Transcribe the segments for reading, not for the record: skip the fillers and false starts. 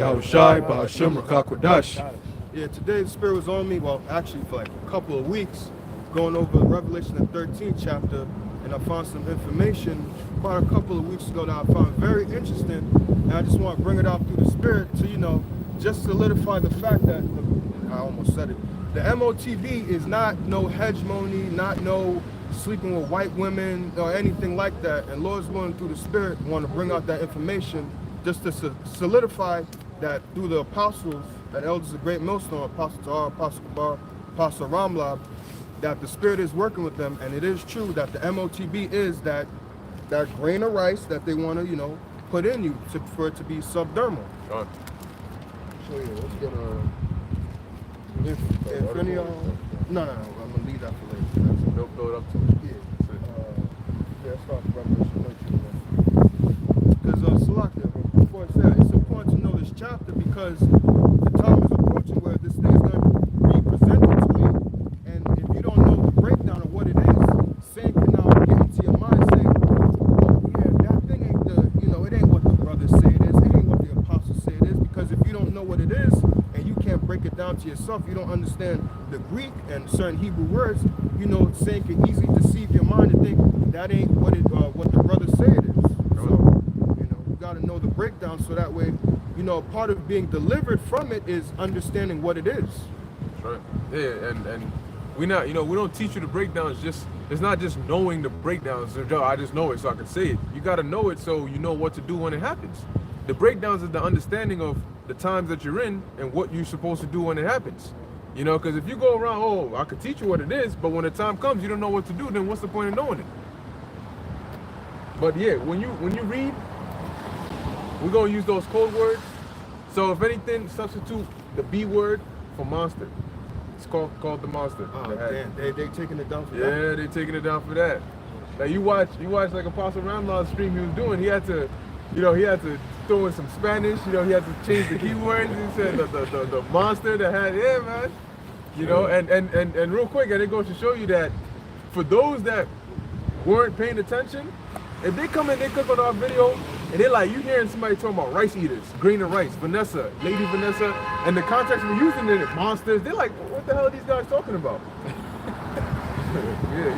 Yahushai Ba'ashem Rakakwadash. Yeah, today the Spirit was on me, well, actually for like a couple of weeks, going over Revelation the 13th chapter, and I found some information about a couple of weeks ago that I found very interesting, and I just want to bring it out through the Spirit to, just solidify the fact that, I almost said it, the MOTV is not no hegemony, not no sleeping with white women or anything like that, and Lord's going through the Spirit want to bring out that information just to solidify that through the apostles and elders of Great Millstone, Apostle Tahar, Apostle Kabar, Apostle Ramlab, that the Spirit is working with them, and it is true that the MOTB is that grain of rice that they want to, put in you for it to be subdermal. Sure. So yeah, let's get if any no, I'm gonna leave that for later. Don't build up to it. Yeah, let's start from Revelation 13. Because Salakia, before I say that, it's important to know this chapter because the time is approaching where this thing is going to be presented to you, and if you don't know the breakdown of what it is, Satan can now get into your mind saying, oh yeah, that thing ain't it ain't what the brothers say it is, it ain't what the apostles say it is, because if you don't know what it is, and you can't break it down to yourself, you don't understand the Greek and certain Hebrew words, Satan can easily deceive your mind and think that ain't what the brothers say it is. So, you got to know the breakdown so that way, part of being delivered from it is understanding what it is. Right. Yeah, and we don't teach you the breakdowns. It's not just knowing the breakdowns. I just know it so I can say it. You got to know it so you know what to do when it happens. The breakdowns is the understanding of the times that you're in and what you're supposed to do when it happens. Because if you go around, I could teach you what it is, but when the time comes, you don't know what to do, then what's the point of knowing it? But yeah, when you read, we're going to use those code words. So if anything, substitute the B word for monster. It's called the monster. Oh, damn. They taking it down for that? Yeah, they taking it down for that. Like you watch like Apostle Ramlaw's stream he was doing, he had to throw in some Spanish, he had to change the keywords. He said the monster that had, man. And real quick, and it goes to show you that for those that weren't paying attention, if they come and they click on our video and they're like, you hearing somebody talking about rice eaters, green and rice, Vanessa, Lady Vanessa, and the context we're using it, monsters, they're like, what the hell are these guys talking about? Yeah,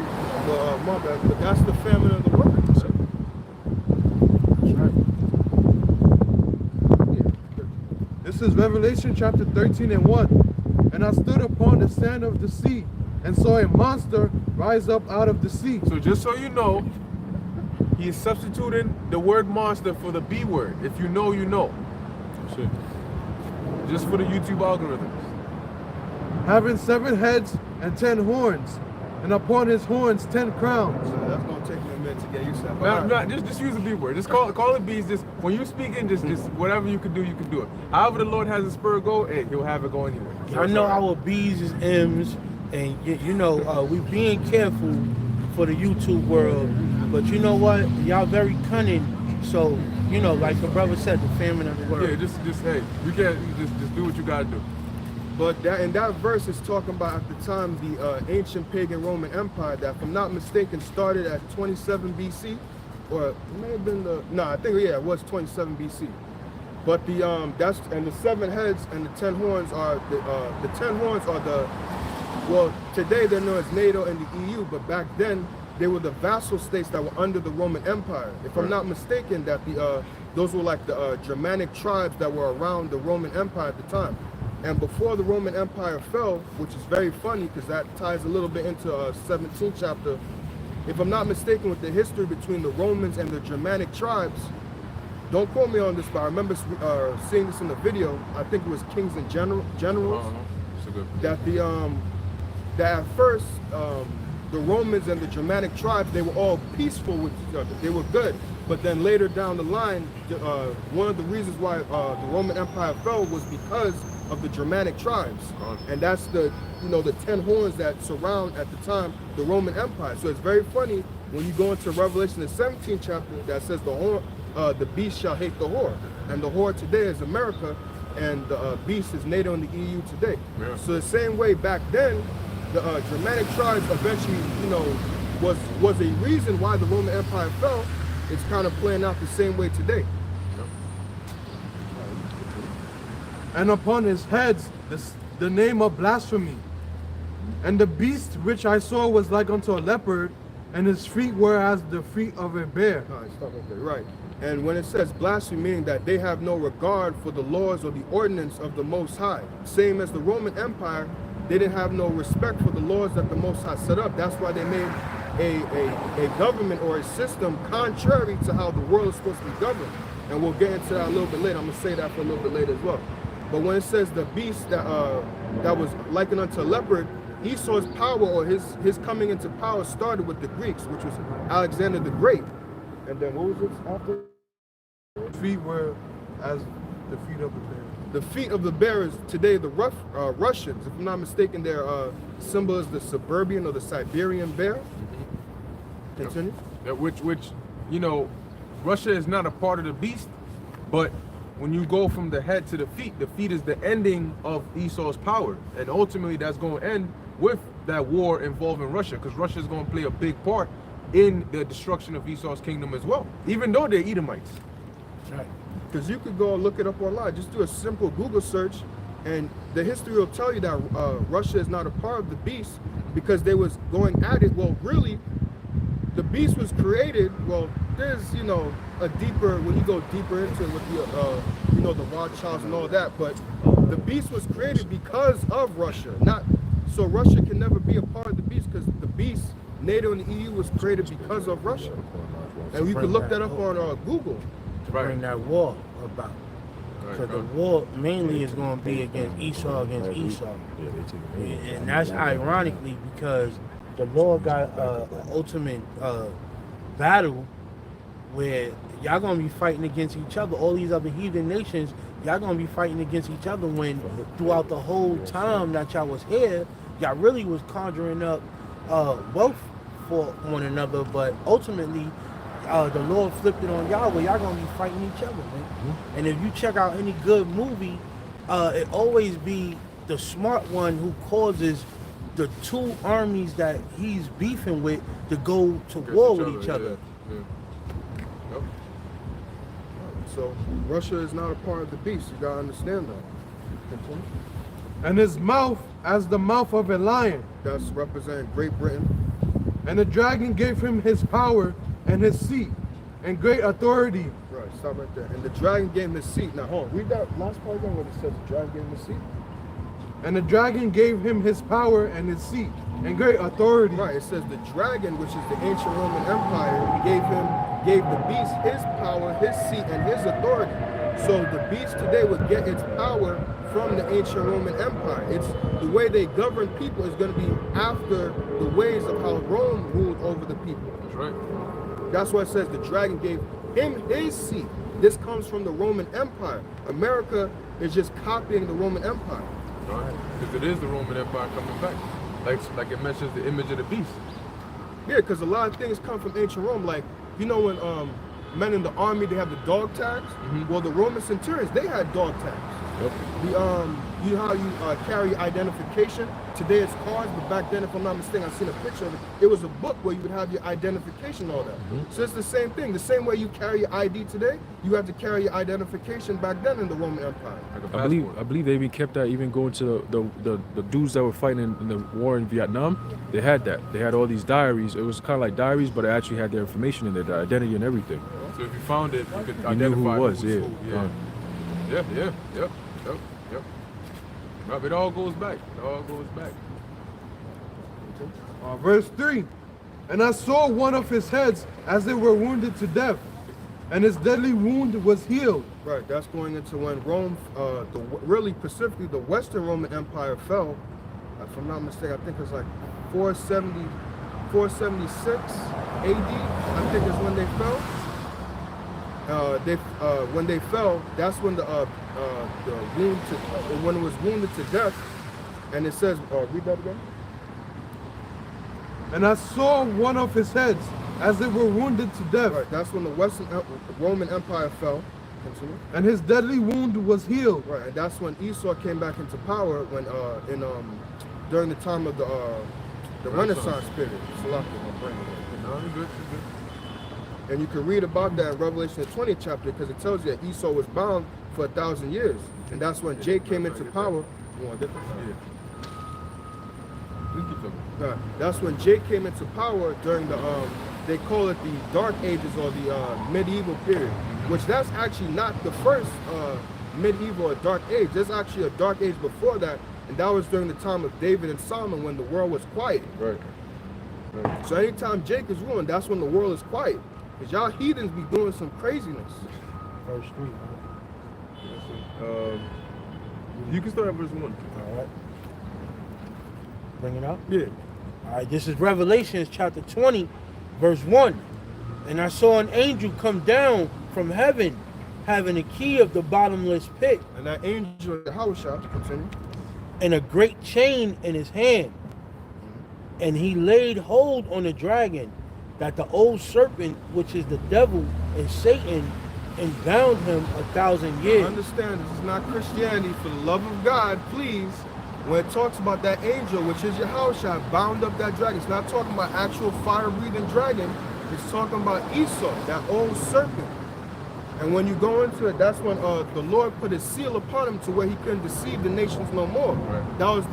well, my bad, but that's the famine of the word. This is Revelation chapter 13 and 1. And I stood upon the sand of the sea and saw a monster rise up out of the sea. So just so you know, he's substituting the word monster for the B word. If you know, you know. Shit. Just for the YouTube algorithms. Having 7 heads and 10 horns, and upon his horns 10 crowns. So that's going to take me a minute to get used to No, that. just use the B word. Just call it B's. Just when you speak in, just whatever you can do, you can do it. However the Lord has a spur go, he'll have it go anyway. I know our B's is M's, and we being careful for the YouTube world. But you know what? Y'all very cunning. So, like the brother said, the famine of the world. Yeah, just hey, you can't just do what you gotta do. But that verse is talking about at the time the ancient pagan Roman Empire that, if I'm not mistaken, started at 27 BC, or it may have been it was 27 BC. But the 7 heads and the 10 horns are the 10 horns are today they're known as NATO and the EU, but back then they were the vassal states that were under the Roman Empire. If I'm not mistaken, that those were like the Germanic tribes that were around the Roman Empire at the time. And before the Roman Empire fell, which is very funny because that ties a little bit into 17th chapter, if I'm not mistaken, with the history between the Romans and the Germanic tribes, don't quote me on this, but I remember seeing this in the video. I think it was Kings and Generals. That that at first the Romans and the Germanic tribes, they were all peaceful with each other. They were good. But then later down the line, one of the reasons why the Roman Empire fell was because of the Germanic tribes. And that's the 10 horns that surround at the time the Roman Empire. So it's very funny when you go into Revelation the 17th chapter that says the beast shall hate the whore. And the whore today is America, and the beast is NATO and the EU today. Yeah. So the same way back then, the Germanic tribes eventually, was a reason why the Roman Empire fell. It's kind of playing out the same way today. and upon his heads the name of blasphemy. And the beast which I saw was like unto a leopard, and his feet were as the feet of a bear. All right, stop right there. Right. And when it says blasphemy, meaning that they have no regard for the laws or the ordinance of the Most High. Same as the Roman Empire, they didn't have no respect for the laws that the Most High set up. That's why they made a government or a system contrary to how the world is supposed to be governed. And we'll get into that a little bit later. I'm going to say that for a little bit later as well. But when it says the beast that was likened unto a leopard, Esau's power or his coming into power started with the Greeks, which was Alexander the Great. And then what was it after? Feet were as the feet of the bear. The feet of the bear is today the Russians. If I'm not mistaken, their symbol is the Suburban or the Siberian bear. Continue. Which, you know, Russia is not a part of the beast, but when you go from the head to the feet is the ending of Esau's power. And ultimately that's going to end with that war involving Russia, because Russia is going to play a big part in the destruction of Esau's kingdom as well, even though they're Edomites. Right. Because you could go and look it up online. Just do a simple Google search, and the history will tell you that Russia is not a part of the beast because they was going at it. Well, really, the beast was created. Well, there's, you know, a deeper, when you go deeper into it with the, you know, the Rothschilds and all that, but the beast was created because of Russia. Not, so Russia can never be a part of the beast, because the beast, NATO and the EU, was created because of Russia. And you can look that up on Google. To bring that war about. So the war mainly is going to be against Esau against Esau. And that's ironically because the Lord got an ultimate battle where y'all going to be fighting against each other. All these other heathen nations, y'all going to be fighting against each other, when throughout the whole time that y'all was here, y'all really was conjuring up wealth for one another. But ultimately, the Lord flipped it on y'all, where y'all gonna be fighting each other, man. And if you check out any good movie, it always be the smart one who causes the two armies that he's beefing with to go to war with each other. Yeah. Yep. So Russia is not a part of the beast. You gotta understand that. Continue. And his mouth as the mouth of a lion. That's representing Great Britain. And the dragon gave him his power and his seat and great authority. Right, stop right there. And the dragon gave him his seat. Now hold on, read that last part again where it says the dragon gave him his seat. And the dragon gave him his power and his seat and great authority. Right, it says the dragon, which is the ancient Roman Empire, gave the beast his power, his seat, and his authority. So the beast today would get its power from the ancient Roman Empire. It's the way they govern people is going to be after the ways of how Rome ruled over the people. That's right. That's why it says the dragon gave him his seat. This comes from the Roman Empire. America is just copying the Roman Empire. Right. Because it is the Roman Empire coming back. Like it mentions the image of the beast. Yeah, because a lot of things come from ancient Rome. Like, you know, when men in the army, they have the dog tags. Well, the Roman centurions, they had dog tags. Yep. You know how you carry identification? Today it's cars, but back then, if I'm not mistaken, I've seen a picture of it. It was a book where you would have your identification, all that. So it's the same thing. The same way you carry your ID today, you have to carry your identification back then in the Roman Empire. Like a I believe they even kept that, even going to the dudes that were fighting in the war in Vietnam. They had that. They had all these diaries. It was kind of like diaries, but it actually had their information in there, their identity and everything. So if you found it, you could You identify knew who it was, who's yeah. who. Yep. Yep. It all goes back. It all goes back. Verse 3. And I saw one of his heads as they were wounded to death, and his deadly wound was healed. Right, that's going into when Rome, really specifically the Western Roman Empire fell. If I'm not mistaken, I think it's like 476 AD, I think is when they fell. When they fell, that's when the wound when it was wounded to death, and it says, read that again. And I saw one of his heads as they were wounded to death. Right, that's when the Western Roman Empire fell. Continue. And his deadly wound was healed. Right, and that's when Esau came back into power when during the time of the Renaissance period. No, you're good. And you can read about that in Revelation the 20th chapter, because it tells you that Esau was bound for 1,000 years. And that's when Jake came into power. You want different? Yeah. We keep talking. That's when Jake came into power during the they call it the Dark Ages or the medieval period, which that's actually not the first medieval or dark age. There's actually a dark age before that, and that was during the time of David and Solomon when the world was quiet. Right. Right. So anytime Jake is ruling, that's when the world is quiet. Because y'all heathens be doing some craziness. Verse 3. You can start at verse 1. All right. Bring it up. Yeah. All right, this is Revelations chapter 20, verse 1. And I saw an angel come down from heaven, having a key of the bottomless pit, And that angel, Yahushua, continue. and a great chain in his hand. And he laid hold on the dragon, that the old serpent, which is the devil and Satan, and bound him 1,000 years. Understand, this is not Christianity. For the love of God, please. When it talks about that angel, which is Yahushua, bound up that dragon, it's not talking about actual fire-breathing dragon. It's talking about Esau, that old serpent. And when you go into it, that's when the Lord put his seal upon him to where he couldn't deceive the nations no more. Right. That was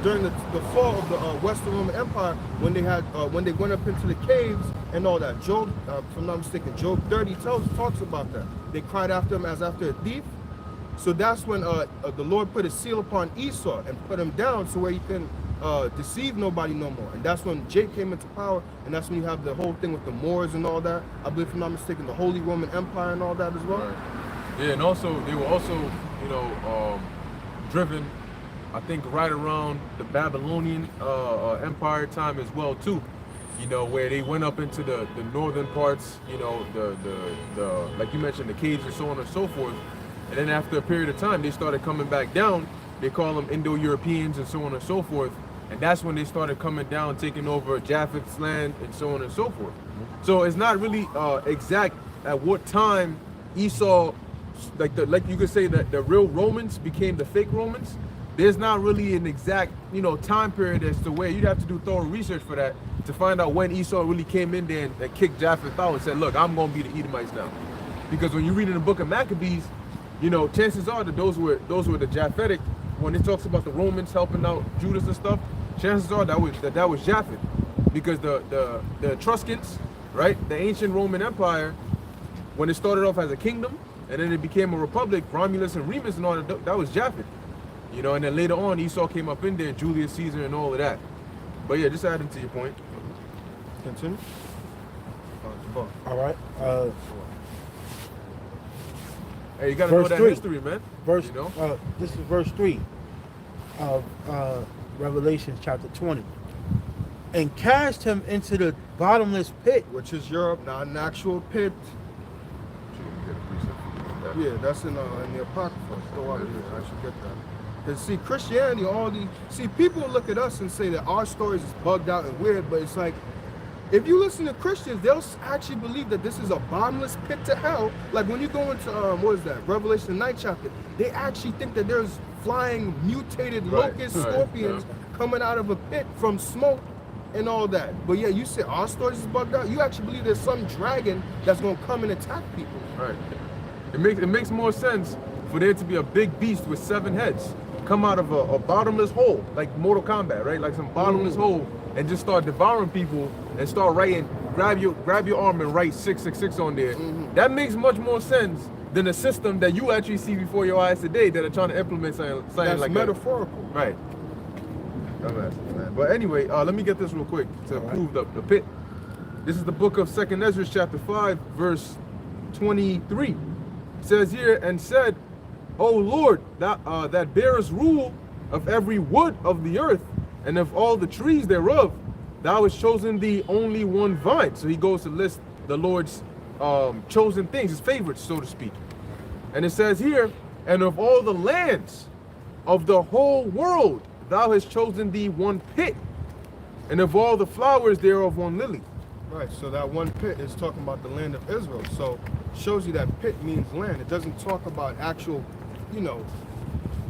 during the fall of the Western Roman Empire, when they had when they went up into the caves and all that. Job, if I'm not mistaken, Job 30 talks about that. They cried after him as after a thief. So that's when the Lord put his seal upon Esau and put him down so where he couldn't deceive nobody no more. And that's when Jake came into power, and that's when you have the whole thing with the Moors and all that. I believe, if I'm not mistaken, the Holy Roman Empire and all that as well. Right. Yeah, and also they were also, driven, I think, right around the Babylonian Empire time as well too. Where they went up into the northern parts, the like you mentioned, the caves and so on and so forth. And then after a period of time, they started coming back down. They call them Indo-Europeans and so on and so forth. And that's when they started coming down, taking over Japheth's land and so on and so forth. So it's not really exact at what time Esau, like you could say that the real Romans became the fake Romans. There's not really an exact, time period as to where you'd have to do thorough research for that to find out when Esau really came in there and kicked Japheth out and said, look, I'm going to be the Edomites now. Because when you read in the book of Maccabees, chances are that those were the Japhetic. When it talks about the Romans helping out Judas and stuff, chances are that was Japheth, because the Etruscans, right, the ancient Roman Empire, when it started off as a kingdom and then it became a republic, Romulus and Remus and all that was Japheth, and then later on Esau came up in there, Julius Caesar and all of that. But yeah, just adding to your point. Continue. All right. Hey, you gotta Verse know that 3. history, man. Verse. You know? This is verse 3 of Revelation chapter 20. And cast him into the bottomless pit. Which is Europe, not an actual pit. Yeah, that's in the Apocrypha. So I should get that. Because see, Christianity, people look at us and say that our stories is bugged out and weird, but it's like, if you listen to Christians, they'll actually believe that this is a bottomless pit to hell. Like when you go into, Revelation 9 chapter, they actually think that there's flying, mutated locust scorpions coming out of a pit from smoke and all that. But yeah, you say our stories is bugged out. You actually believe there's some dragon that's going to come and attack people. Right. It makes more sense for there to be a big beast with 7 heads come out of a bottomless hole, like Mortal Kombat, right? Like some bottomless hole, and just start devouring people and start writing, grab your arm and write 666 on there. That makes much more sense than the system that you actually see before your eyes today that are trying to implement something That's like metaphorical. that. Right. Dumbass, man. But anyway, let me get this real quick to prove the pit. This is the book of 2nd Ezra chapter 5, verse 23. It says here, and said, O Lord, that bearest rule of every wood of the earth, and of all the trees thereof, thou hast chosen thee only one vine. So he goes to list the Lord's chosen things, his favorites, so to speak. And it says here, and of all the lands of the whole world, thou hast chosen thee one pit, and of all the flowers thereof one lily. Right, so that one pit is talking about the land of Israel. So shows you that pit means land. It doesn't talk about actual,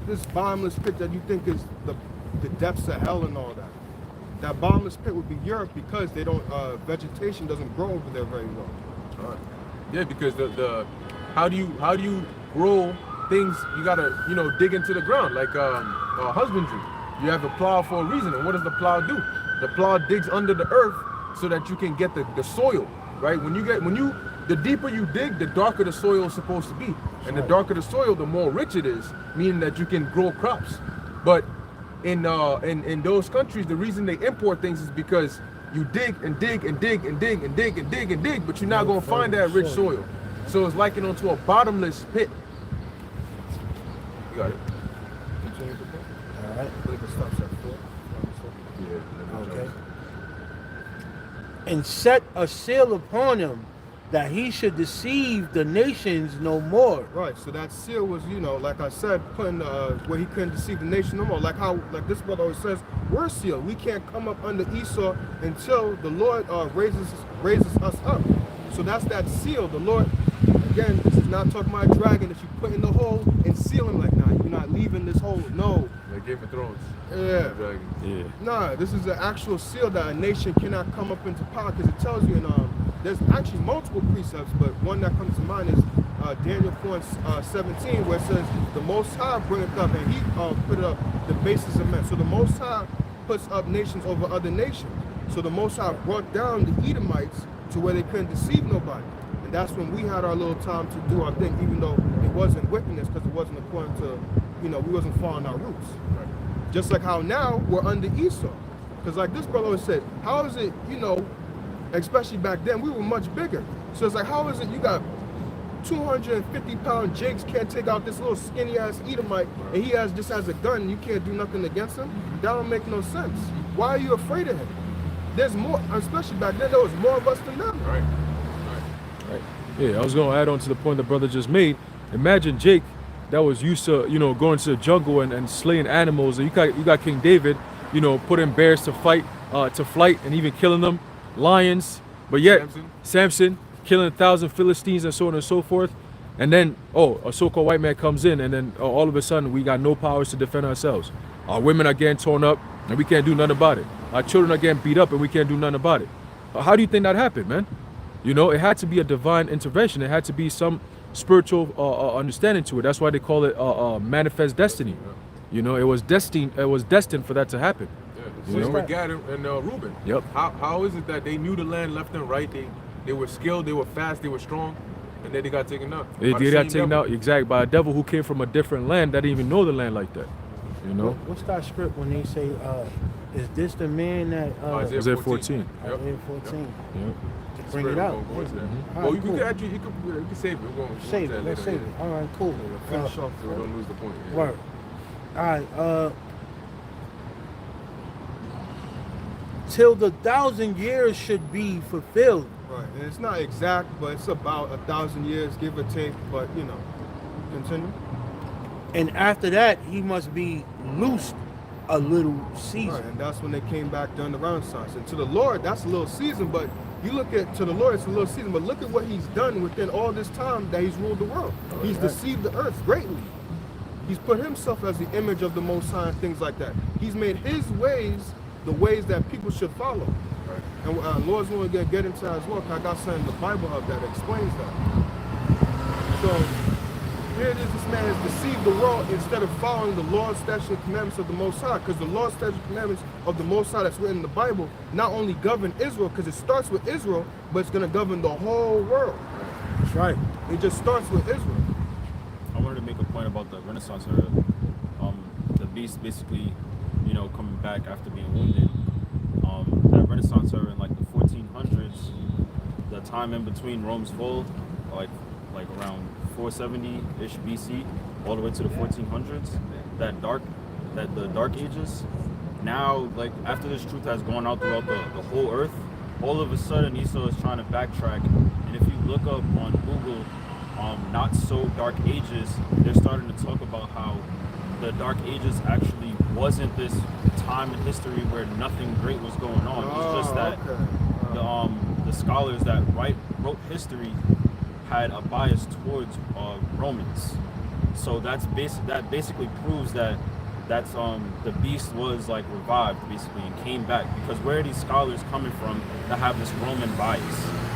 this bottomless pit that you think is the depths of hell and all that. That bottomless pit would be Europe because they don't vegetation doesn't grow over there very well. Yeah, because the how do you grow things you gotta, you know, dig into the ground, like husbandry. You have a plow for a reason, and what does the plow do? The plow digs under the earth so that you can get the soil, right? The deeper you dig, the darker the soil is supposed to be, and the darker the soil, the more rich it is, meaning that you can grow crops. But in those countries, the reason they import things is because you dig and dig and dig and dig and dig and dig and dig, but you're not gonna find that rich soil. So it's likened onto a bottomless pit. You got it. All right. Okay. And set a seal upon him that he should deceive the nations no more. Right, so that seal was, you know, like I said, putting where he couldn't deceive the nation no more. Like how, like this brother always says, we're sealed. We can't come up under Esau until the Lord raises us up. So that's that seal. The Lord, again, this is not talking about a dragon that you put in the hole and seal him like, nah, you're not leaving this hole. No. Like Game of Thrones. Yeah. Yeah. Nah, this is an actual seal that a nation cannot come up into power, because it tells you in there's actually multiple precepts, but one that comes to mind is Daniel 4:17, where it says the Most High bringeth up, and he put up the basis of men. So the Most High puts up nations over other nations. So the Most High brought down the Edomites to where they couldn't deceive nobody. And that's when we had our little time to do our thing, even though it wasn't wickedness, because it wasn't according to, you know, we wasn't following our roots. Right. Just like how now we're under Esau. Because like this brother always said, how is it, you know, especially back then, we were much bigger. So it's like, how is it you got 250-pound Jakes can't take out this little skinny-ass Edomite, and he just has a gun, and you can't do nothing against him? That don't make no sense. Why are you afraid of him? There's more, especially back then, there was more of us than them. Right. Yeah, I was gonna add on to the point the brother just made. Imagine Jake, that was used to, you know, going to the jungle and slaying animals. And you got King David, you know, putting bears to flight, and even killing them, lions. But yet, Samson killing 1,000 Philistines and so on and so forth. And then, a so-called white man comes in, and then all of a sudden we got no powers to defend ourselves. Our women are getting torn up, and we can't do nothing about it. Our children are getting beat up, and we can't do nothing about it. How do you think that happened, man? You know, it had to be a divine intervention. It had to be some spiritual understanding to it. That's why they call it manifest destiny. You know, it was destined for that to happen. Yeah. Same with Gad and Reuben. Yep. How is it that they knew the land left and right? They were skilled, they were fast, they were strong, and then they got taken out. They got taken out, exactly, by a devil who came from a different land that didn't even know the land like that. You know? What's that script when they say, is this the man that... Isaiah 14. Yep. Isaiah 14. Yep. Bring it out. Well, you can save it. We're going to save it. Let's save it. All right, cool. Finish off so we don't lose the point. Yeah. Right. All right. Till the 1,000 years should be fulfilled. Right, and it's not exact, but it's about 1,000 years, give or take. But you know, continue. And after that, he must be loosed a little season. Right, and that's when they came back during the Renaissance. And to the Lord, that's a little season. But you look at, to the Lord, it's a little season. But look at what he's done within all this time that he's ruled the world. He's deceived the earth greatly. He's put himself as the image of the Most High and things like that. He's made his ways the ways that people should follow. Right. And Lord's going to get into that as well, because I got something in the Bible Hub that explains that. So here it is, this man has deceived the world instead of following the laws, statutes, and commandments of the Most High. Because the laws, statutes, and commandments of the Most High that's written in the Bible not only govern Israel, because it starts with Israel, but it's going to govern the whole world. That's right. It just starts with Israel. I wanted to make a point about the Renaissance era. The beast basically, you know, coming back after being wounded. That Renaissance era in like the 1400s, the time in between Rome's fall, like around 470-ish BC, all the way to the 1400s, the Dark Ages. Now, like after this truth has gone out throughout the whole earth, all of a sudden Esau is trying to backtrack. And if you look up on Google, not so Dark Ages, they're starting to talk about how the Dark Ages actually wasn't this time in history where nothing great was going on. It's just that the scholars that wrote history had a bias towards Romans. So that basically proves that the beast was like revived basically and came back, because where are these scholars coming from that have this Roman bias?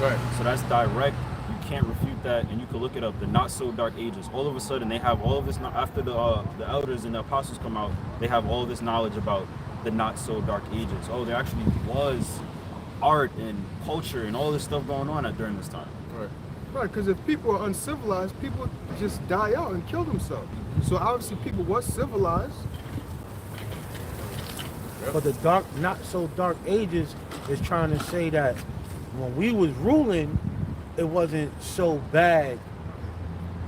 Right. So that's direct. You can't refute read that, and you can look it up, the not so dark ages. All of a sudden, they have all of this, after the elders and the apostles come out, they have all this knowledge about the not so dark ages. Oh, there actually was art and culture and all this stuff going on during this time. Right. Right, because if people are uncivilized, people just die out and kill themselves. So obviously people was civilized. But the dark, not so dark ages is trying to say that when we was ruling, it wasn't so bad.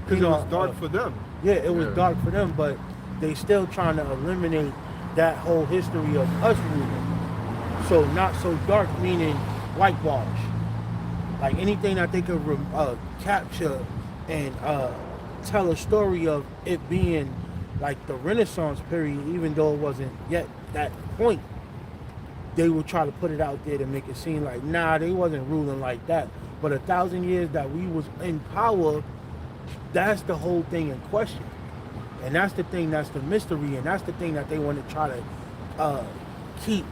Because it was dark for them. Yeah, it was dark for them, but they still trying to eliminate that whole history of us ruling. So not so dark meaning whitewash. Like anything that they could capture and tell a story of it being like the Renaissance period, even though it wasn't yet that point, they would try to put it out there to make it seem like, nah, they wasn't ruling like that. But 1,000 years that we was in power, that's the whole thing in question. And that's the thing, that's the mystery, and that's the thing that they want to try to keep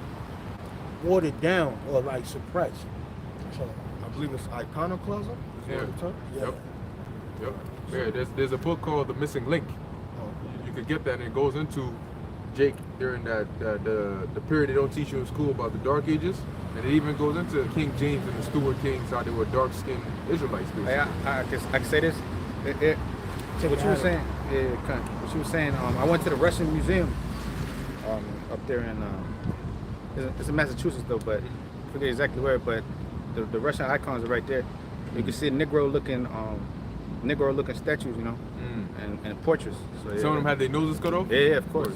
watered down or like suppress. So, I believe it's iconoclasm. Is Yeah. that the term? Yep. Yeah, there's a book called The Missing Link. You could get that, and it goes into Jake during the period they don't teach you in school about the Dark Ages, and it even goes into King James and the Stuart Kings, how they were dark-skinned Israelites. Basically. I can say this. So what you were saying, what you were saying. I went to the Russian Museum up there in it's in Massachusetts though, but I forget exactly where. But the Russian icons are right there. You can see Negro-looking statues, you know, and portraits. So, yeah. Some of them had their noses cut off. Yeah, of course.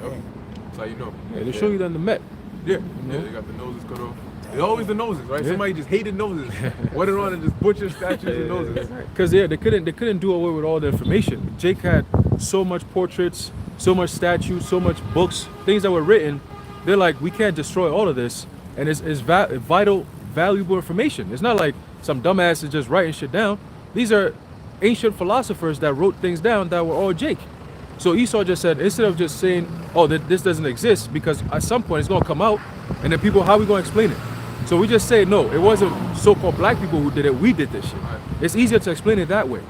Yep. That's how you know. Yeah, they show you that in the Met. Yeah, they got the noses cut off. It's always the noses, right? Yeah. Somebody just hated noses. Went around and just butchered statues and noses. Because they couldn't do away with all the information. Jake had so much portraits, so much statues, so much books, things that were written. They're like, we can't destroy all of this, and it's vital, valuable information. It's not like some dumbass is just writing shit down. These are ancient philosophers that wrote things down that were all Jake. So Esau just said, instead of just saying, oh, this doesn't exist, because at some point it's going to come out, and then people, how are we going to explain it? So we just say, no, it wasn't so-called black people who did it, we did this shit. Right. It's easier to explain it that way,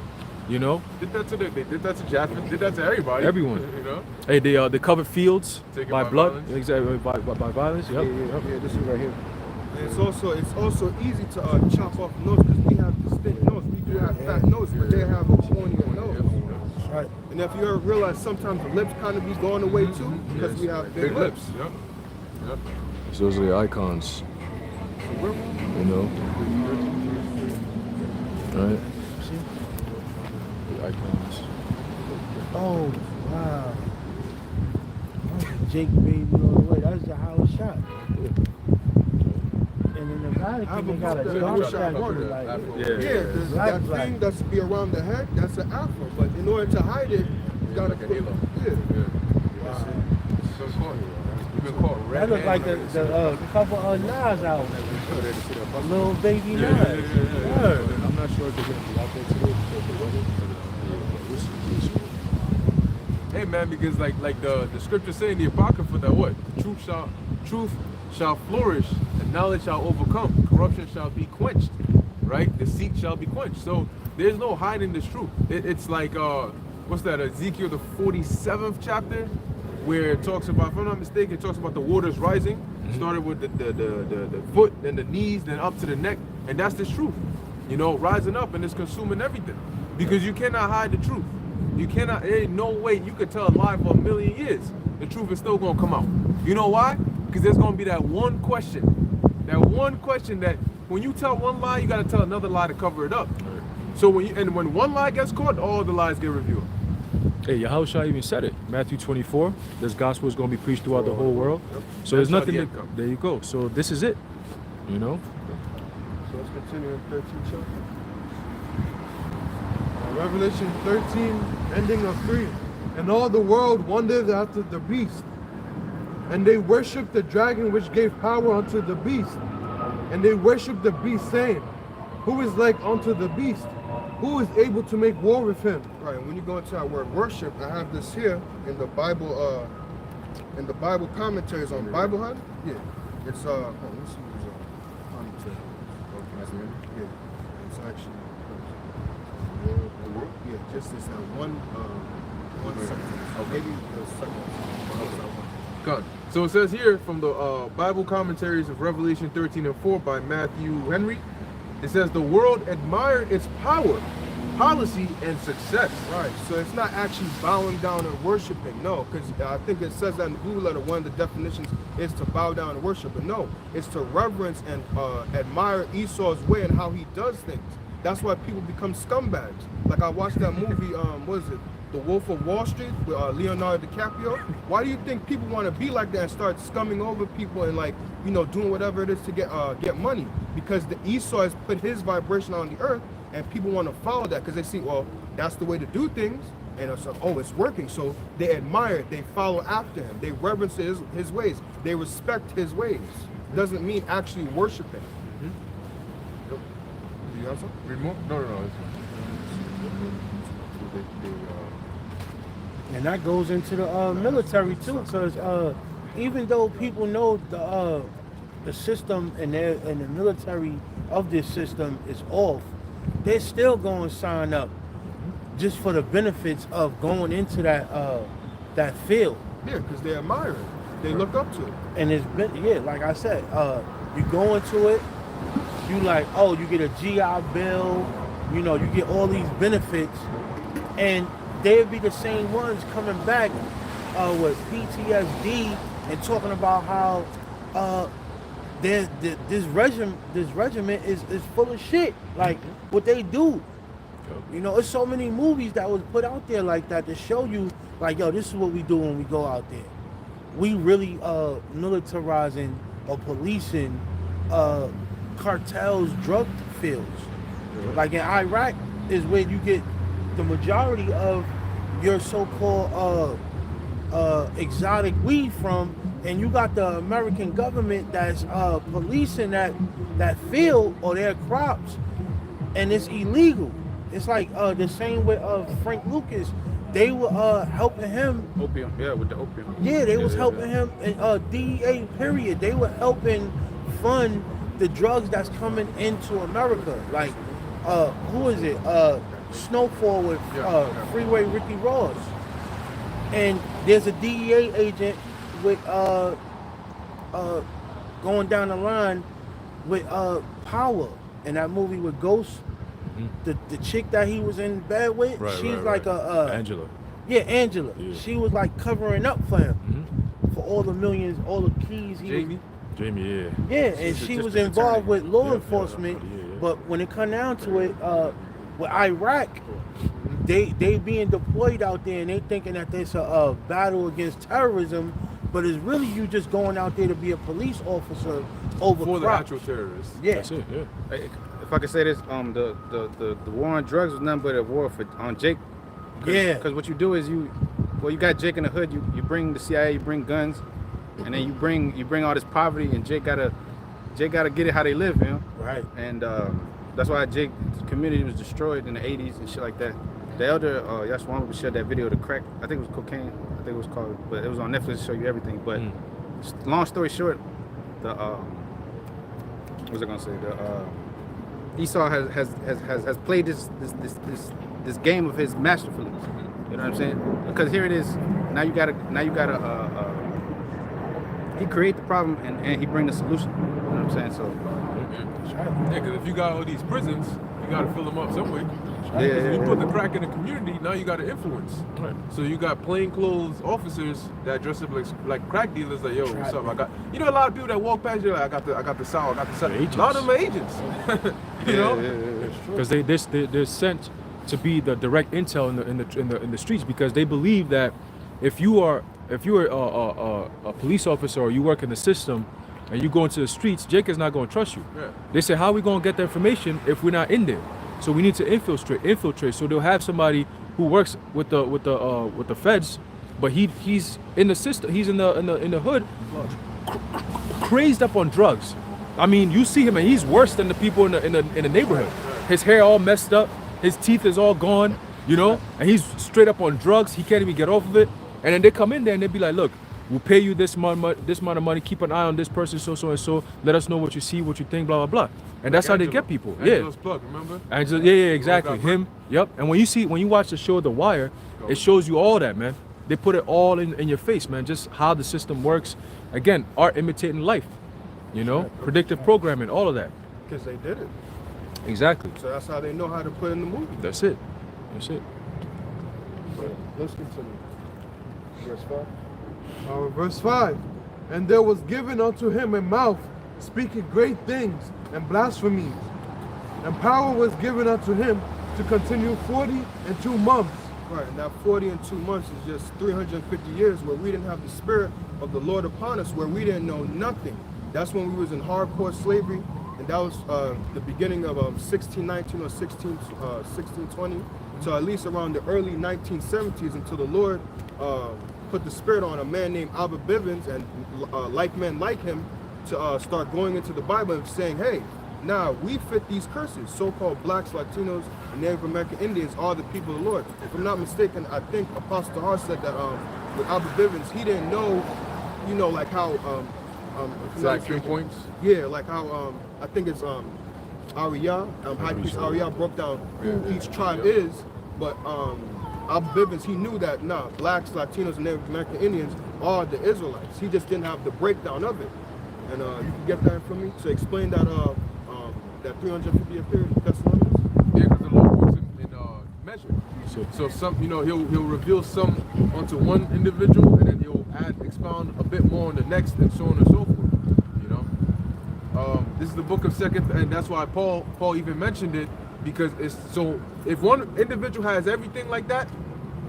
you know? They did that to Japheth, did that to everybody. Everyone. You know? Hey, they covered fields Taken by by blood, violence. exactly, by violence, yep. Yeah, this is right here. And it's also easy to chop off nose because we have distinct nose. We do have fat nose, but they have a pointier nose. right. And if you ever realize sometimes the lips kind of be going away too because we have big lips. Yep. Yep. So those are the icons, you know? Right? The icons. Oh, wow. That's Jake baby all the way. That's the Howard shot. And in the Vatican, they got a dark statue. Like, That thing that's be around the head, that's an afro. But in order to hide it, you gotta like a put halo. Yeah. So caught. You've been caught red. that look like the cover of Nas album. A little baby Nas. I'm not sure if they're going to be out there today. Hey man, because like the scripture saying the Apocrypha that what? Truth shall flourish and knowledge shall overcome. Corruption shall be quenched. Right? Deceit shall be quenched. So there's no hiding this truth. It's like what's that? Ezekiel the 47th chapter, where it talks about, if I'm not mistaken, it talks about the waters rising. Started with the foot, then the knees, then up to the neck, and that's this truth. You know, rising up and it's consuming everything. Because you cannot hide the truth. You cannot, there ain't no way you could tell a lie for 1,000,000 years. The truth is still gonna come out. You know why? Because there's gonna be that one question. That one question that when you tell one lie, you gotta tell another lie to cover it up. So when one lie gets caught, all the lies get revealed. Hey, Yahushua even said it. Matthew 24, this gospel is going to be preached throughout the whole world. Yep. So there's That's how nothing the to, end comes. there you go. So this is it, you know? So let's continue in 13 chapter. Revelation 13, ending of 3. And all the world wondered after the beast. And they worshipped the dragon which gave power unto the beast. And they worshipped the beast, saying, Who is like unto the beast? Who is able to make war with him? Right, and when you go into that word worship, I have this here in the Bible commentaries on Bible Hut. Yeah. It's hold on, let's see who's commentary. Yeah. It's actually The world? Yeah, just this one sentence. Okay. Maybe the second. God. So it says here from the Bible commentaries of Revelation 13 and 4 by Matthew Henry, it says the world admired its power, policy, and success. Right, so it's not actually bowing down and worshiping, no, because I think it says that in the Blue Letter, one of the definitions is to bow down and worship, but no, it's to reverence and admire Esau's way and how he does things. That's why people become scumbags. Like I watched that movie, what is it? The Wolf of Wall Street with Leonardo DiCaprio. Why do you think people want to be like that and start scumming over people and like, you know, doing whatever it is to get money? Because the Esau has put his vibration on the earth, and people want to follow that because they see, well, that's the way to do things, and it's like, oh, it's working. So they admire it, they follow after him, they reverence his ways, they respect his ways. Doesn't mean actually worshiping. Mm-hmm. Yep. Do you have something? Read more? No. And that goes into the military too, because even though people know the system and the military of this system is off, they're still going to sign up just for the benefits of going into that field. Yeah, because they admire it, they look up to it. And it's been, yeah, like I said, you go into it, you like, oh, you get a GI Bill, you know, you get all these benefits, and they'd be the same ones coming back with PTSD and talking about how this regiment is full of shit. Like what they do. You know, it's so many movies that was put out there like that to show you, like, yo, this is what we do when we go out there. We really militarizing or policing cartels, drug fields. Like in Iraq is where you get the majority of your so-called exotic weed from, and you got the American government that's policing that field or their crops, and it's illegal. It's like the same with Frank Lucas. They were helping him. Opium, yeah, with the opium. Yeah, they was helping him in DEA period. They were helping fund the drugs that's coming into America. Like, who is it? Snowfall with Freeway Ricky Ross. And there's a DEA agent with going down the line with Power in that movie with Ghost. The chick that he was in bed with, she's like Angela. Yeah, Angela. Yeah. She was like covering up for him for all the millions, all the keys. Jamie, yeah. Yeah, and she was involved with law enforcement. But when it come down to it, with Iraq, they being deployed out there and they thinking that there's a battle against terrorism, but it's really you just going out there to be a police officer over for the crops. actual terrorists. Yeah. That's it, yeah. Hey, if I could say this, the war on drugs was nothing but a war on Jake. Yeah. Because what you do is you got Jake in the hood. You bring the CIA, you bring guns, and then you bring all this poverty, and Jake gotta get it how they live, you know. Right. And that's why Jake's community was destroyed in the '80s and shit like that. The elder Yaswama shared that video, the crack. I think it was cocaine. I think it was called, but it was on Netflix to show you everything. But long story short, the what was I gonna say? The Esau has played this game of his masterfully. You know what I'm saying? Because here it is. Now you gotta he create the problem and he bring the solution. You know what I'm saying? So Yeah, because if you got all these prisons, you got to fill them up some way. Yeah, If you yeah, put the crack in the community, now you got to influence. Right. So you got plainclothes officers that dress up like crack dealers. Like, yo, what's up? I got. You know, a lot of people that walk past you like, I got the sound, I got the sound. A lot of them are agents. you know. Because they're sent to be the direct intel in the streets, because they believe that if you are a police officer or you work in the system and you go into the streets, Jake is not going to trust you. Yeah. They say, how are we going to get the information if we're not in there? So we need to infiltrate. So they'll have somebody who works with the feds, but he's in the system. He's in the hood, crazed up on drugs. I mean, you see him and he's worse than the people in the neighborhood. His hair all messed up, his teeth is all gone, you know, and he's straight up on drugs. He can't even get off of it. And then they come in there and they be like, look, we'll pay you this amount of money, keep an eye on this person, so and so. Let us know what you see, what you think, blah blah blah. And that's how they Angelo. get people. Angelo's plug, remember? Angelo, yeah, exactly. Got Him, yep. And when you watch the show The Wire, it shows you all that, man. They put it all in your face, man. Just how the system works. Again, art imitating life. You know, predictive programming, all of that. Because they did it. Exactly. So that's how they know how to put in the movie. That's it. That's it. Let's continue. Verse 5. Verse 5. And there was given unto him a mouth speaking great things and blasphemies. And power was given unto him to continue 42 months. Right, and that 42 months is just 350 years where we didn't have the spirit of the Lord upon us, where we didn't know nothing. That's when we was in hardcore slavery, and that was the beginning of 1619 or 1620, so at least around the early 1970s, until the Lord put the spirit on a man named Abba Bivens and like men like him to start going into the Bible and saying, hey, now we fit these curses. So-called blacks, Latinos, and Native American Indians are the people of the Lord. If I'm not mistaken, I think Apostle Hart said that with Abba Bivens, he didn't know, you know, like how Exact 3 points. yeah, like how I think it's Ariyah, High Priest Ariyah broke down who each tribe is, but Abba Bivens, he knew that blacks, Latinos, and Native American Indians are the Israelites. He just didn't have the breakdown of it. And you can get that from me to explain that that 350-year period in Thessalonians. Yeah, because the Lord works in measure. So some, you know, he'll reveal some onto one individual, and then he'll expound a bit more on the next, and so on and so forth. You know, this is the book of Second, and that's why Paul even mentioned it, because it's so. If one individual has everything like that,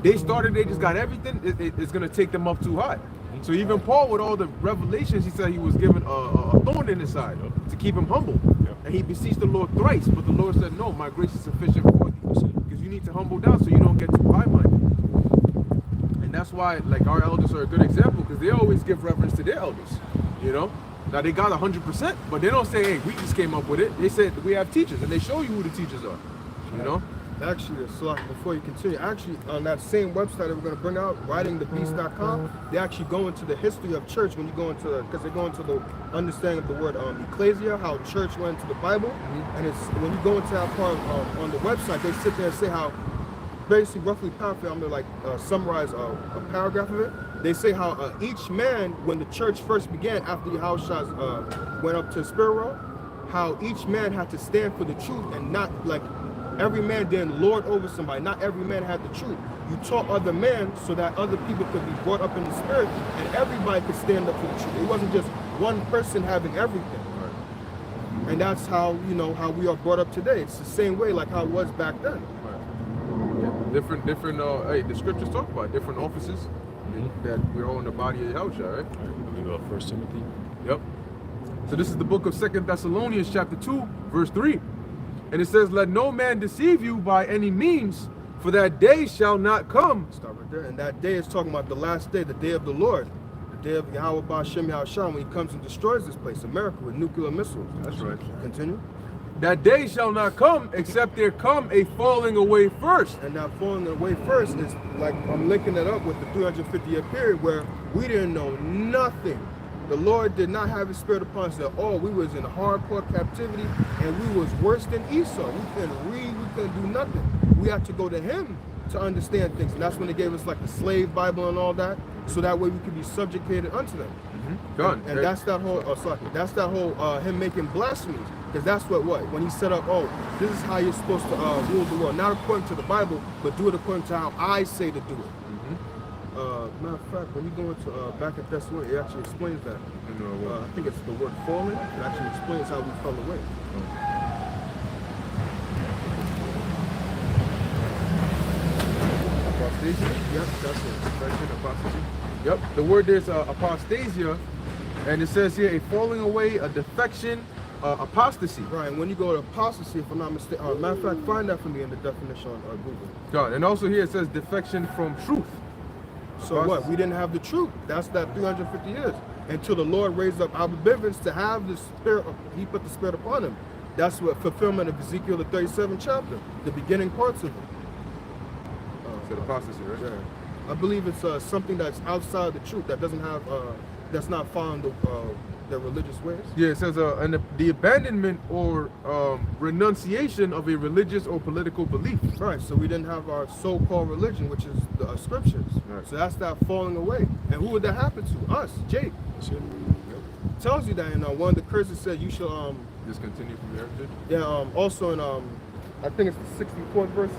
they just got everything. It's gonna take them up too high. So even Paul, with all the revelations, he said he was given a thorn in his side to keep him humble. And he beseeched the Lord thrice, but the Lord said, no, my grace is sufficient for thee. Because you need to humble down so you don't get too high-minded. And that's why, like, our elders are a good example, because they always give reverence to their elders, you know? Now, they got 100%, but they don't say, hey, we just came up with it. They said, we have teachers, and they show you who the teachers are, you know? Actually, before you continue, actually on that same website that we're going to bring out, writingthebeast.com, they actually go into the history of church when you go into because they go into the understanding of the word ecclesia, how church went into the Bible, and it's when you go into that part on the website, they sit there and say how, basically roughly paraphrase, I'm going to like summarize a paragraph of it. They say how each man, when the church first began after Yahushua went up to spirit world, how each man had to stand for the truth and not like. Every man didn't lord over somebody. Not every man had the truth. You taught other men so that other people could be brought up in the spirit, and everybody could stand up for the truth. It wasn't just one person having everything. Right. And that's how, you know, how we are brought up today. It's the same way like how it was back then. Right. Different. Hey, the scriptures talk about different offices that we're all in the body of Yahushua, right? We go 1 Timothy. Yep. So this is the book of 2 Thessalonians chapter 2, verse 3. And it says, let no man deceive you by any means, for that day shall not come. Stop right there. And that day is talking about the last day, the day of the Lord. The day of Yahweh Ba'Shem Yahushua, when he comes and destroys this place, America, with nuclear missiles. That's right. Continue. That day shall not come, except there come a falling away first. And that falling away first is like, I'm linking it up with the 350-year period where we didn't know nothing. The Lord did not have his spirit upon us at all. We was in hardcore captivity, and we was worse than Esau. We couldn't read, we couldn't do nothing. We had to go to him to understand things. And that's when they gave us like the slave Bible and all that, so that way we could be subjugated unto them. And that's that whole, that's that whole him making blasphemies. Because that's what when he set up, this is how you're supposed to rule the world. Not according to the Bible, but do it according to how I say to do it. Matter of fact, when you go into back at Thessalonians, it actually explains that. I think it's the word fallen. It actually explains how we fell away. Apostasia? Yep, that's it. Apostasy. Yep, the word is apostasia, and it says here a falling away, a defection, apostasy. Right, and when you go to apostasy, if I'm not mistaken, matter of fact, find that for me in the definition on Google. God, and also here it says defection from truth. So what? We didn't have the truth. That's that 350 years. Until the Lord raised up Abba Bivens to have the spirit, he put the spirit upon him. That's what fulfillment of Ezekiel, the 37th chapter, the beginning parts of it. So the apostasy, right? Yeah. I believe it's something that's outside the truth, that doesn't have that's not following the religious ways. Yeah, it says and the abandonment or renunciation of a religious or political belief. Right, so we didn't have our so-called religion, which is the scriptures. Right. So that's that falling away. And who would that happen to? Us, Jake. That's it. Tells you that in one of the curses said you shall Discontinue from heritage. yeah, also in I think it's the 64th verse,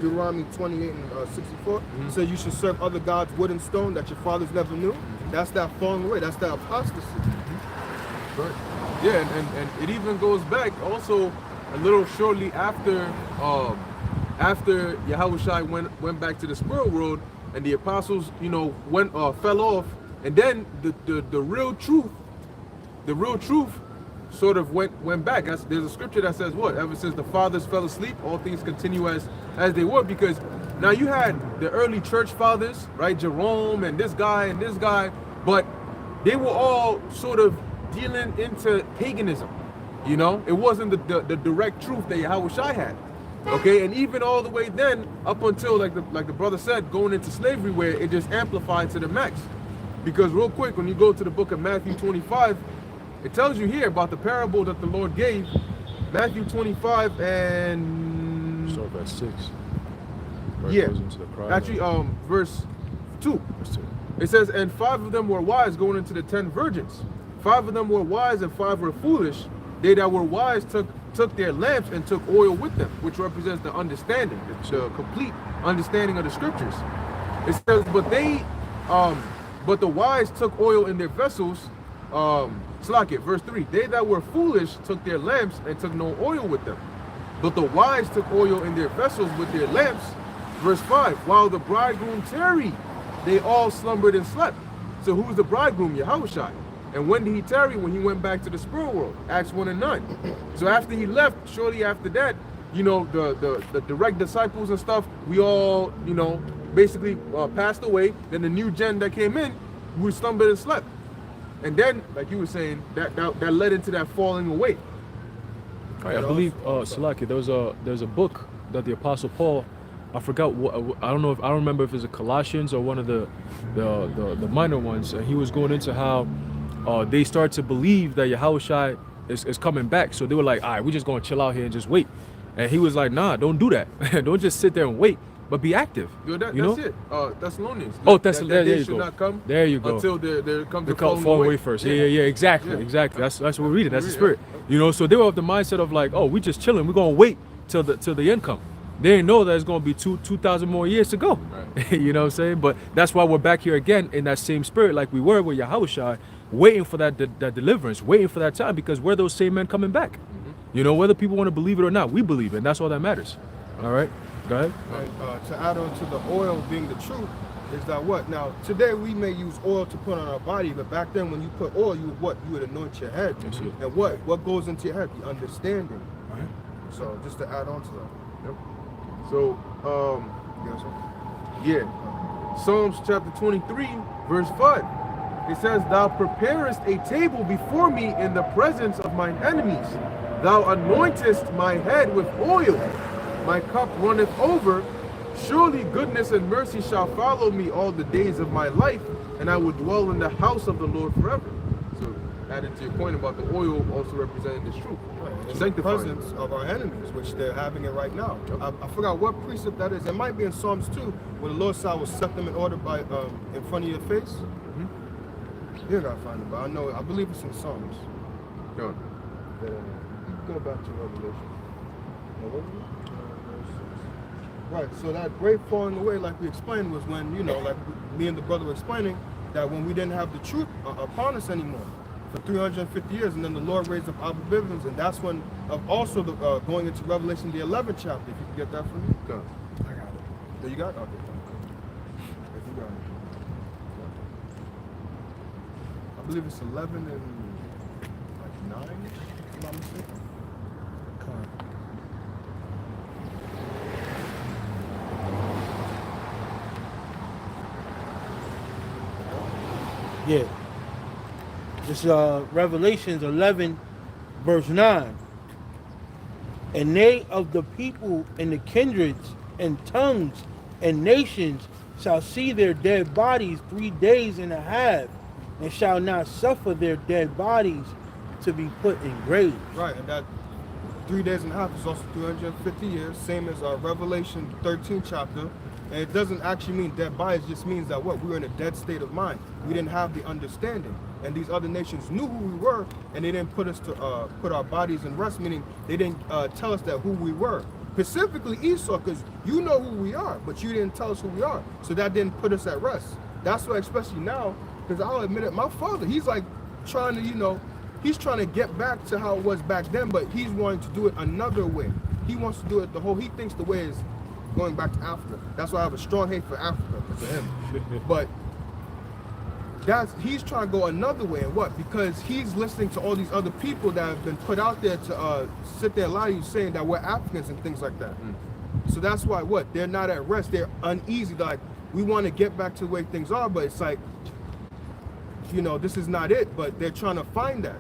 Deuteronomy 28 and 64. Mm-hmm. Says you should serve other gods, wood and stone, that your fathers never knew. That's that falling away. That's that apostasy. Right. Yeah, and it even goes back also a little shortly after Yahushua went back to the spirit world, and the apostles, went fell off, and then the real truth sort of went back. There's a scripture that says what? Ever since the fathers fell asleep, all things continue as they were. Because now you had the early church fathers, right? Jerome and this guy, but they were all sort of dealing into paganism. It wasn't the direct truth that Yahushua had. Okay, and even all the way then up until like the brother said, going into slavery, where it just amplified to the max. Because real quick, when you go to the book of Matthew 25, it tells you here about the parable that the Lord gave. Matthew 25 and Start at 6. Where it yeah, goes into the cry. actually verse 2. Verse 2. It says, and 5 of them were wise, going into the 10 virgins. 5 of them were wise and 5 were foolish. They that were wise took their lamps and took oil with them, which represents the understanding, the complete understanding of the scriptures. It says, but the wise took oil in their vessels. Verse 3. They that were foolish took their lamps and took no oil with them. But the wise took oil in their vessels with their lamps. Verse 5. While the bridegroom tarried, they all slumbered and slept. So who's the bridegroom? Yahushua. And when did he tarry? When he went back to the spirit world. Acts 1 and 9. So after he left, shortly after that, the direct disciples and stuff, we all, basically passed away. Then the new gen that came in, we slumbered and slept. And then, like you were saying, that led into that falling away. Right, I believe, Salaki, there's a book that the Apostle Paul, I forgot what, I don't remember if it's a Colossians or one of the minor ones. And he was going into how they start to believe that Yahushua is coming back. So they were like, all right, we're just going to chill out here and just wait. And he was like, nah, don't do that. Don't just sit there and wait, but be active. That's it. Thessalonians. There you should go. not come. There you go. Until there comes the falling away first. Yeah, exactly. That's what we're reading. That's the spirit. So they were of the mindset of like, oh, we just chilling. We're gonna wait till the end come. They didn't know that it's gonna be 2,000 more years to go. Right. You know what I'm saying? But that's why we're back here again in that same spirit, like we were with Yahushua, waiting for that deliverance, waiting for that time, because we're those same men coming back. Mm-hmm. Whether people want to believe it or not, we believe it, and that's all that matters. All right, go ahead. And to add on to the oil being the truth, is that what? Now, today we may use oil to put on our body, but back then when you put oil, you would anoint your head. Yes, sir. And what goes into your head? The understanding. All right. So just to add on to that. Yep. So, Psalms chapter 23, verse 5. It says, thou preparest a table before me in the presence of mine enemies. Thou anointest my head with oil. My cup runneth over. Surely goodness and mercy shall follow me all the days of my life, and I will dwell in the house of the Lord forever. So, added to your point about the oil also representing this truth. In the presence of our enemies, which they're having it right now. Yep. I forgot what precept that is. It might be in Psalms 2, where the Lord said, I will set them in order by in front of your face. Mm-hmm. You gotta find it, but I believe it's in Psalms. Go. Go back to Revelation. Right, so that great falling away, like we explained, was when, like me and the brother were explaining, that when we didn't have the truth upon us anymore for 350 years, and then the Lord raised up Abba Bivens, and that's when, also going into Revelation, the 11th chapter, if you can get that for me. Go. I got it. There you got it? Okay. If you got it. I believe it's 11 and 9, if I'm not mistaken. Yeah. This Revelations 11, verse 9. And they of the people and the kindreds and tongues and nations shall see their dead bodies 3 days and a half, and shall not suffer their dead bodies to be put in graves. Right, and that 3 days and a half is also 350 years, same as Revelation 13 chapter. And it doesn't actually mean dead bodies, it just means that what? We were in a dead state of mind. We didn't have the understanding. And these other nations knew who we were, and they didn't put us to put our bodies in rest, meaning they didn't tell us that who we were. Specifically Esau, because you know who we are, but you didn't tell us who we are. So that didn't put us at rest. That's why, especially now, because I'll admit it, my father, he's like trying to, he's trying to get back to how it was back then, but he's wanting to do it another way. He wants to do it he thinks the way is going back to Africa. That's why I have a strong hate for Africa, because of him. But he's trying to go another way. And what? Because he's listening to all these other people that have been put out there to sit there, a lot of you saying that we're Africans and things like that. So that's why they're not at rest. They're uneasy. They're like, we want to get back to the way things are, but it's like, this is not it. But they're trying to find that.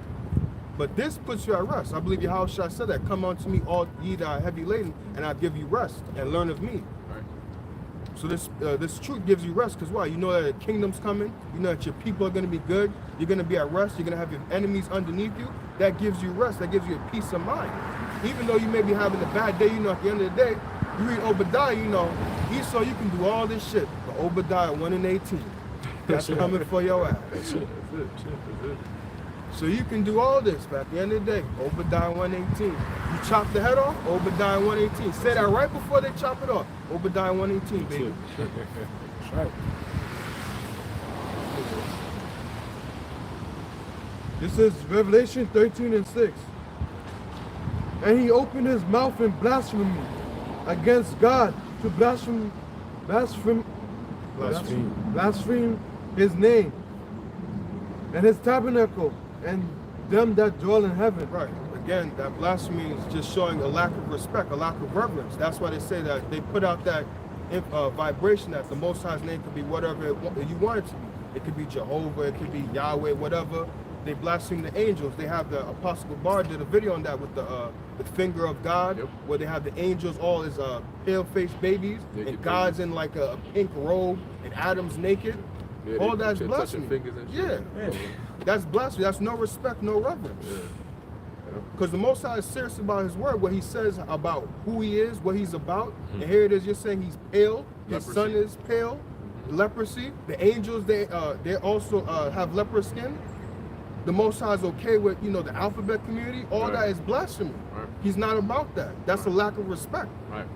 But this puts you at rest. I believe Yahushua said that. Come unto me, all ye that are heavy laden, and I'll give you rest, and learn of me. Right. So this truth gives you rest, because why? You know that the kingdom's coming. You know that your people are going to be good. You're going to be at rest. You're going to have your enemies underneath you. That gives you rest. That gives you a peace of mind. Even though you may be having a bad day, at the end of the day, you read Obadiah, Esau, you can do all this shit. But Obadiah 1:18, that's coming for your ass. That's it. So you can do all this, but at the end of the day, Obadiah 1:18. You chop the head off, Obadiah 1:18. Say that right before they chop it off. Obadiah 1:18, baby. That's right. This is Revelation 13:6. And he opened his mouth in blasphemy against God to blaspheme his name and his tabernacle and them that dwell in heaven. Right. Again, that blasphemy is just showing a lack of respect, a lack of reverence. That's why they say that they put out that vibration that the Most High's name could be whatever you want it to be. It could be Jehovah, it could be Yahweh, whatever. They blaspheme the angels. They have the Apostle Bar did a video on that with the finger of God, where they have the angels all as pale-faced babies, and God's in like a pink robe, and Adam's naked. Yeah, all that's blasphemy. Yeah. That's blasphemy. That's no respect, no reverence. Because the Most High is serious about his word, what he says about who he is, what he's about. And here it is, you're saying he's pale, his son is pale, leprosy. The angels, they also have leprous skin. The Most High is okay with, the alphabet community. All that is blasphemy. He's not about that. That's a lack of respect. Right.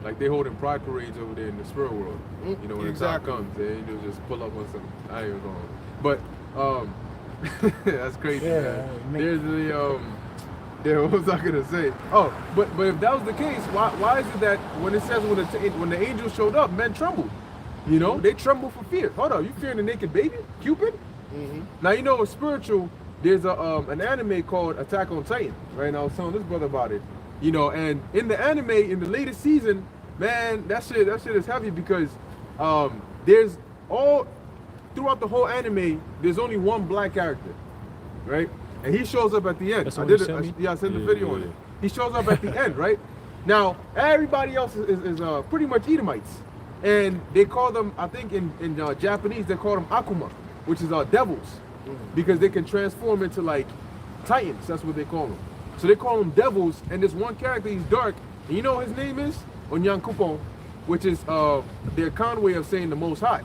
Like they holding pride parades over there in the spirit world. When the time comes, the angels just pull up on some. I ain't even going. But that's crazy. Yeah, man. There's what was I gonna say? Oh, but if that was the case, why is it that when it says when the angels showed up, men trembled? They trembled for fear. Hold on, you fearing the naked baby, Cupid? Now it's spiritual. There's an anime called Attack on Titan, right? And I was telling this brother about it. And in the anime, in the latest season, man, that shit is heavy because there's all throughout the whole anime, there's only one black character, right? And he shows up at the end. I sent the video on it. He shows up at the end, right? Now, everybody else is pretty much Edomites. And they call them, I think in Japanese, they call them Akuma, which is devils, because they can transform into like titans. That's what they call them. So they call them devils, and this one character, he's dark, and you know what his name is? Onyankopon, which is their Conway of saying the Most High.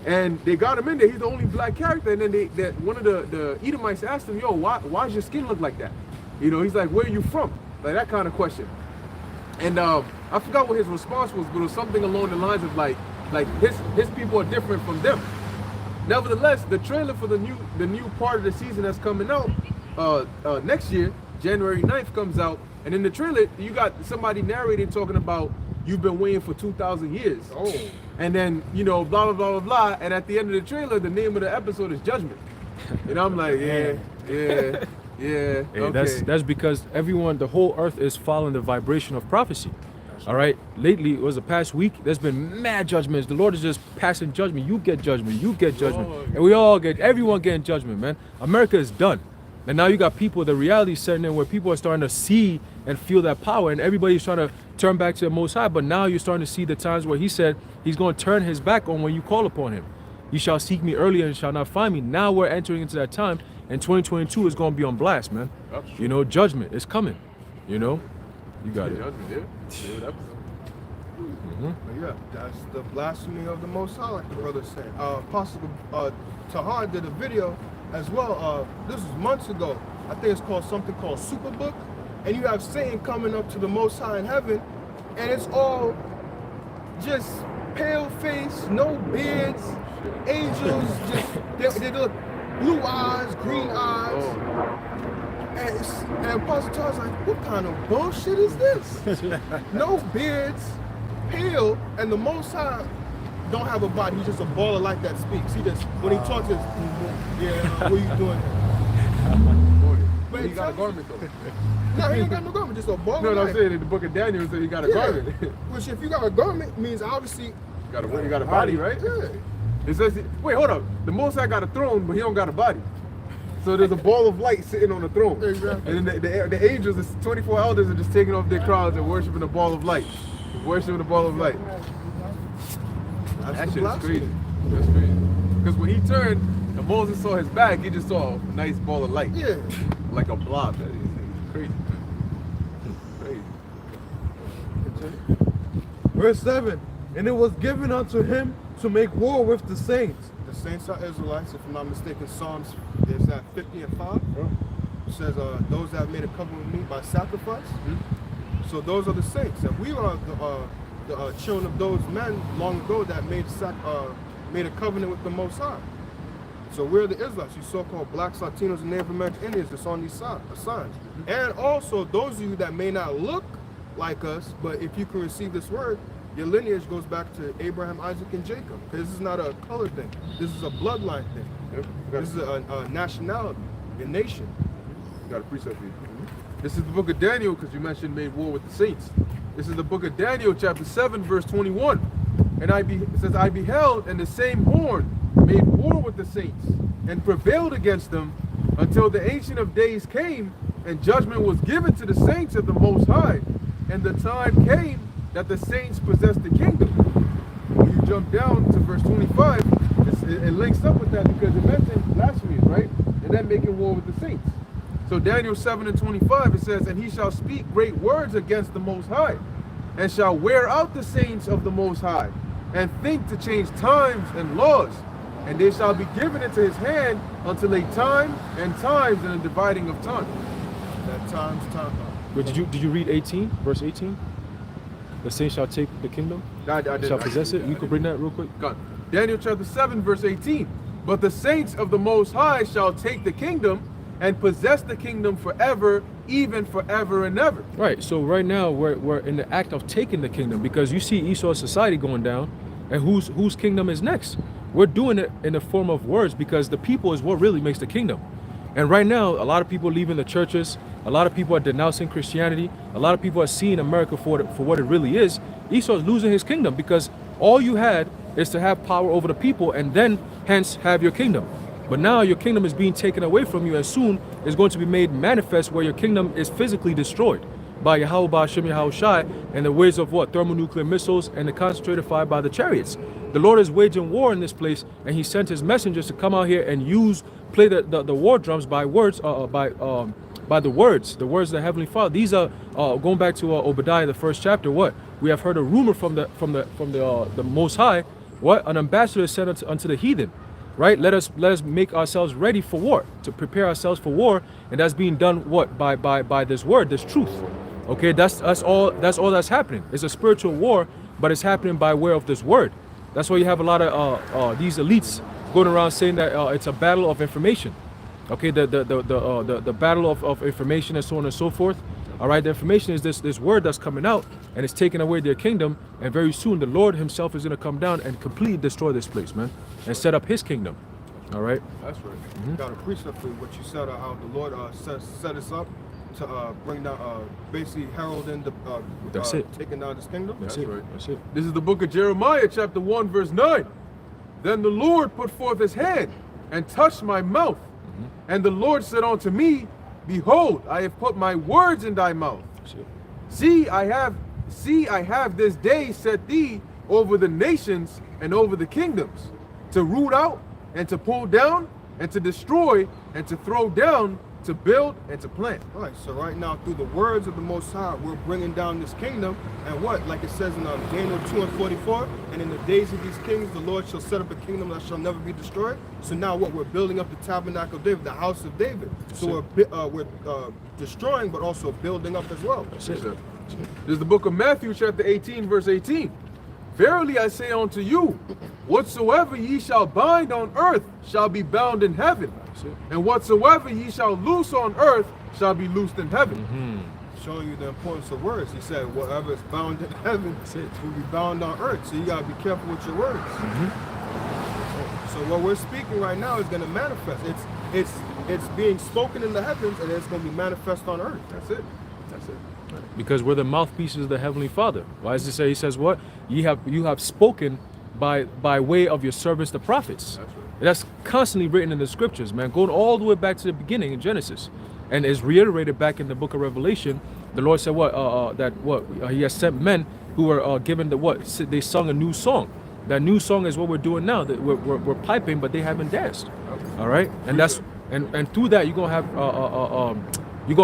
And they got him in there. He's the only black character. And then one of the Edomites asked him, "Yo, why does your skin look like that?" He's like, "Where are you from?" Like that kind of question. And I forgot what his response was, but it was something along the lines of like his people are different from them. Nevertheless, the trailer for the new part of the season that's coming out next year, January 9th, comes out, and in the trailer you got somebody narrating talking about you've been waiting for 2,000 years. Oh. And then blah blah blah blah blah, and at the end of the trailer, the name of the episode is Judgment. And I'm like, yeah. Hey, Okay. that's because the whole earth is following the vibration of prophecy. All right. Lately, it was the past week. There's been mad judgments. The Lord is just passing judgment. You get judgment. You get judgment, and everyone getting judgment, man. America is done, and now you got people. The reality is setting in where people are starting to see and feel that power, and everybody's trying to turn back to the Most High. But now you're starting to see the times where He said He's going to turn His back on when you call upon Him. You shall seek me earlier and shall not find me. Now we're entering into that time, and 2022 is going to be on blast, man. You know, judgment is coming. You know, you got it. But yeah, that's the blasphemy of the Most High, like the brother said. Apostle Tahar did a video as well. This was months ago. I think it's called something called Superbook. And you have Satan coming up to the Most High in heaven, and it's all just pale face, no beards, angels, just they look blue eyes, green eyes. And Apostle Tahar's like, what kind of bullshit is this? No beards, pale, and the Most High don't have a body. He's just a ball of light that speaks. He just, when he talks, it's, yeah, what are you doing? But he got a garment though. No, he ain't got no garment, just a ball of light. No, I'm saying in the book of Daniel it said he got a garment. Which if you got a garment means obviously you got a body, right? Yeah. It says, wait, hold up. The Most High got a throne, but he don't got a body. So there's a ball of light sitting on the throne. Exactly. And then the angels, the 24 elders are just taking off their crowns and worshiping the ball of light. Worshiping the ball of light. That shit is crazy. That's crazy. Because when he turned and Moses saw his back, he just saw a nice ball of light. Yeah. Like a blob. That is crazy. Crazy. Verse 7. And it was given unto him to make war with the saints. The saints are Israelites, if I'm not mistaken. Psalms is that 50 and 5. It says, those that have made a covenant with me by sacrifice. So those are the saints. And we are the children of those men long ago that made a covenant with the Most High. So we're the Israelites, you so-called blacks, Latinos, and Native American Indians that's on these signs. And also those of you that may not look like us, but if you can receive this word, your lineage goes back to Abraham, Isaac, and Jacob. This is not a color thing. This is a bloodline thing. This is a nationality, a nation. Got a precept for you. This is the book of Daniel, because you mentioned made war with the saints. This is the book of Daniel, chapter 7, verse 21. And it says, I beheld, and the same horn made war with the saints, and prevailed against them, until the Ancient of Days came, and judgment was given to the saints of the Most High. And the time came that the saints possessed the kingdom. When you jump down to verse 25, it links up with that because it mentions blasphemies, right? And then making war with the saints. So Daniel 7 and 25, it says, and he shall speak great words against the Most High, and shall wear out the saints of the Most High, and think to change times and laws. And they shall be given into his hand until a time and times and a dividing of time. That time's time. But did you read 18, verse 18? The saints shall take the kingdom, shall possess it. You could bring that real quick. God. Daniel chapter 7, verse 18. But the saints of the Most High shall take the kingdom and possess the kingdom forever, even forever and ever. Right. So right now we're in the act of taking the kingdom, because you see Esau's society going down, and whose kingdom is next? We're doing it in the form of words, because the people is what really makes the kingdom. And right now, a lot of people leaving the churches. A lot of people are denouncing Christianity. A lot of people are seeing America for what it really is. Esau is losing his kingdom, because all you had is to have power over the people, and then hence have your kingdom. But now your kingdom is being taken away from you, and soon is going to be made manifest where your kingdom is physically destroyed by Yahweh Ba'ashem Yahushai, and the ways of what? Thermonuclear missiles and the concentrated fire by the chariots. The Lord is waging war in this place, and he sent his messengers to come out here and play the war drums by words, by the words of the Heavenly Father. These are going back to Obadiah, the first chapter. What we have heard a rumor from the Most High. What an ambassador is sent unto the heathen, right? Let us make ourselves ready for war, to prepare ourselves for war, and that's being done what by this word, this truth. Okay, that's all that's happening. It's a spiritual war, but it's happening by way of this word. That's why you have a lot of these elites going around saying that it's a battle of information. Okay, the battle of information and so on and so forth. All right, the information is this word that's coming out, and it's taking away their kingdom. And very soon, the Lord Himself is going to come down and completely destroy this place, man, and set up His kingdom. All right. That's right. Got to appreciate what you said. How the Lord set us up to bring down, basically heralding the That's it. taking down His kingdom. That's it. Right. That's it. This is the book of Jeremiah, chapter 1, verse 9. Then the Lord put forth His hand and touched my mouth. And the Lord said unto me, behold, I have put my words in thy mouth. See, I have this day set thee over the nations and over the kingdoms. to root out and to pull down and to destroy and to throw down, to build and to plant. Right, so right now, through the words of the Most High, we're bringing down this kingdom. And what? Like it says in Daniel 2:44, and in the days of these kings, the Lord shall set up a kingdom that shall never be destroyed. So now what? We're building up the tabernacle of David, the house of David. So we're destroying, but also building up as well. This is the book of Matthew, chapter 18, verse 18. Verily I say unto you, whatsoever ye shall bind on earth shall be bound in heaven, and whatsoever ye shall loose on earth shall be loosed in heaven. Showing you the importance of words. He said, whatever is bound in heaven will be bound on earth. So you gotta be careful with your words. So what we're speaking right now is gonna manifest. It's being spoken in the heavens, and it's gonna be manifest on earth. That's it. Because we're the mouthpieces of the Heavenly Father. Why does it say? He says, what? You have spoken by way of your servants, the prophets. That's right. That's constantly written in the scriptures, man. Going all the way back to the beginning in Genesis. And is reiterated back in the book of Revelation. The Lord said He has sent men who were given they sung a new song. That new song is what we're doing now. That we're piping, but they haven't danced. All right, and that's and through that you're gonna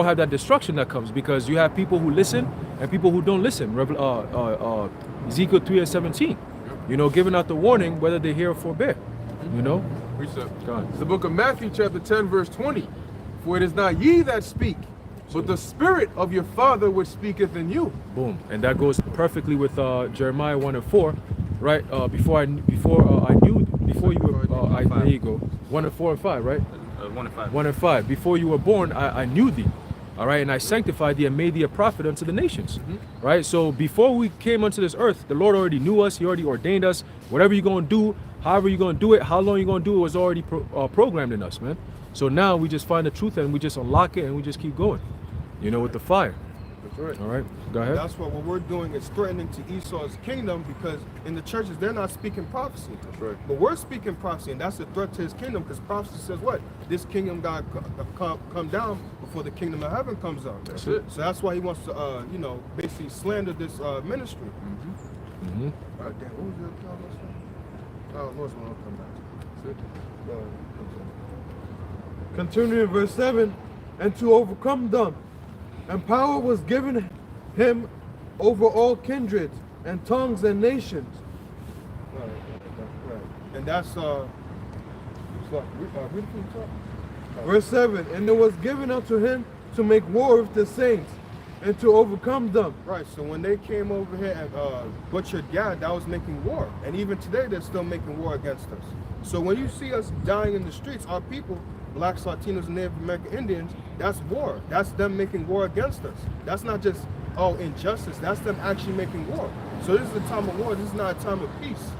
have that destruction that comes, because you have people who listen and people who don't listen. Ezekiel 3:17, giving out the warning whether they hear or forbear. Precept. It's the book of Matthew, chapter 10, verse 20. For it is not ye that speak, but the Spirit of your Father which speaketh in you. Boom, and that goes perfectly with Jeremiah 1:4, right? There you go. 1:4 and 5, right? 1 and 5. 1 and 5. Before you were born, I knew thee. All right, and I sanctified thee and made thee a prophet unto the nations. Right? So before we came unto this earth, the Lord already knew us. He already ordained us. Whatever you're going to do, however you're going to do it, how long you're going to do it was already programmed in us, man. So now we just find the truth and we just unlock it and we just keep going, with the fire. That's right. All right, go ahead. That's what we're doing is threatening to Esau's kingdom, because in the churches, they're not speaking prophecy. That's right. But we're speaking prophecy, and that's a threat to his kingdom, because prophecy says what? This kingdom got come down before the kingdom of heaven comes down. That's it. So that's why he wants to, basically slander this ministry. Mm-hmm. Right, damn, what was the other thing? Oh, Lord's when I'll come back. That's it. Continuing verse 7, and to overcome them, and power was given him over all kindreds and tongues and nations. Right. And that's Verse 7, and it was given unto him to make war with the saints and to overcome them. right. So when they came over here and butchered Gad, that was making war. And even today, they're still making war against us. So when you see us dying in the streets, our people, blacks, Latinos, and Native American Indians, that's war. That's them making war against us. That's not just, injustice. That's them actually making war. So this is a time of war. This is not a time of peace.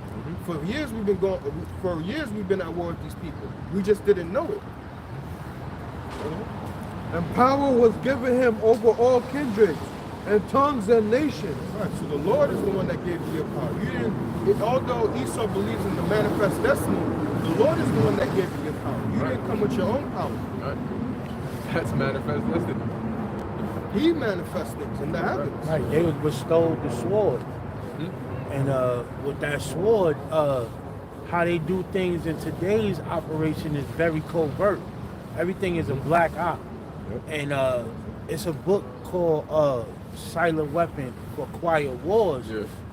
For years we've been at war with these people. We just didn't know it. And power was given him over all kindreds and tongues and nations. Right. So the Lord is the one that gave you your power. Although Esau believes in the manifest destiny, the Lord is the one that gave you your power. You didn't come with your own power. Right. That's manifest destiny. He manifests things in the heavens. Right, they was bestowed the sword. And with that sword, how they do things in today's operation is very covert. Everything is a black op. And it's a book called Silent Weapon for Quiet Wars,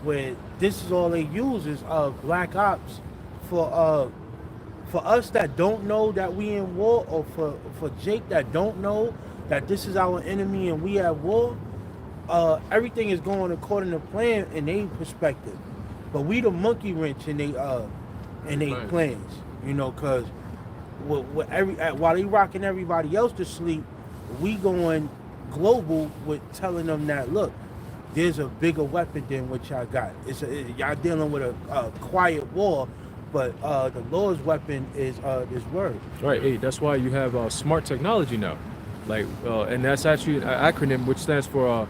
where this is all they use is black ops for us that don't know that we in war, or for Jake that don't know that this is our enemy and we at war. Everything is going according to plan in their perspective, but we the monkey wrench in they plans, because while they rocking everybody else to sleep, we going global with telling them that, look, there's a bigger weapon than what y'all got. Y'all dealing with a quiet war, but the Lord's weapon is this word. Right. Hey, that's why you have smart technology now, and that's actually an acronym which stands for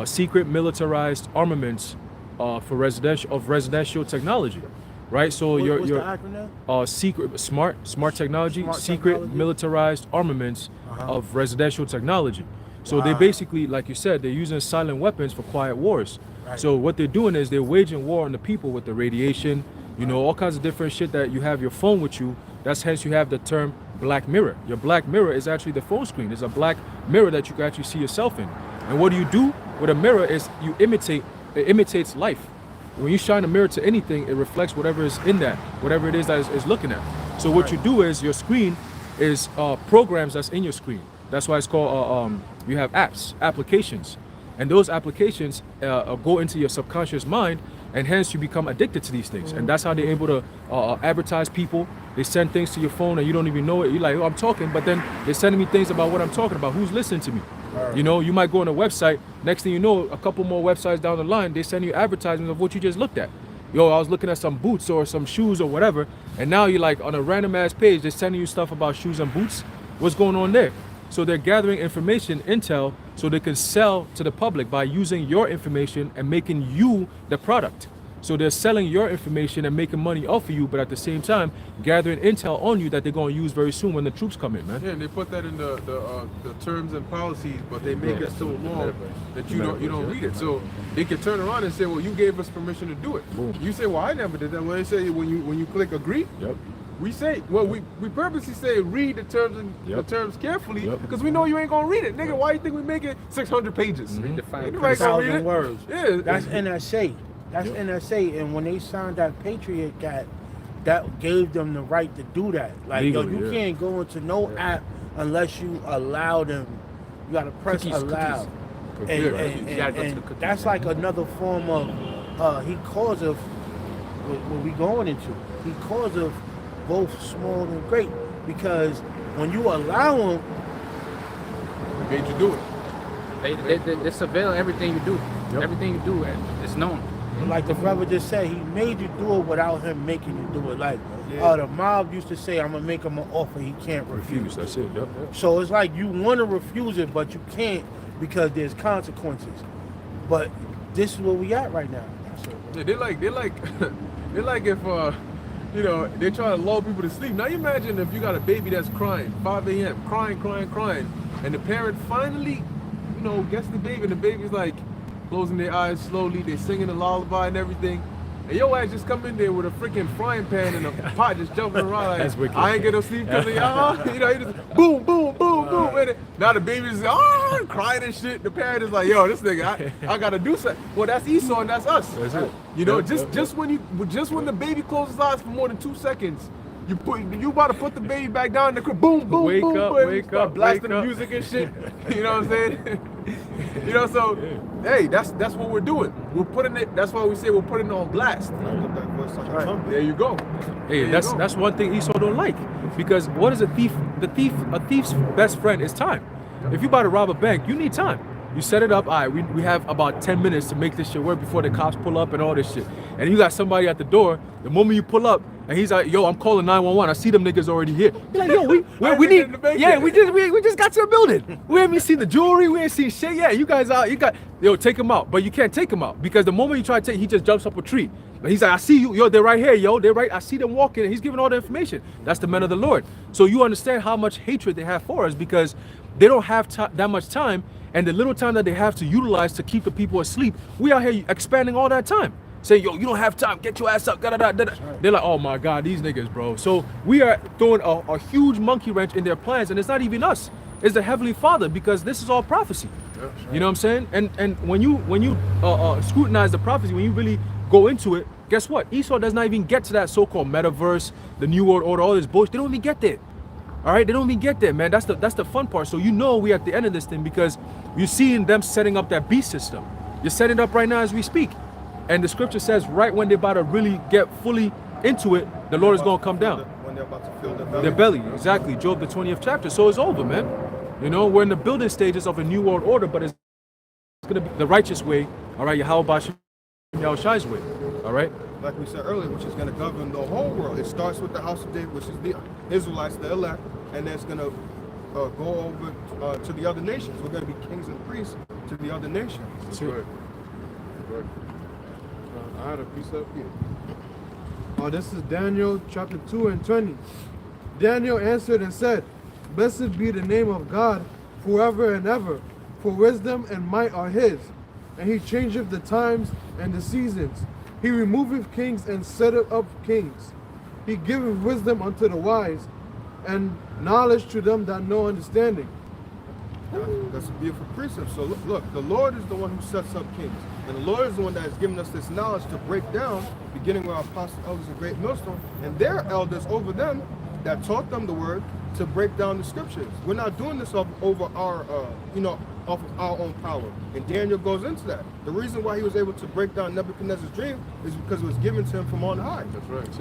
secret militarized armaments for residential technology. Right. So What's your the acronym? secret smart technology, Smart secret technology? militarized armaments of residential technology. So they basically, like you said, they're using silent weapons for quiet wars. Right. So what they're doing is they're waging war on the people with the radiation, You know, all kinds of different shit that you have your phone with you. That's hence you have the term black mirror. Your black mirror is actually the phone screen. It's a black mirror that you can actually see yourself in. And what do you do with a mirror is you imitate, it imitates life. When you shine a mirror to anything, it reflects whatever is in that, whatever it is that is looking at. So what you do is your screen is programs that's in your screen. That's why it's called, you have apps, applications. And those applications go into your subconscious mind, and hence you become addicted to these things. And that's how they're able to advertise people. They send things to your phone and you don't even know it. You're like, oh, I'm talking, but then they're sending me things about what I'm talking about. Who's listening to me? You know, you might go on a website. Next thing you know, a couple more websites down the line, they send you advertisements of what you just looked at. Yo, I was looking at some boots or some shoes or whatever, and now you're like on a random ass page, they're sending you stuff about shoes and boots. What's going on there? So they're gathering information, intel, so they can sell to the public by using your information and making you the product. So they're selling your information and making money off of you, but at the same time, gathering intel on you that they're going to use very soon when the troops come in, man. Yeah, and they put that in the terms and policies, but they make it so long that you don't read it. So they can turn around and say, well, you gave us permission to do it. Boom. You say, well, I never did that. When they say when you click agree, Yep. we say, well, we purposely say read the terms and the terms carefully Yep. because we know you ain't gonna read it, nigga. Why you think we make it 600 pages? Redefine Ain't nobody gonna read 1,000 it. words. Yeah, That's NSA. That's NSA. And when they signed that Patriot Act, that gave them the right to do that. Like, Legally, yo, you can't go into no app unless you allow them. You gotta press allow. And that's like another form of he calls of what we going into. He calls of both small and great, because when you allow them, they made you do it. They surveil everything you do. Yep. Everything you do is known. like the brother just said, he made you do it without him making you do it. Like the mob used to say, I'm gonna make him an offer he can't refuse. That's it. Yep. So it's like you want to refuse it, but you can't because there's consequences. But this is where we at right now. Yeah, they're like if you know, they try to lull people to sleep. Now you imagine if you got a baby that's crying, 5 a.m., crying, and the parent finally, you know, gets the baby, and the baby's like closing their eyes slowly, they're singing a lullaby and everything. And your ass just come in there with a freaking frying pan and a pot just jumping around like, That's wicked. I ain't get no sleep because of y'all. You know, you just boom, boom, boom, boom. And now the baby's crying and shit. The parent is like, yo, this nigga, I gotta do something. Well, that's Esau and that's us. That's it. You know, Yep, just when the baby closes his eyes for more than 2 seconds, you about to put the baby back down in the crib. Boom, boom, Wake boom, up, boom, wake start up, blasting wake the up. music and shit. You know what I'm saying? You know, so hey, that's what we're doing. We're putting it. That's why we say we're putting it on blast. There you go. Hey, There you go. that's one thing Esau don't like, because what is a thief? A thief's best friend is time. If you about to rob a bank, you need time. You set it up. All right, we have about 10 minutes to make this shit work before the cops pull up and all this shit. And you got somebody at the door. The moment you pull up, and he's like, "Yo, I'm calling 911. I see them niggas already here." You're like, "Yo, we need, yeah, we just got to the building. We haven't seen the jewelry. We ain't seen shit. Yeah, you guys out. Yo, take him out. But you can't take him out because the moment you try to take, he just jumps up a tree. But he's like, "I see you. Yo, they're right here. Yo, they're right. I see them walking." And he's giving all the information. That's the men of the Lord. So you understand how much hatred they have for us because they don't have that much time. And the little time that they have to utilize to keep the people asleep, we out here expanding all that time. Saying, yo, you don't have time, get your ass up, da-da-da-da. They're like, oh my God, these niggas, bro. So we are throwing a huge monkey wrench in their plans, and it's not even us. It's the Heavenly Father, because this is all prophecy. You know what I'm saying? And when you scrutinize the prophecy, when you really go into it, guess what? Esau does not even get to that so-called metaverse, the New World Order, all this bullshit. They don't even get there. All right, they don't even get there, man. That's the fun part. So you know we at the end of this thing because you're seeing them setting up that beast system. You're setting it up right now as we speak. And the scripture says right when they're about to really get fully into it, the Lord is going to come down. When they're about to fill their belly. Their belly, exactly. Job, the 20th chapter. So it's over, man. You know, we're in the building stages of a new world order, but it's going to be the righteous way. All right, Yahweh Shai's way. All right. Like we said earlier, which is going to govern the whole world. It starts with the house of David, which is the Israelites, the elect, and then it's going to go over to the other nations. We're going to be kings and priests to the other nations. That's good. Good. I had a piece up here. This is Daniel chapter 2 and 20. Daniel answered and said, "Blessed be the name of God forever and ever, for wisdom and might are his. And he changeth the times and the seasons. He removeth kings and setteth up kings. He giveth wisdom unto the wise, and knowledge to them that know understanding. That's a beautiful precept. So look, the Lord is the one who sets up kings. And the Lord is the one that has given us this knowledge to break down, beginning with our apostles, elders, and great millstone, and their elders over them that taught them the word to break down the scriptures. We're not doing this over our, off of our own power. And Daniel goes into that. The reason why he was able to break down Nebuchadnezzar's dream is because it was given to him from on high. That's right.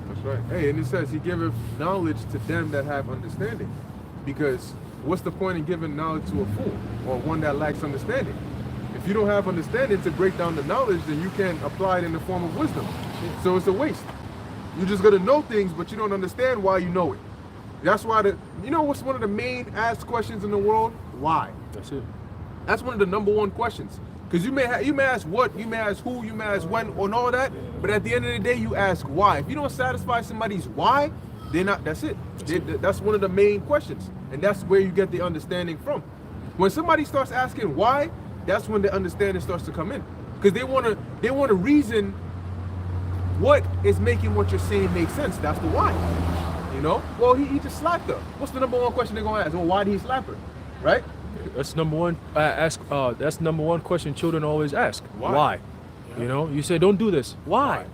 That's right. Hey, and it says he giveth knowledge to them that have understanding. Because what's the point in giving knowledge to a fool or one that lacks understanding? If you don't have understanding to break down the knowledge, then you can't apply it in the form of wisdom. So it's a waste. You're just gonna know things, but you don't understand why you know it. That's why what's one of the main asked questions in the world? Why? That's it. That's one of the number one questions. Because you may ask what, you may ask who, you may ask when, and all that, but at the end of the day, you ask why. If you don't satisfy somebody's why, they're not. That's it. That's one of the main questions, and that's where you get the understanding from. When somebody starts asking why, that's when the understanding starts to come in, because they want to reason what is making what you're saying make sense. That's the why. Well, he just slapped her. What's the number one question they're gonna ask? Well, why did he slap her? Right? That's number one. That's number one question children always ask. Why? Yeah. You say don't do this. Why?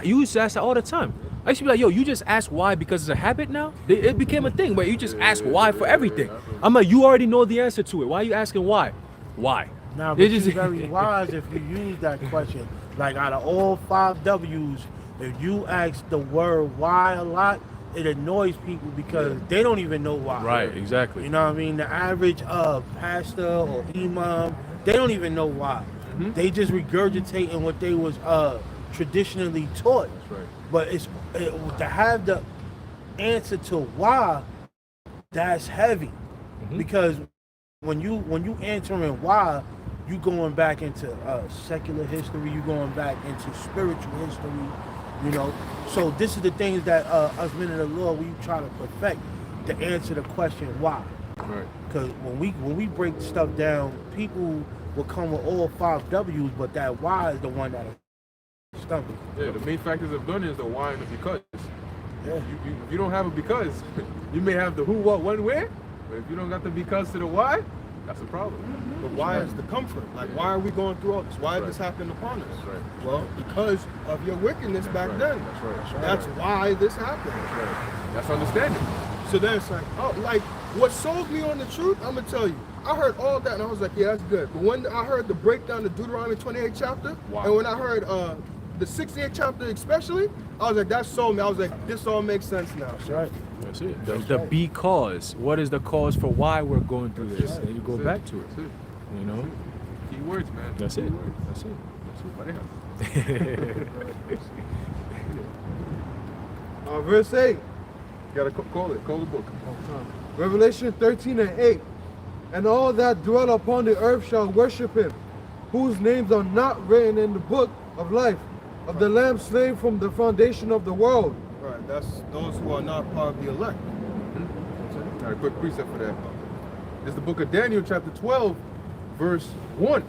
You used to ask that all the time. I used to be like, yo, you just ask why because it's a habit now? It became a thing where you just ask why for everything. I'm like, you already know the answer to it. Why are you asking why? Why? Now, but you're very wise if you use that question. Like, out of all 5 W's, if you ask the word why a lot, it annoys people because they don't even know why. Right, exactly. You know what I mean? The average pastor or imam, they don't even know why. Mm-hmm. They just regurgitating what they was traditionally taught. That's right. But to have the answer to why, that's heavy. Mm-hmm. Because when you answering why, you going back into secular history, you going back into spiritual history, So this is the things that us men of the Lord, we try to perfect to answer the question why. Right. Because when we break stuff down, people will come with all 5 W's, but that why is the one that is stumping. Yeah, the main factors of learning is the why and the because. Yeah. If you don't have a because, you may have the who, what, when, where, but if you don't got the because to the why, that's a problem. But why is the comfort? Like, why are we going through all this? Why did this happen upon us? That's right. Well, because of your wickedness back then. That's right. That's why this happened. That's right. That's understanding. So then it's like, what sold me on the truth, I'm gonna tell you. I heard all that and I was like, yeah, that's good. But when I heard the breakdown of Deuteronomy 28 chapter, and when I heard the 68th chapter especially, I was like, that sold me. I was like, this all makes sense now. That's right. That's it. The because. What is the cause for why we're going through this? And you go back to it. That's it. Key words, man. That's it. That's it. Verse 8. You gotta call the book. Revelation 13:8. And all that dwell upon the earth shall worship him, whose names are not written in the book of life, of the Lamb slain from the foundation of the world. Right, that's those who are not part of the elect. Mm-hmm. All right, quick precept for that. It's the book of Daniel, chapter 12, verse 1.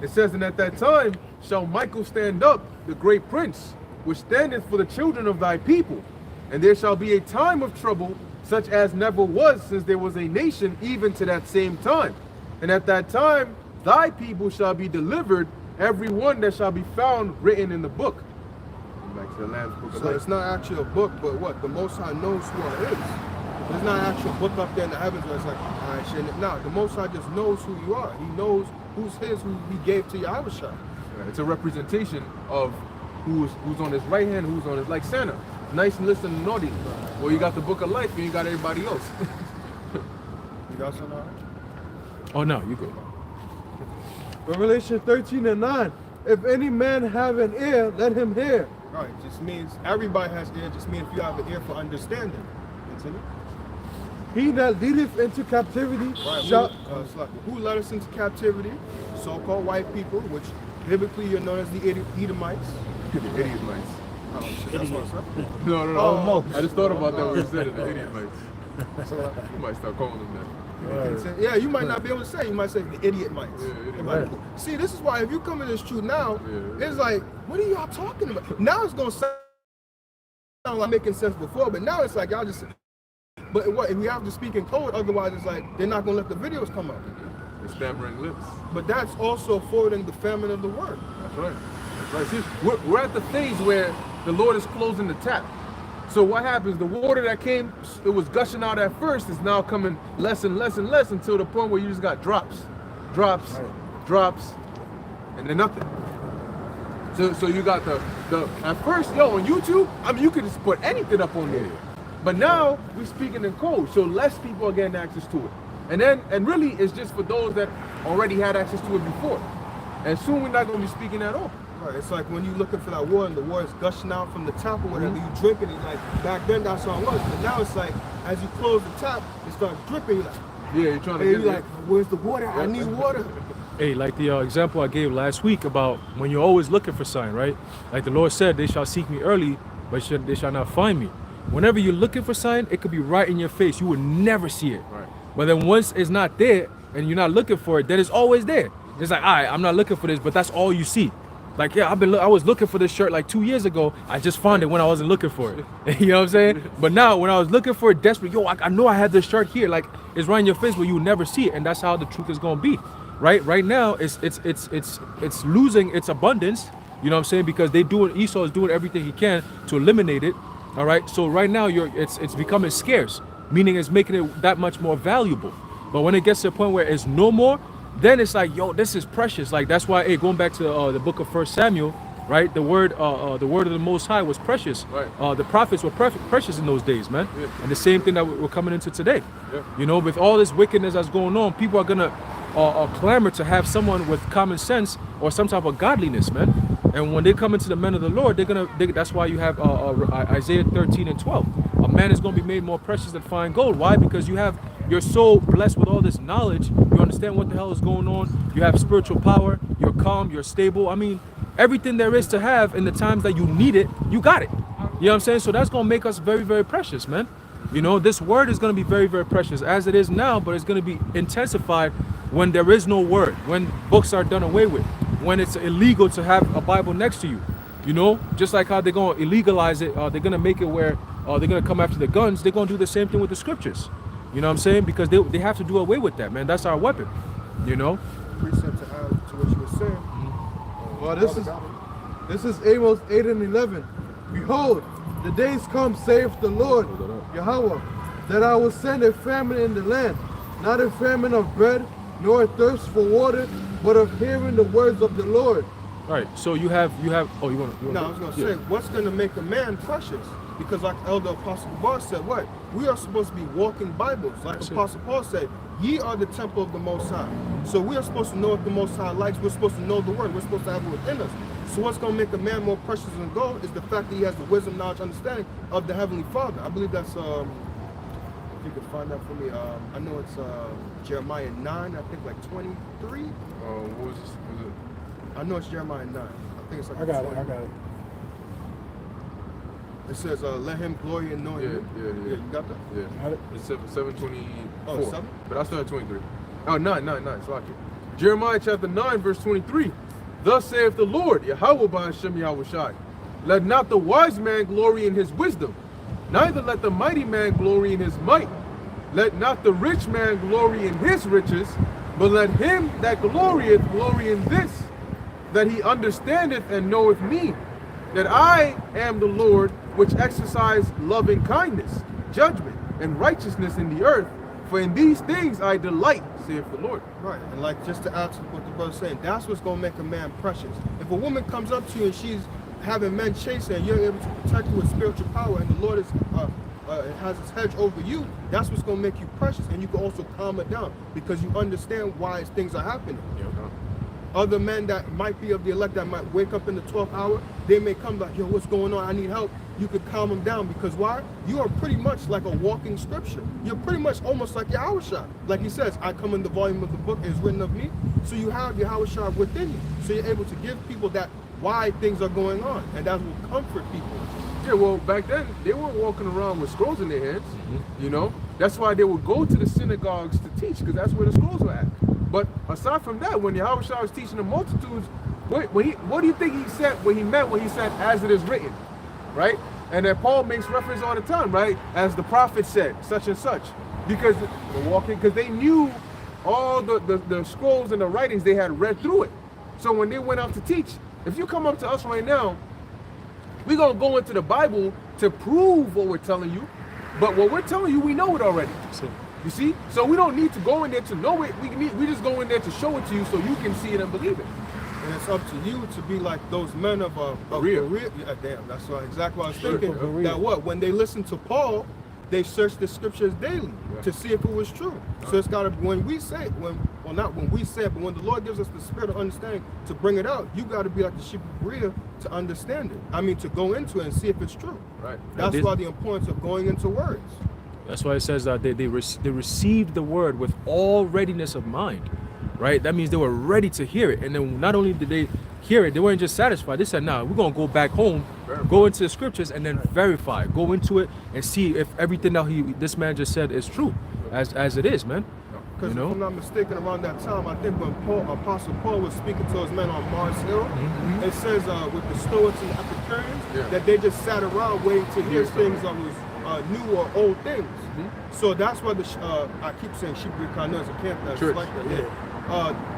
It says, and at that time shall Michael stand up, the great prince, which standeth for the children of thy people. And there shall be a time of trouble, such as never was since there was a nation, even to that same time. And at that time thy people shall be delivered, every one that shall be found written in the book. Back to the Lamb's book. So it's not actually a book, but what? The Most High knows who it is. There's not an actual book up there in the heavens where it's like, all right, shit. No, the Most High just knows who you are. He knows who's his, who he gave to Yahushua. It's a representation of who's on his right hand, who's on his, like Santa. Nice and listen and naughty. Well, you got the book of life and you got everybody else. You got something on it? Oh, no, you go. Revelation 13:9. If any man have an ear, let him hear. Right, just means everybody has ear, just means if you have an ear for understanding. Continue. He that leadeth into captivity Right, shall... who led us into captivity? So-called white people, which biblically you're known as the Edomites. The Idiomites. Oh, shit, that's what's up. No. I just thought about that when you said it, the Idiomites. You might start calling them that. Yeah, you might not be able to say. You might say the idiot mites. Yeah, It might- See, this is why if you come in this truth now, Yeah. it's like, what are y'all talking about? Now it's gonna sound like making sense before, but now it's like y'all just. But what if we have to speak in code? Otherwise, it's like they're not gonna let the videos come out. The stammering lips. But that's also forwarding the famine of the word. That's right. That's right. See, we're at the phase where the Lord is closing the tap. So what happens? The water that came, it was gushing out at first, is now coming less and less and less until the point where you just got drops, drops, and then nothing. So you got the at first, on YouTube, I mean, you could just put anything up on there. But now we're speaking in code, so less people are getting access to it. And really, it's just for those that already had access to it before. And soon we're not going to be speaking at all. Right, it's like when you're looking for that water and the water is gushing out from the tap or whatever, you drinking it. Like back then, that's how it was. But now it's like as you close the tap, it starts dripping. You're like, Yeah, you're trying to hey, get you're like, where's the water? I need water. Hey, like the example I gave last week about when you're always looking for sign, right? Like the Lord said, they shall seek me early, but they shall not find me. Whenever you're looking for sign, it could be right in your face. You will never see it. Right. But then once it's not there and you're not looking for it, then it's always there. It's like, all right, I'm not looking for this, but that's all you see. Like, yeah, I was looking for this shirt like 2 years ago. I just found it when I wasn't looking for it. You know what I'm saying? But now when I was looking for it desperate, I know I had this shirt here. Like, it's right in your face, but you will never see it. And that's how the truth is gonna be. Right now, it's losing its abundance. You know what I'm saying? Because Esau is doing everything he can to eliminate it. All right. So right now it's becoming scarce, meaning it's making it that much more valuable. But when it gets to a point where it's no more, then it's like, this is precious. Like that's why, going back to the book of 1 Samuel, right? The word of the Most High was precious. Right. The prophets were precious in those days, man. Yeah. And the same thing that we're coming into today. Yeah. You know, with all this wickedness that's going on, people are gonna clamor to have someone with common sense or some type of godliness, man. And when they come into the men of the Lord, that's why you have Isaiah 13:12. A man is going to be made more precious than fine gold. Why? Because you're so blessed with all this knowledge. You understand what the hell is going on. You have spiritual power. You're calm. You're stable. I mean, everything there is to have in the times that you need it, you got it. You know what I'm saying? So that's going to make us very, very precious, man. You know, this word is going to be very, very precious as it is now, but it's going to be intensified when there is no word, when books are done away with, when it's illegal to have a Bible next to you. You know, just like how they're going to illegalize it, they're going to make it where they're going to come after the guns. They're going to do the same thing with the scriptures. You know what I'm saying? Because they have to do away with that, man. That's our weapon, you know? Precept to add to what you were saying. Well, this is Amos 8:11. Behold, the days come, saith the Lord, Yahweh, that I will send a famine in the land, not a famine of bread, nor a thirst for water, but of hearing the words of the Lord. All right, so you have. Oh, you want to? No, I was going to say, what's going to make a man precious? Because like Elder Apostle Paul said, what? We are supposed to be walking Bibles. Like That's Apostle Paul said, ye are the temple of the Most High. So we are supposed to know what the Most High likes. We're supposed to know the word. We're supposed to have it within us. So what's going to make a man more precious than gold is the fact that he has the wisdom, knowledge, understanding of the Heavenly Father. I believe that's, if you could find that for me, I know it's Jeremiah 9, I think like 23. What was this? Was it? I know it's Jeremiah 9. I think it's like I got 20. it. It says, let him glory in knowing you. Yeah. You got that? Yeah. It's 7:24. Oh, 7? But I started 23. Oh, 9. It's like it. Jeremiah chapter 9, verse 23. Thus saith the Lord, Yahweh by Hashem Yahushai. Let not the wise man glory in his wisdom, neither let the mighty man glory in his might. Let not the rich man glory in his riches, but let him that glorieth glory in this, that he understandeth and knoweth me, that I am the Lord, which exercise loving kindness, judgment, and righteousness in the earth. For in these things I delight, saith the Lord. Right, and like just to add to what the brother's saying, that's what's going to make a man precious. If a woman comes up to you and she's having men chase her and you're able to protect her with spiritual power and the Lord is has his hedge over you, that's what's going to make you precious. And you can also calm it down because you understand why things are happening. Other men that might be of the elect that might wake up in the 12th hour, they may come like, yo, what's going on? I need help. You could calm them down because why? You are pretty much like a walking scripture. You're pretty much almost like Yahushua. Like he says, I come in the volume of the book, it is written of me. So you have Yahushua within you. So you're able to give people that why things are going on. And that will comfort people. Yeah, well, back then, they weren't walking around with scrolls in their hands, you know? That's why they would go to the synagogues to teach, because that's where the scrolls were at. But aside from that, when Yahweh Shah was teaching the multitudes, what do you think he said, when he said, as it is written, right? And then Paul makes reference all the time, right? As the prophet said, such and such. Because they knew all the scrolls and the writings, they had read through it. So when they went out to teach, if you come up to us right now, we're going to go into the Bible to prove what we're telling you. But what we're telling you, we know it already. You see? So we don't need to go in there to know it. We just go in there to show it to you so you can see it and believe it. And it's up to you to be like those men of Berea. Yeah, damn, that's exactly what I was thinking. That when they listened to Paul, they searched the scriptures daily to see if it was true. So it's got to, when we say, not when we say it, but when the Lord gives us the spirit of understanding to bring it out, you got to be like the sheep of Berea to understand it. I mean, to go into it and see if it's true. Right. That's why the importance of going into words. That's why it says that they received the word with all readiness of mind, right? That means they were ready to hear it. And then not only did they hear it, they weren't just satisfied. They said, nah, we're going to go back home, go into the scriptures, and then verify. Go into it and see if everything that this man just said is true, as it is, man. Because if I'm not mistaken, around that time, I think when Apostle Paul was speaking to his men on Mars Hill, it says with the Stoics and the Epicureans, that they just sat around waiting to hear things that was new or old things. So that's why I keep saying sheep Greek-Canoes, I can't like that.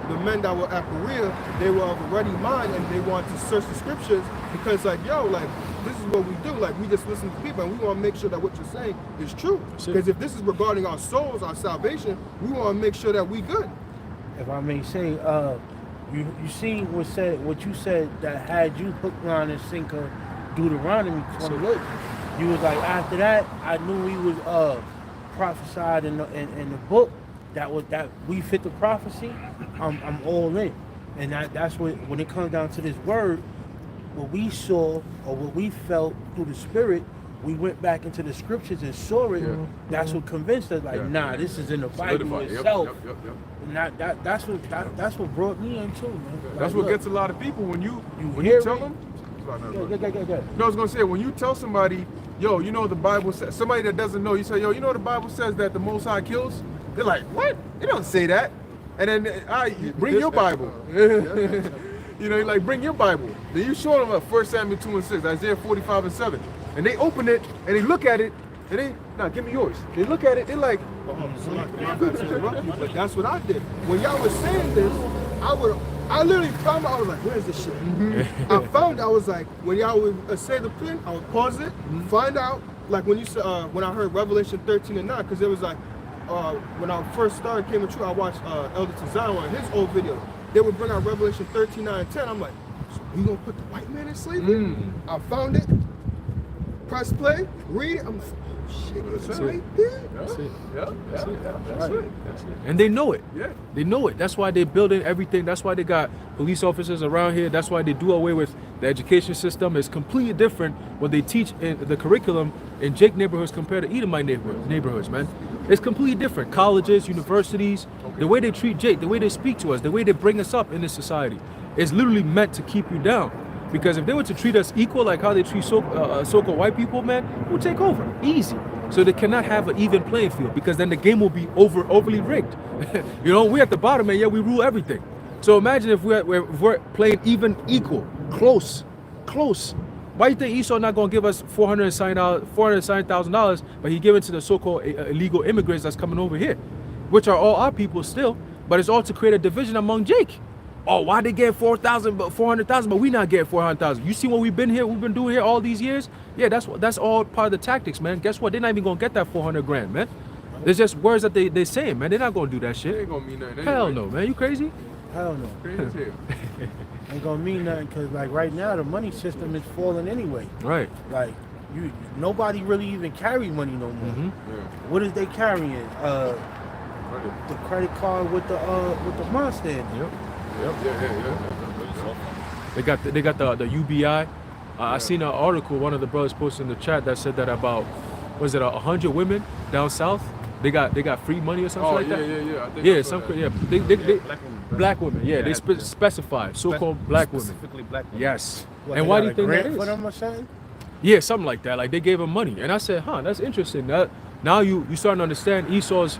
The men that were at Berea, they were of a ready mind and they wanted to search the scriptures because like, yo, like, this is what we do. Like, we just listen to people and we want to make sure that what you're saying is true. Because if this is regarding our souls, our salvation, we want to make sure that we good. If I may say, you see what you said that had you hook, line, and sinker Deuteronomy 28. You was like, after that, I knew he was prophesied in the book that we fit the prophecy. I'm all in, and that's what, when it comes down to this word, what we saw or what we felt through the spirit, we went back into the scriptures and saw it. That's what convinced us. Like, nah, this is in the Bible itself. And that's what brought me into, man. That's what gets a lot of people when you tell them. No, I was gonna say, when you tell somebody, yo, you know the Bible says, somebody that doesn't know, you say, yo, you know the Bible says that the Most High kills? They're like, what? It don't say that. And then bring your Bible. You know, like, bring your Bible. Then you show them 1 Samuel 2 and 6, Isaiah 45 and 7. And they open it and they look at it and give me yours. They look at it, they're like, but that's what I did. When y'all was saying this, I literally found out, I was like, where's this shit? I found, I was like, when y'all would say the thing, I would pause it, find out, like when you said, when I heard Revelation 13 and 9, because it was like, when I first started came into, I watched Elder Tizano on his old video. They would bring out Revelation 13, 9, and 10. I'm like, so we gonna put the white man in slavery? I found it, press play, read it. I'm like, shit, it's right there. That's it. That's it. And they know it. Yeah. They know it. That's why they're building everything. That's why they got police officers around here. That's why they do away with the education system. It's completely different when they teach in the curriculum in Jake neighborhoods compared to Edomite neighborhoods, man. It's completely different. Colleges, universities, the way they treat Jake, the way they speak to us, the way they bring us up in this society is literally meant to keep you down. Because if they were to treat us equal, like how they treat so-called white people, man, we'll take over, easy. So they cannot have an even playing field because then the game will be overly rigged. You know, we're at the bottom and we rule everything. So imagine if we're playing even equal, close. Why do you think Esau not going to give us $490,000, but he give it to the so-called illegal immigrants that's coming over here, which are all our people still, but it's all to create a division among Jake. Oh, why they get 400,000, but we not get 400,000? You see what we've been doing here all these years? Yeah, that's all part of the tactics, man. Guess what? They're not even gonna get that 400 grand, man. There's just words that they saying, man. They're not gonna do that shit. It ain't gonna mean nothing. Hell no, man. You crazy? Hell no. Crazy as hell. Ain't gonna mean nothing because, like, right now the money system is falling anyway. Right. Like, nobody really even carry money no more. What is they carrying? The credit card with the monster in it. Yep. They got the UBI. I seen an article one of the brothers posted in the chat that said that about 100 women down south they got free money or something like that. I think They black women. Yeah, they specify so-called black women. Specifically black women. Yes. What, And they why got do you a think that grant is? for them or something? Yeah, something like that. Like they gave them money, and I said, that's interesting. Now you starting to understand Esau's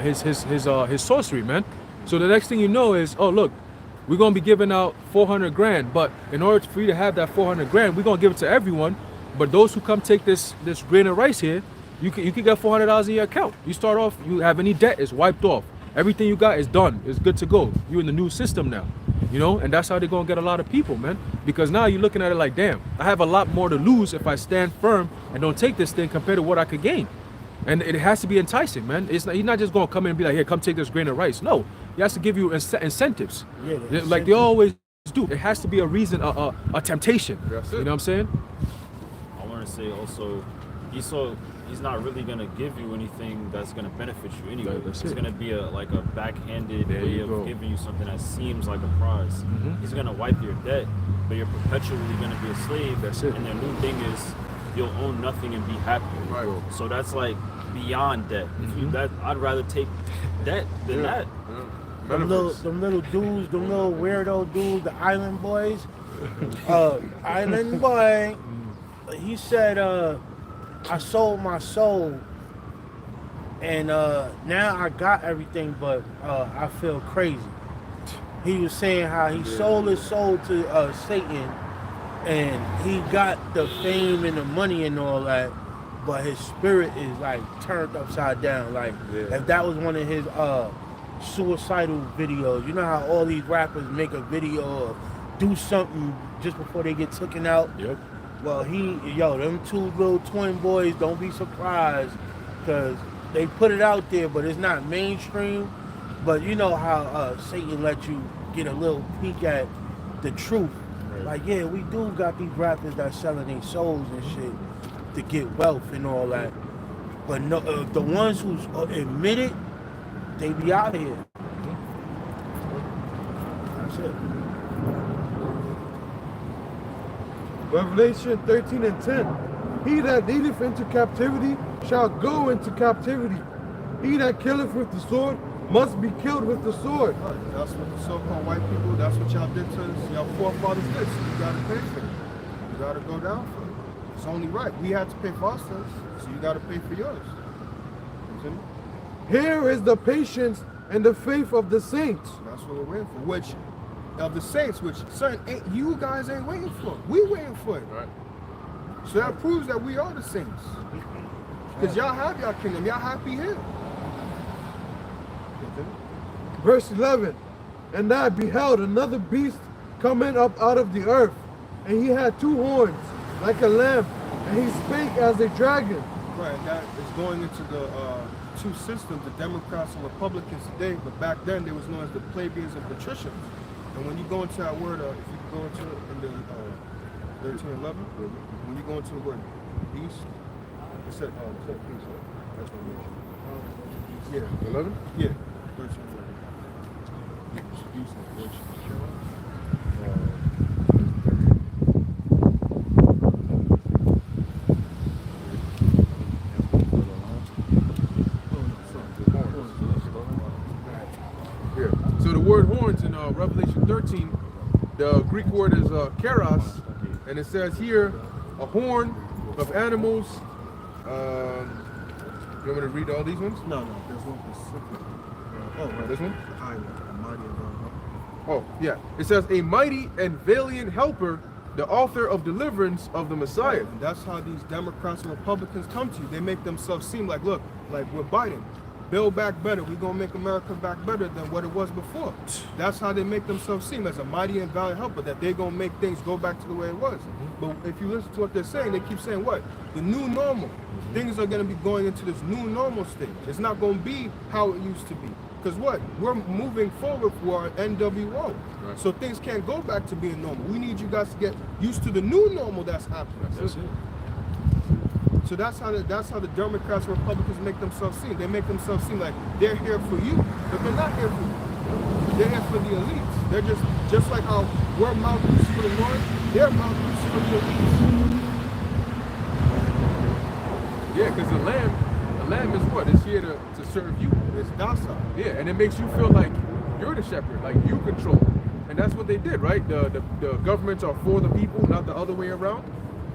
his sorcery, man. So the next thing you know is, oh look, we're gonna be giving out 400 grand, but in order for you to have that 400 grand, we're gonna give it to everyone. But those who come take this grain of rice here, you can get $400 in your account. You start off, you have any debt, it's wiped off. Everything you got is done. It's good to go. You're in the new system now, you know, and that's how they're gonna get a lot of people, man. Because now you're looking at it like, damn, I have a lot more to lose if I stand firm and don't take this thing compared to what I could gain. And it has to be enticing, man. He's not just gonna come in and be like, here, come take this grain of rice. No, he has to give you incentives, like they always do. It has to be a reason, a temptation. That's it. You know what I'm saying? I want to say also, Esau, he's not really gonna give you anything that's gonna benefit you anyway. That's It's it. gonna be like a backhanded There way you of go. giving you something that seems like a prize. He's gonna wipe your debt, but you're perpetually gonna be a slave. That's it. And their new thing is, you'll own nothing and be happy. Right. So that's like beyond debt. If you, that I'd rather take debt than that. Them little dudes, them little weirdo dudes, the island boys. Island boy, he said, I sold my soul, and now I got everything, but I feel crazy. He was saying how he sold his soul to Satan, and he got the fame and the money and all that, but his spirit is like turned upside down. Like if that was one of his suicidal videos, you know how all these rappers make a video or do something just before they get taken out. Yep. Well, them two little twin boys, don't be surprised, because they put it out there, but it's not mainstream. But you know how Satan let you get a little peek at the truth. Like, yeah, we do got these rappers that selling their souls and shit to get wealth and all that. But no, the ones who admit it, they be out here. That's it. Revelation 13 and 10. He that leadeth into captivity shall go into captivity. He that killeth with the sword must be killed with the sword. That's what the so-called white people, that's what y'all did to us. Y'all forefathers did. So you gotta pay for it. You gotta go down for it. It's only right. We had to pay for our sins, so you gotta pay for yours. You see me? Here is the patience and the faith of the saints. That's what we're waiting for. Which of the saints, which you guys ain't waiting for. We waiting for it. Right. So that proves that we are the saints. Because y'all have y'all kingdom. Y'all happy here. Verse 11. And I beheld another beast coming up out of the earth, and he had two horns like a lamb, and he spake as a dragon. Right, and that is going into the two systems, the Democrats and Republicans today, but back then they was known as the plebeians and patricians. And when you go into that word, if you go into it in the 13:11, when you go into the word beast, it said beast. That's what it is. Yeah. 11? Yeah. 13:11. Beast and which Yeah. So the word horns in Revelation 13, the Greek word is keros, and it says here a horn of animals. You want me to read all these ones? No, there's one specific. This one? Island, mighty and God. Oh, yeah. It says a mighty and valiant helper, the author of deliverance of the Messiah. And that's how these Democrats and Republicans come to you. They make themselves seem like, look, like we're Biden. Build back better. We're going to make America back better than what it was before. That's how they make themselves seem, as a mighty and valiant helper, that they're going to make things go back to the way it was. But if you listen to what they're saying, they keep saying what? The new normal. Things are going to be going into this new normal state. It's not going to be how it used to be. Because what? We're moving forward for our NWO. Right. So things can't go back to being normal. We need you guys to get used to the new normal that's happening. That's it. So that's how the Democrats and Republicans make themselves seem. They make themselves seem like they're here for you, but they're not here for you. They're here for the elites. They're just like how we're mouthpieces for the Lord, they're mouthpieces for the elites. Yeah, because the lamb is what? It's here to serve you. It's docile. Yeah, and it makes you feel like you're the shepherd, like you control. And that's what they did, right? The governments are for the people, not the other way around.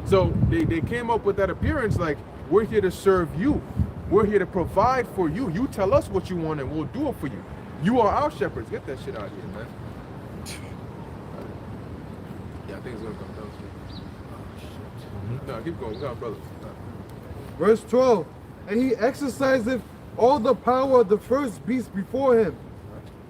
So they came up with that appearance like, we're here to serve you. We're here to provide for you. You tell us what you want and we'll do it for you. You are our shepherds. Get that shit out of here, man. Yeah, I think it's gonna come down to No, keep going. We got brother. Verse 12. And he exerciseth all the power of the first beast before him,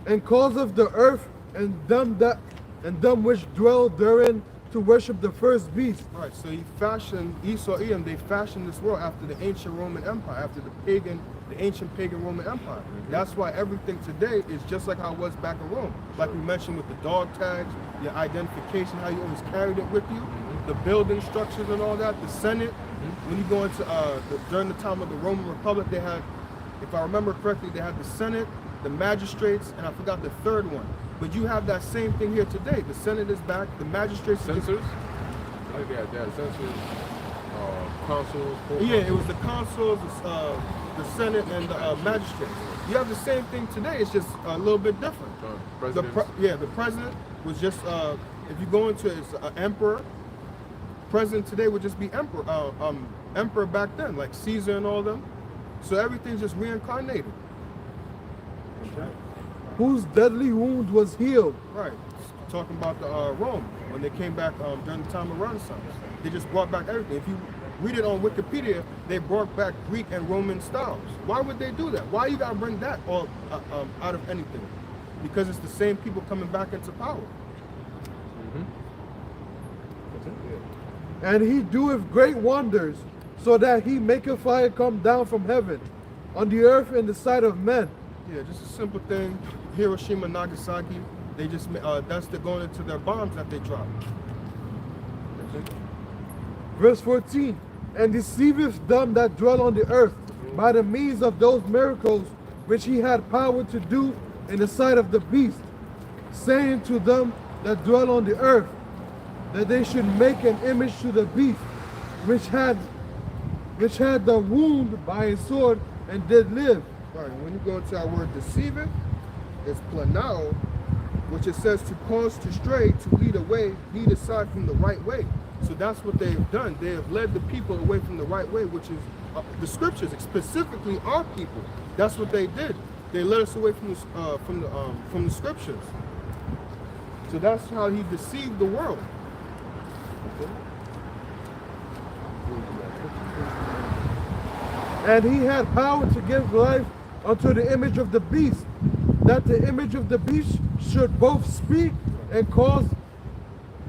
and causeth the earth and them which dwell therein to worship the first beast. Right, so he fashioned Esau, Edom, they fashioned this world after the ancient Roman Empire, after the ancient pagan Roman Empire. That's why everything today is just like how it was back in Rome. Like we mentioned with the dog tags, your identification, how you always carried it with you, the building structures and all that, the Senate. When you go into, during the time of the Roman Republic, they had, if I remember correctly, they had the Senate, the magistrates, and I forgot the third one. But you have that same thing here today. The Senate is back, the magistrates. Censors? I think they had censors, consuls. Yeah, it was the consuls, the Senate, and the magistrates. You have the same thing today. It's just a little bit different. The president was just, if you go into it's emperor. President today would just be emperor back then, like Caesar and all them. So everything's just reincarnated. Whose deadly wound was healed. Right. Talking about the Rome when they came back during the time of Renaissance. They just brought back everything. If you read it on Wikipedia, they brought back Greek and Roman styles. Why would they do that? Why you gotta bring that all out of anything? Because it's the same people coming back into power. And he doeth great wonders, so that he maketh fire come down from heaven on the earth in the sight of men. Yeah, just a simple thing. Hiroshima, Nagasaki, they just that's the going into their bombs that they drop. Verse 14. And deceiveth them that dwell on the earth by the means of those miracles which he had power to do in the sight of the beast, saying to them that dwell on the earth, that they should make an image to the beast, which had the wound by a sword and did live. Right, when you go into our word deceiveth, it's planao, which it says to cause to stray, to lead away, lead aside from the right way. So that's what they have done. They have led the people away from the right way, which is the scriptures, specifically our people. That's what they did. They led us away from the scriptures. So that's how he deceived the world. And he had power to give life unto the image of the beast, that the image of the beast should both speak and cause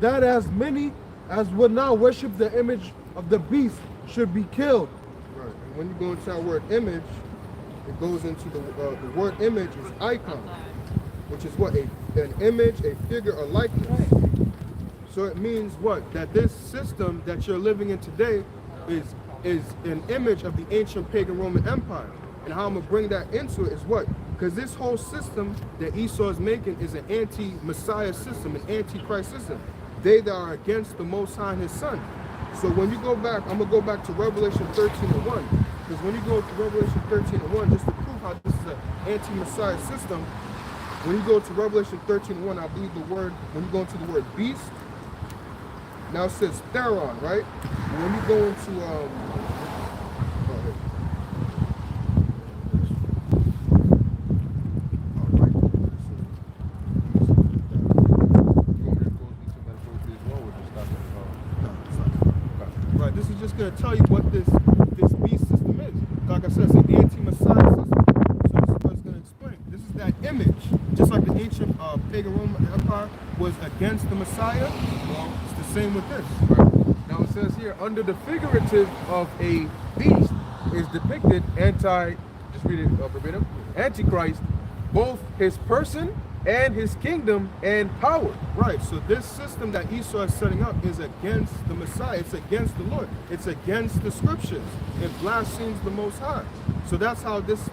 that as many as would not worship the image of the beast should be killed. Right. And when you go into our word image, it goes into the word image is icon, which is what? An image, a figure, a likeness. So it means what? That this system that you're living in today is an image of the ancient pagan Roman Empire. And how I'm going to bring that into it is what? Because this whole system that Esau is making is an anti-Messiah system, an anti-Christ system. They that are against the Most High and His Son. So when you go back, I'm going to go back to Revelation 13:1. Because when you go to Revelation 13:1, just to prove how this is an anti-Messiah system, when you go to Revelation 13:1, I believe the word, when you go into the word beast, now it says Theron, right? When you go into right, this is just going to tell you what this beast system is. Like I said, it's an anti-Messiah system. So this is what it's going to explain. This is that image, just like the ancient pagan Roman Empire was against the Messiah. Well, it's the same with this. Right. Now it says here, under the figurative of a beast is depicted just read it verbatim, Antichrist, both his person and his kingdom and power. Right, so this system that Esau is setting up is against the Messiah. It's against the Lord. It's against the scriptures. It blasphemes the Most High. So that's how this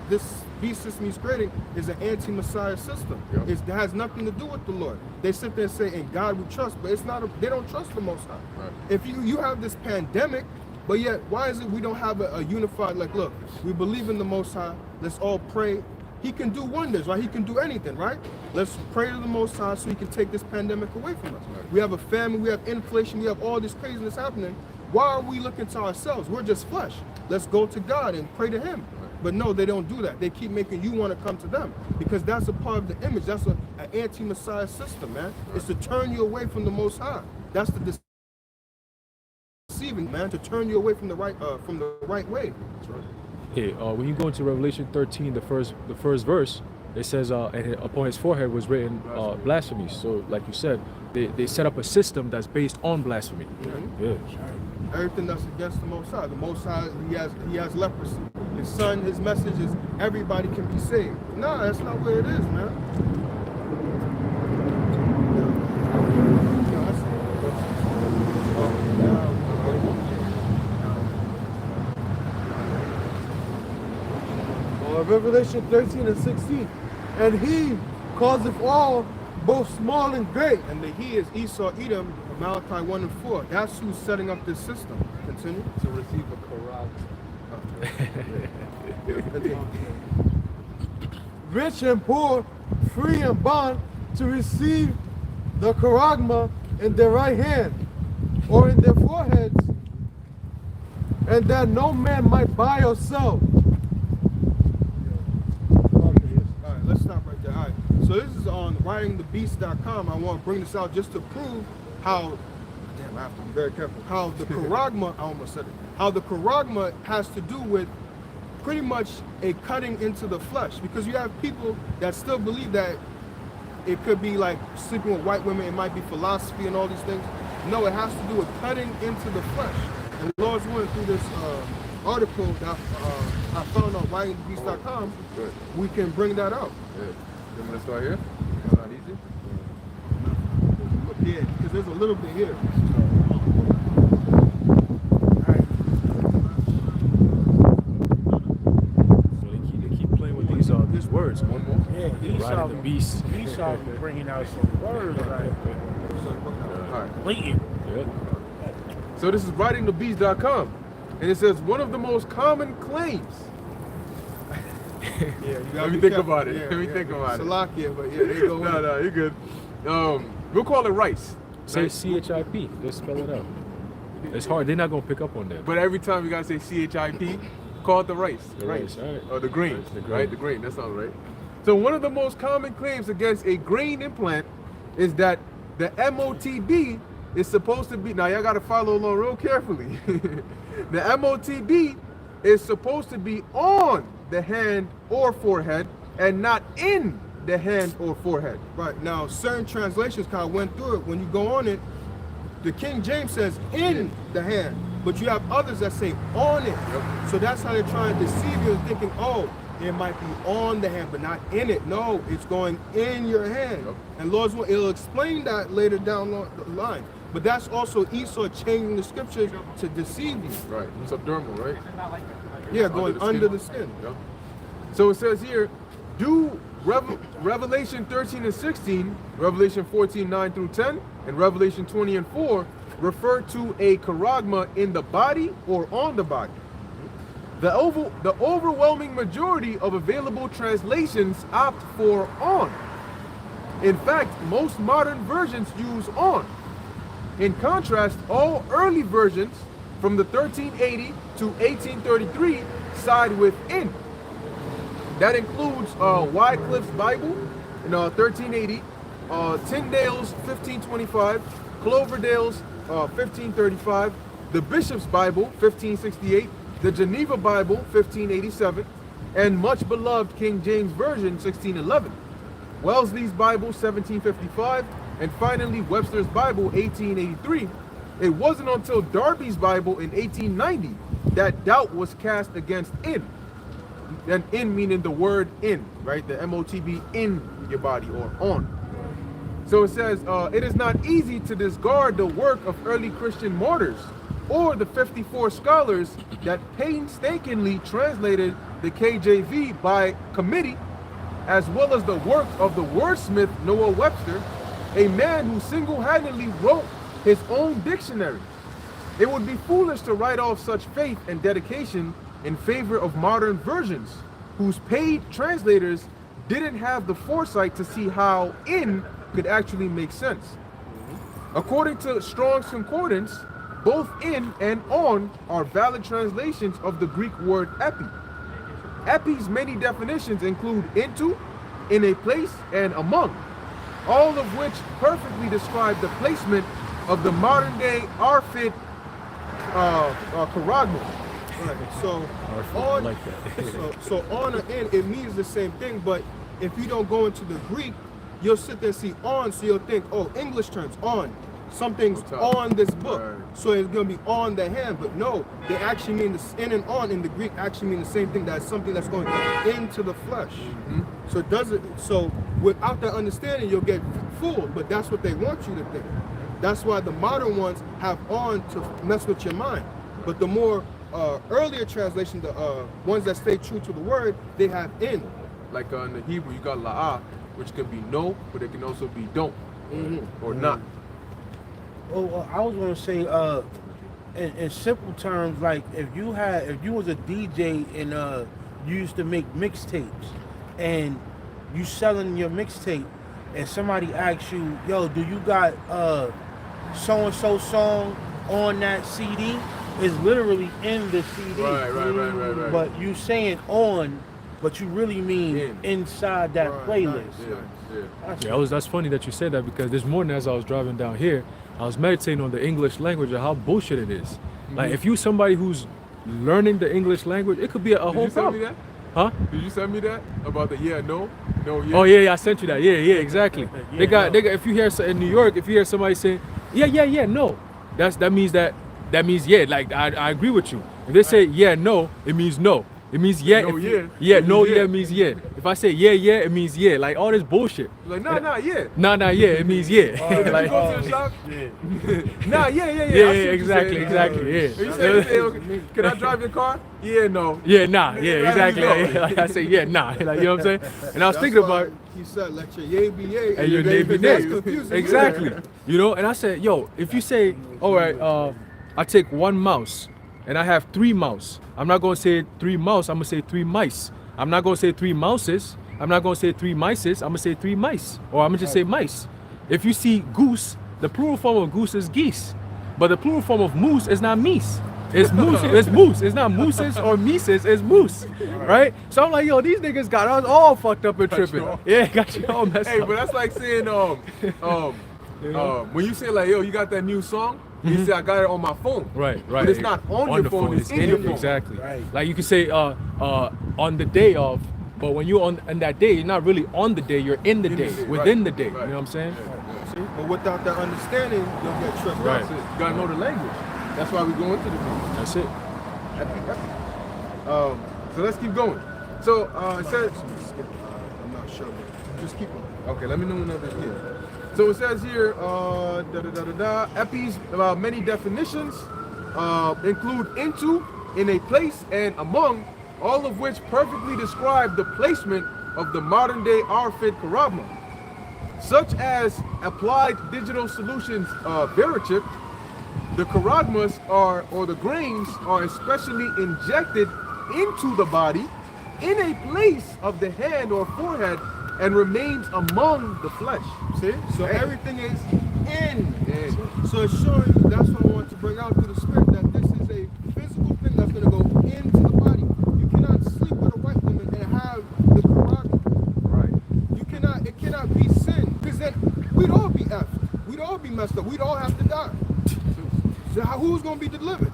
beast system he's creating is an anti-Messiah system. Yep. It has nothing to do with the Lord. They sit there and say, in God we trust, but it's not. They don't trust the Most High. Right. If you have this pandemic, but yet why is it we don't have a unified, like, look, we believe in the Most High, let's all pray. He can do wonders, right? He can do anything, right? Let's pray to the Most High so He can take this pandemic away from us. Right. We have a famine, we have inflation, we have all this craziness happening. Why are we looking to ourselves? We're just flesh. Let's go to God and pray to Him. Right. But no, they don't do that. They keep making you want to come to them because that's a part of the image. That's an anti-Messiah system, man. It's to turn you away from the Most High. That's the deceiving, man, to turn you away from the right way. Hey, when you go into Revelation 13, the first verse, it says, and upon his forehead was written blasphemy. So, like you said, they set up a system that's based on blasphemy. Mm-hmm. Yeah. Everything that's against the Most High. The Most High, he has leprosy. His son, his message is everybody can be saved. No, that's not where it is, man. Revelation 13 and 16. And he causeth all, both small and great. And the he is Esau, Edom, Malachi 1 and 4. That's who's setting up this system. Continue. To receive a Quran. Rich and poor, free and bond, to receive the charagma in their right hand or in their foreheads, and that no man might buy or sell. Alright, let's stop right there. Alright. So this is on writingthebeast.com. I want to bring this out just to prove how, damn, I have to be very careful, how the charagma, I almost said it, how the charagma has to do with pretty much a cutting into the flesh. Because you have people that still believe that it could be like sleeping with white women, it might be philosophy and all these things. No, it has to do with cutting into the flesh. And the Lord's willing, through this article that I found on writingthebeast.com, we can bring that out. Yeah. You want me to start here? Not easy? Yeah, because there's a little bit here. So they keep playing with these words. One more. Yeah, Riding the beast. Esau be bringing out some words like All right. blatant. Yeah. So this is writingthebeast.com, and it says one of the most common claims. Yeah, you Let gotta me be think careful. about it. Let me think about it. Salakia, but yeah, they go No, you're good. We'll call it rice. Say Right? CHIP. Just spell it out. It's hard. They're not gonna pick up on that. But every time you gotta say CHIP, call it the rice. The rice, all right. Or the grain. The grain. Right? The grain. That sounds right. So one of the most common claims against a grain implant is that the MOTB is supposed to be, now y'all gotta follow along real carefully. The MOTB is supposed to be on the hand or forehead and not in the hand or forehead. Right. Now, certain translations kind of went through it. When you go on it, the King James says in the hand, but you have others that say on it. Yep. So that's how they're trying to deceive you and thinking, oh, it might be on the hand, but not in it. No, it's going in your hand. Yep. And Lord's will, it'll explain that later down the line. But that's also Esau changing the scriptures to deceive you. Right. Subdermal, right? Yeah, going under the skin. Yep. So it says here, do Revelation 13 and 16, Revelation 14, 9 through 10, and Revelation 20 and 4 refer to a charagma in the body or on the body? The overwhelming majority of available translations opt for on. In fact, most modern versions use on. In contrast, all early versions from the 1380 to 1833 side with in. That includes Wycliffe's Bible in 1380, Tyndale's 1525, Cloverdale's 1535, the Bishop's Bible 1568, the Geneva Bible 1587, and much beloved King James Version 1611, Wellesley's Bible 1755, and finally Webster's Bible 1883. It wasn't until Darby's Bible in 1890 that doubt was cast against in. And in meaning the word in, right? The MOTB in your body or on. So it says, it is not easy to discard the work of early Christian martyrs or the 54 scholars that painstakingly translated the KJV by committee, as well as the work of the wordsmith Noah Webster, a man who single-handedly wrote his own dictionary. It would be foolish to write off such faith and dedication in favor of modern versions, whose paid translators didn't have the foresight to see how in could actually make sense. According to Strong's Concordance, both in and on are valid translations of the Greek word epi. Epi's many definitions include into, in a place, and among, all of which perfectly describe the placement of the modern-day Arfit charagma. Right. So I on, like that. so on or in, it means the same thing, but if you don't go into the Greek, you'll sit there and see on, so you'll think, oh, English terms, on. Something's On top. on this book, Right. so it's gonna be on the hand. But no, they actually mean this in and on in the Greek actually mean the same thing. That's something that's going into the flesh. So it doesn't. So without that understanding, you'll get fooled. But that's what they want you to think. That's why the modern ones have on to mess with your mind. But the more earlier translation, the ones that stay true to the word, they have in. Like in the Hebrew, you got la'ah, which can be no, but it can also be don't or not. Oh, I was gonna say, in simple terms, like if you was a DJ and you used to make mixtapes, and you selling your mixtape, and somebody asks you, yo, do you got so and so song on that CD? It's literally in the CD. Right. But you saying on, but you really mean inside that playlist. Yeah. That's funny that you said that, because this morning as I was driving down here, I was meditating on the English language and how bullshit it is. Like if you somebody who's learning the English language, it could be a Did whole you send me problem. that? Huh? Did you send me that about the no, yeah? Oh yeah, I sent you that. Yeah, exactly. They got. If you hear in New York, if you hear somebody saying, yeah, no, that means yeah. Like I agree with you. If they say yeah, no, it means no. It means yeah. No, yeah. yeah. No, Yeah. yeah means yeah. If I say yeah, it means yeah. Like all this bullshit. Like nah, yeah. Nah, yeah. It means yeah. If Like, you go to the shop, nah, yeah. yeah, I see what you're exactly, saying. exactly. Yeah. You say, okay, can I drive your car? Yeah, no. Yeah, nah, yeah, exactly. No. Like I say, yeah, nah. Like, you know what I'm saying? And I was That's thinking why about he said, let your yay be yay and your nay be That's nay. confusing. Exactly. You know, and I said, yo, if you say, all right, I take one mouse and I have 3 mouse, I'm not gonna say 3 mouse, I'm gonna say 3 mice. I'm not gonna say 3 mouses, I'm not gonna say 3 mices, I'm gonna say 3 mice. Or I'm gonna just say mice. If you see goose, the plural form of goose is geese. But the plural form of moose is not meese. It's moose, it's moose. It's not mooses or mises, it's moose. Right? So I'm like, yo, these niggas got us all fucked up and tripping. Yeah, got you all messed Hey, up. but that's like saying when you say like, yo, you got that new song, you say I got it on my phone. Right. But it's not on your the phone, it's in your phone. Exactly. Right. Like you can say on the day of, but when you're on that day, you're not really on the day, you're in the day, within the day. Right. You know what I'm saying? See? But without that understanding, you'll get tripped Right. up. That's it. You gotta know the language. That's why we go into the thing. That's it. So let's keep going. So it says, I'm not sure, but just keep on. okay, let me know whenever it's here. So it says here, Epi's many definitions include into, in a place, and among, all of which perfectly describe the placement of the modern day Arfit charagma, such as applied digital solutions Verichip. The charagmas or the grains are especially injected into the body in a place of the hand or forehead and remains among the flesh. See? So everything is in. So it's showing you, that's what I want to bring out through the spirit, that this is a physical thing that's going to go into the body. You cannot sleep with a white woman and have the charagma. Right. It cannot be sin. Because then we'd all be effed. We'd all be messed up. We'd all have to die. So who's going to be delivered?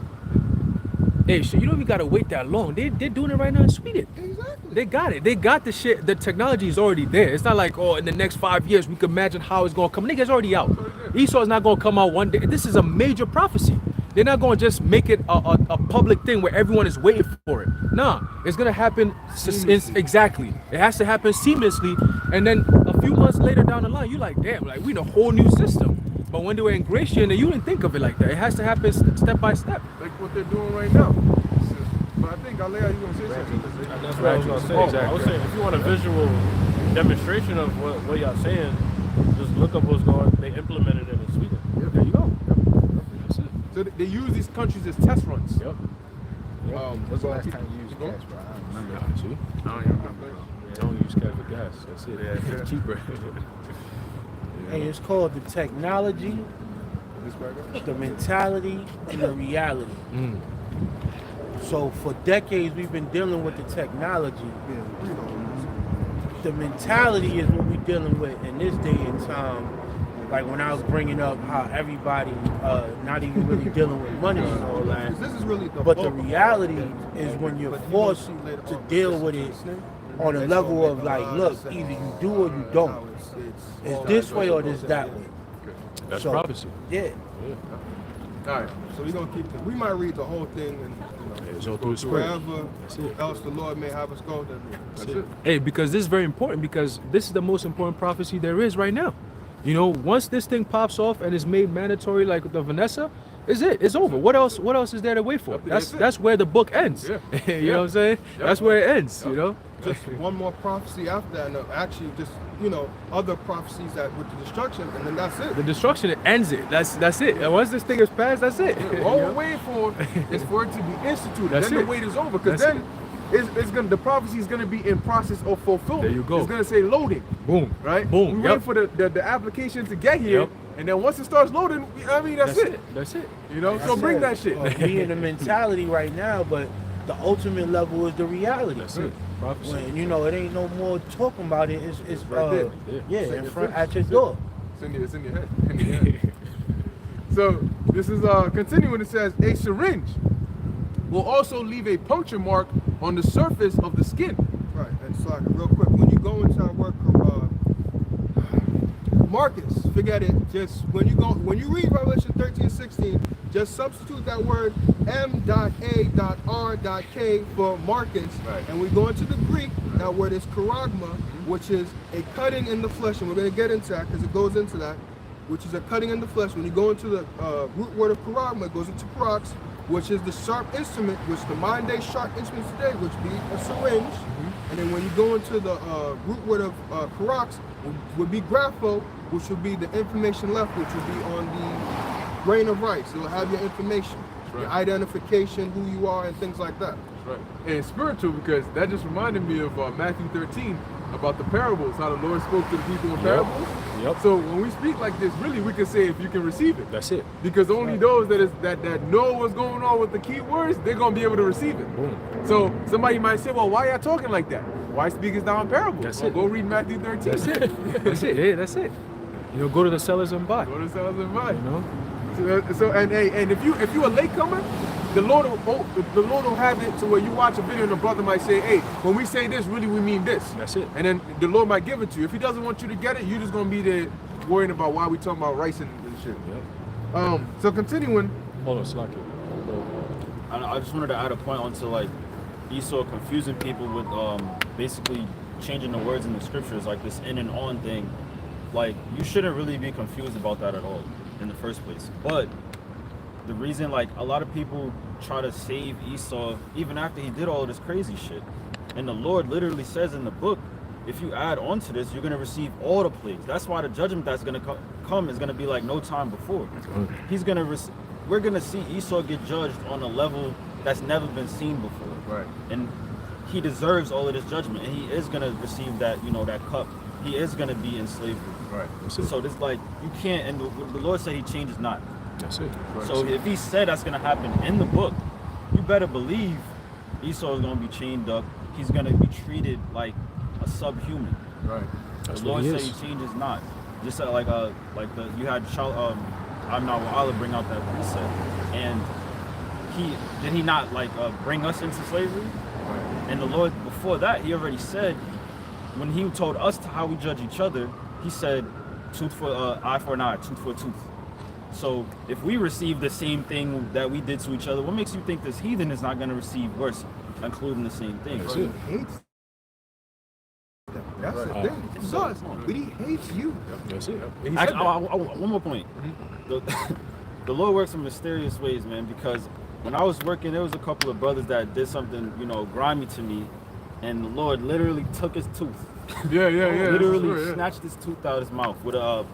Hey, shit, you don't even gotta wait that long. They're doing it right now in Sweden. Exactly. They got it. They got the shit. The technology is already there. It's not like, oh, in the next 5 years we can imagine how it's gonna come. Nigga's already out. Esau's not gonna come out one day. This is a major prophecy. They're not gonna just make it a public thing where everyone is waiting for it. Nah, it's gonna happen exactly. It has to happen seamlessly, and then a few months later down the line, you're like, damn, like we in a whole new system. But when they were in Gracia, you didn't think of it like that. It has to happen step by step. Like what they're doing right now. But I think Alea, you gonna say something? That's what I was gonna say. Exactly. I was saying, if you want a visual demonstration of what y'all saying, just look up what's going. They implemented it in Sweden. Yeah, there you go. That's it. So they use these countries as test runs. Yep. What's the last time you used Go. cash, bro? I don't remember. See? I don't even remember. Don't use cat for gas. That's it. Yeah. It's cheaper. And it's called the technology, the mentality, and the reality. So for decades we've been dealing with the technology. The mentality is what we're dealing with in this day and time. Like when I was bringing up how everybody not even really dealing with money and all that. This is really But the reality is when you're forced to deal with it on a level of like, look, either you do or you don't. It's this way or it's that way. That's So, prophecy. Yeah. All right, so we're gonna keep it. We might read the whole thing and It's all through His Word. wherever else the Lord may have us go. Then that's it. Hey, because this is very important, because this is the most important prophecy there is right now. You know, once this thing pops off and is made mandatory, like the Vanessa, is it? It's over. What else? What else is there to wait for? That's where the book ends. Yeah. You know what I'm saying? That's where it ends. You know. Just one more prophecy after that, and actually just other prophecies that with the destruction, and then that's it. The destruction, it ends it. That's it. And once this thing is passed, that's it. All we're waiting for is for it to be instituted. That's then it. the wait is over, because That's then it's gonna, the prophecy is gonna be in process of fulfillment. There you go. It's gonna say loading, Boom. right? Boom. We wait for the application to get here, Yep. and then once it starts loading, I mean that's it. That's it. You know, so bring that shit. We in the mentality right now, but the ultimate level is the reality. That's it. Prophecy. When it ain't no more talking about it. It's right there. in front at your door. It's in your head. In your head. So this is continuing. It says a syringe will also leave a puncture mark on the surface of the skin. Right, and so real quick, when you go into our work, Marcus, forget it. Just when you read Revelation 13:16, just substitute that word M.A.R.K for Marcus, Right. and we go into the Greek. That word is charagma, which is a cutting in the flesh, and we're going to get into that because it goes into that, which is a cutting in the flesh. When you go into the root word of charagma, it goes into parax, which is the sharp instrument, which the modern day sharp instruments today, which be a syringe. And then when you go into the root word of parax, would be grapho, which would be the information left, which would be on the grain of rice. It will have your information, your identification, who you are, and things like that. Right. And spiritual, because that just reminded me of Matthew 13 about the parables, how the Lord spoke to the people in parables. Yep. So when we speak like this, really we can say if you can receive it. That's it. Because only those that know what's going on with the key words, they're gonna be able to receive it. Boom. So somebody might say, well, why y'all talking like that? Why speak us down parables? That's Well, it. go read Matthew 13. That's it. That's it. Yeah, that's it. You know, go to the sellers and buy. Go to sellers and buy. You know. So and if you a latecomer, the Lord will have it to where you watch a video and the brother might say, hey, when we say this, really we mean this. That's it. And then the Lord might give it to you. If he doesn't want you to get it, you're just gonna be there worrying about why we talking about rice and shit. Yep. So continuing. Hold on, Slacky. I just wanted to add a point onto like Esau confusing people with basically changing the words in the scriptures, like this in and on thing. Like, you shouldn't really be confused about that at all in the first place. But the reason, like, a lot of people try to save Esau even after he did all of this crazy shit. And the Lord literally says in the book, if you add on to this, you're going to receive all the plagues. That's why the judgment that's going to come is going to be like no time before. He's going to we're going to see Esau get judged on a level that's never been seen before. Right. And he deserves all of this judgment, and he is going to receive that, that cup. He is going to be in slavery. Right. So this, like, you can't, and the Lord said he changes not. That's it. Right. So if he said that's going to happen in the book, you better believe Esau is going to be chained up. He's going to be treated like a subhuman. Right. That's The what Lord he said is. he changes not. Just like you had I'm not Allah bring out that precept, and he not bring us into slavery. Right. And the Lord before that, he already said, when he told us how we judge each other, he said tooth for eye for an eye, tooth for a tooth. So if we receive the same thing that we did to each other, what makes you think this heathen is not going to receive worse, including the same thing? That's it. He hates them. That's the thing. He does, but he hates you. That's it. Actually, one more point. The Lord works in mysterious ways, man, because when I was working, there was a couple of brothers that did something, grimy to me, and the Lord literally took his tooth. Yeah. Literally That's true, yeah. snatched his tooth out of his mouth with a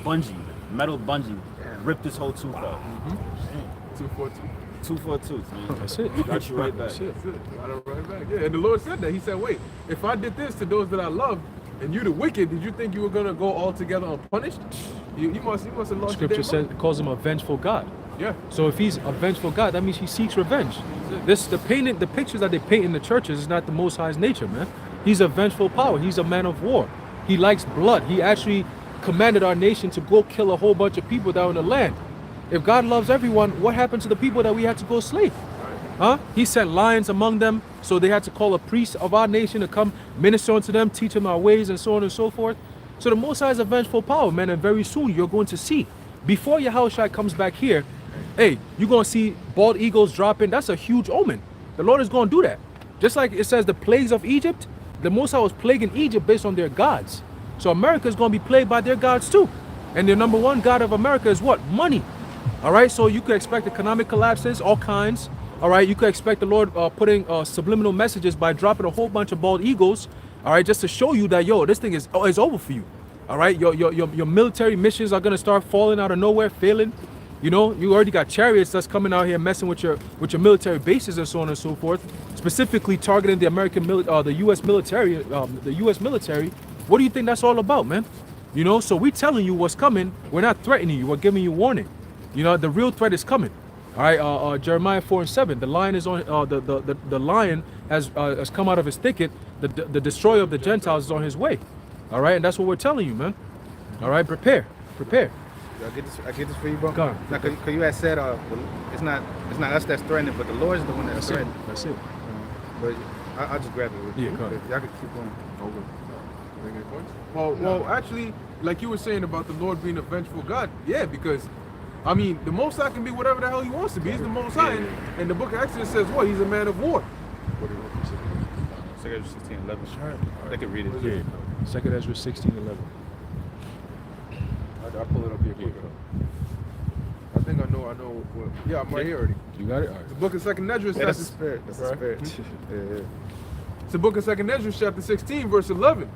bungee, metal bungee, ripped his whole tooth out. 2 for 2. Tooth for a tooth, man. That's it. Got you right back. That's it. That's it. Got it right back. Yeah. And the Lord said that. He said, wait, if I did this to those that I love, and you the wicked, did you think you were gonna go all together unpunished? You must have lost your Scripture damn says mind. it calls him a vengeful God. Yeah. So if he's a vengeful God, that means he seeks revenge. The pictures that they paint in the churches is not the Most High's nature, man. He's a vengeful power. He's a man of war. He likes blood. He actually commanded our nation to go kill a whole bunch of people that were in the land. If God loves everyone, what happened to the people that we had to go slave? Huh? He sent lions among them, so they had to call a priest of our nation to come minister unto them, teach them our ways, and so on and so forth. So the Most High is a vengeful power, man, and very soon you're going to see. Before Yahushua comes back here, hey, you're going to see bald eagles dropping. That's a huge omen. The Lord is going to do that. Just like it says the plagues of Egypt, the Most High was plaguing Egypt based on their gods. So America is going to be plagued by their gods too. And the number one god of America is what? Money. All right, so you could expect economic collapses, all kinds. All right, you could expect the Lord putting subliminal messages by dropping a whole bunch of bald eagles. All right, just to show you that, yo, this thing is over for you. All right, your military missions are gonna start falling out of nowhere, failing. You know, you already got chariots that's coming out here messing with your military bases and so on and so forth. Specifically targeting the the U.S. military. What do you think that's all about, man? You know, so we're telling you what's coming. We're not threatening you. We're giving you warning. You know, the real threat is coming. All right, Jeremiah 4:7. The lion is on. The lion has come out of his thicket. The destroyer of the Gentiles is on his way. All right, and that's what we're telling you, man. All right, prepare. I get this for you, bro. Go on. Now, cause you had said it's not us that's threatening, but the Lord is the one that's threatening. That's it. But I'll just grab it. Yeah, go ahead. Y'all can keep going. Make any points? Well, actually, like you were saying about the Lord being a vengeful God, yeah, because I mean, the Most High can be whatever the hell he wants to be. He's the Most High, and the Book of Exodus says what? He's a man of war. Second 16:11. They can read it. Yeah. 2 Ezra 16:11. I'll pull it up here quick. I think I know. What, yeah, I'm right here already. You got it. All right. The Book of Second Ezra. Yeah, that's the spirit. That's the spirit. Yeah. It's the Book of Second Ezra, chapter 16, verse 11.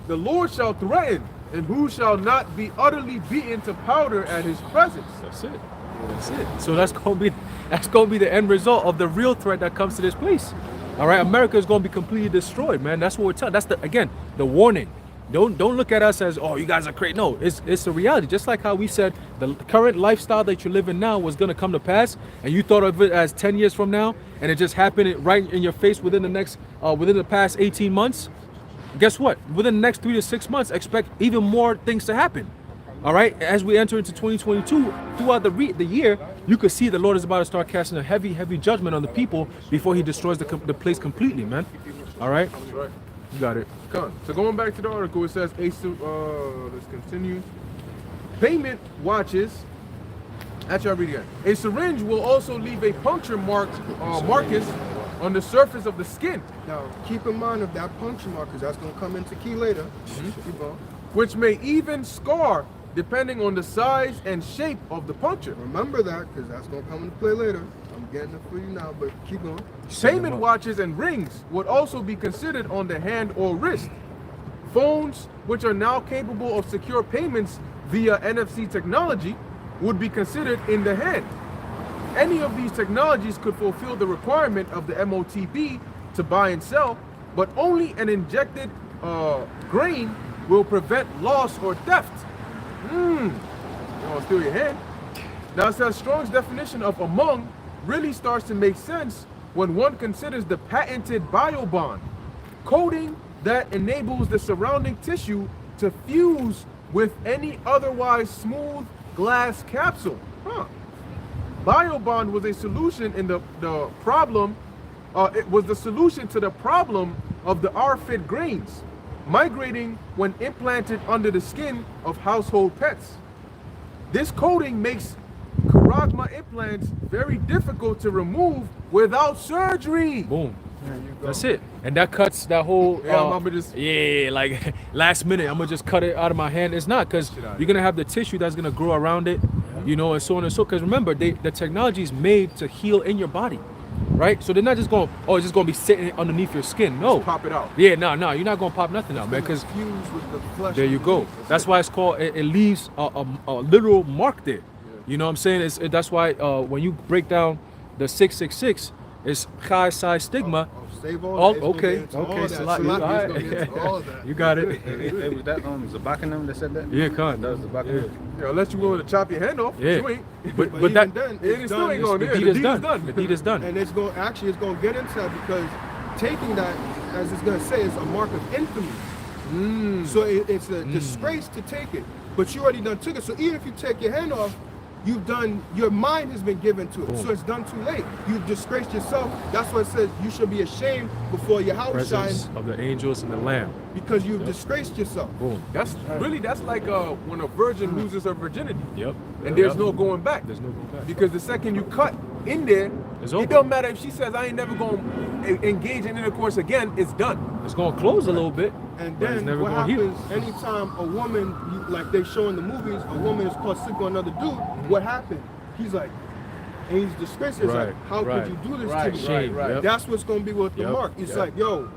The Lord shall threaten, and who shall not be utterly beaten to powder at his presence. That's it. That's it. So that's gonna be the end result of the real threat that comes to this place. All right, America is gonna be completely destroyed, man. That's what we're telling. That's the warning. Don't look at us as, oh, you guys are crazy. No, it's a reality. Just like how we said the current lifestyle that you're living now was gonna come to pass, and you thought of it as 10 years from now, and it just happened right in your face within the past 18 months. Guess what? Within the next 3 to 6 months, expect even more things to happen. All right, as we enter into 2022, throughout the year, you could see the Lord is about to start casting a heavy judgment on the people before he destroys the place completely, man. All right? That's right. You got it. Come on. So going back to the article, it says, let's continue. Payment watches. Actually, I'll read it again. A syringe will also leave a puncture marcus on the surface of the skin. Now, keep in mind of that puncture mark, because that's going to come into key later. Keep on. Which may even scar depending on the size and shape of the puncture. Remember that, because that's going to come into play later. I'm getting it for you now, but keep going. Payment watches and rings would also be considered on the hand or wrist. Phones, which are now capable of secure payments via NFC technology, would be considered in the hand. Any of these technologies could fulfill the requirement of the MOTB to buy and sell, but only an injected grain will prevent loss or theft. You want to steal your hand? Now, it says Strong's definition of among really starts to make sense when one considers the patented biobond, coating that enables the surrounding tissue to fuse with any otherwise smooth glass capsule. Biobond was a solution in the problem. It was the solution to the problem of the R-fit grains migrating when implanted under the skin of household pets. This coating makes charagma implants very difficult to remove without surgery. Boom. That's it. And that cuts that whole like last minute I'm gonna just cut it out of my hand. It's not, because you're gonna have the tissue that's gonna grow around it, you know, and so on and so. Because remember, the technology is made to heal in your body, right? So they're not just going, oh, it's just gonna be sitting underneath your skin. No, just pop it out. Yeah, no, you're not gonna pop nothing out, man. Because fuse with the flesh. there you go. That's why it's called. It leaves a literal mark there. You know what I'm saying? That's why when you break down the 666, it's Chi Psi stigma. save all Oh, that. It's gonna okay, get into okay, all that. Salah, you Salaki is alright. gonna get into all that. You got it. Hey, was that Zabak and them that said that? Yeah, con. That was Zabak and them. You know, unless you willing to chop your hand off, Yeah. you ain't. But even that then, It it's still done. ain't going the there. deed is done. The deed is done. And it's going it's going to get into that because taking that, as it's going to say, is a mark of infamy. So it's a disgrace to take it. But you already done took it. So even if you take your hand off, you've done, your mind has been given to it. Boom. So it's done too late. You've disgraced yourself. That's why it says you should be ashamed before your house Presence shine of the angels and the Lamb. because you've disgraced yourself. Boom. That's like when a virgin loses her virginity. Yep. And there's Yep. no going back. There's no going back. Because the second you cut in there, It's it over. don't matter if she says I ain't never going to engage in intercourse again, it's done. It's gonna close a little bit, And but it's then never what gonna heal. happens anytime a woman, like they show in the movies, a woman is caught sick on another dude, what happened? He's like, and he's disgraced. It's Right, like, how right. could you do this Right, to me? Shame, right. yep. That's what's going to be with the Yep, mark. It's yep. like, yo, Yep.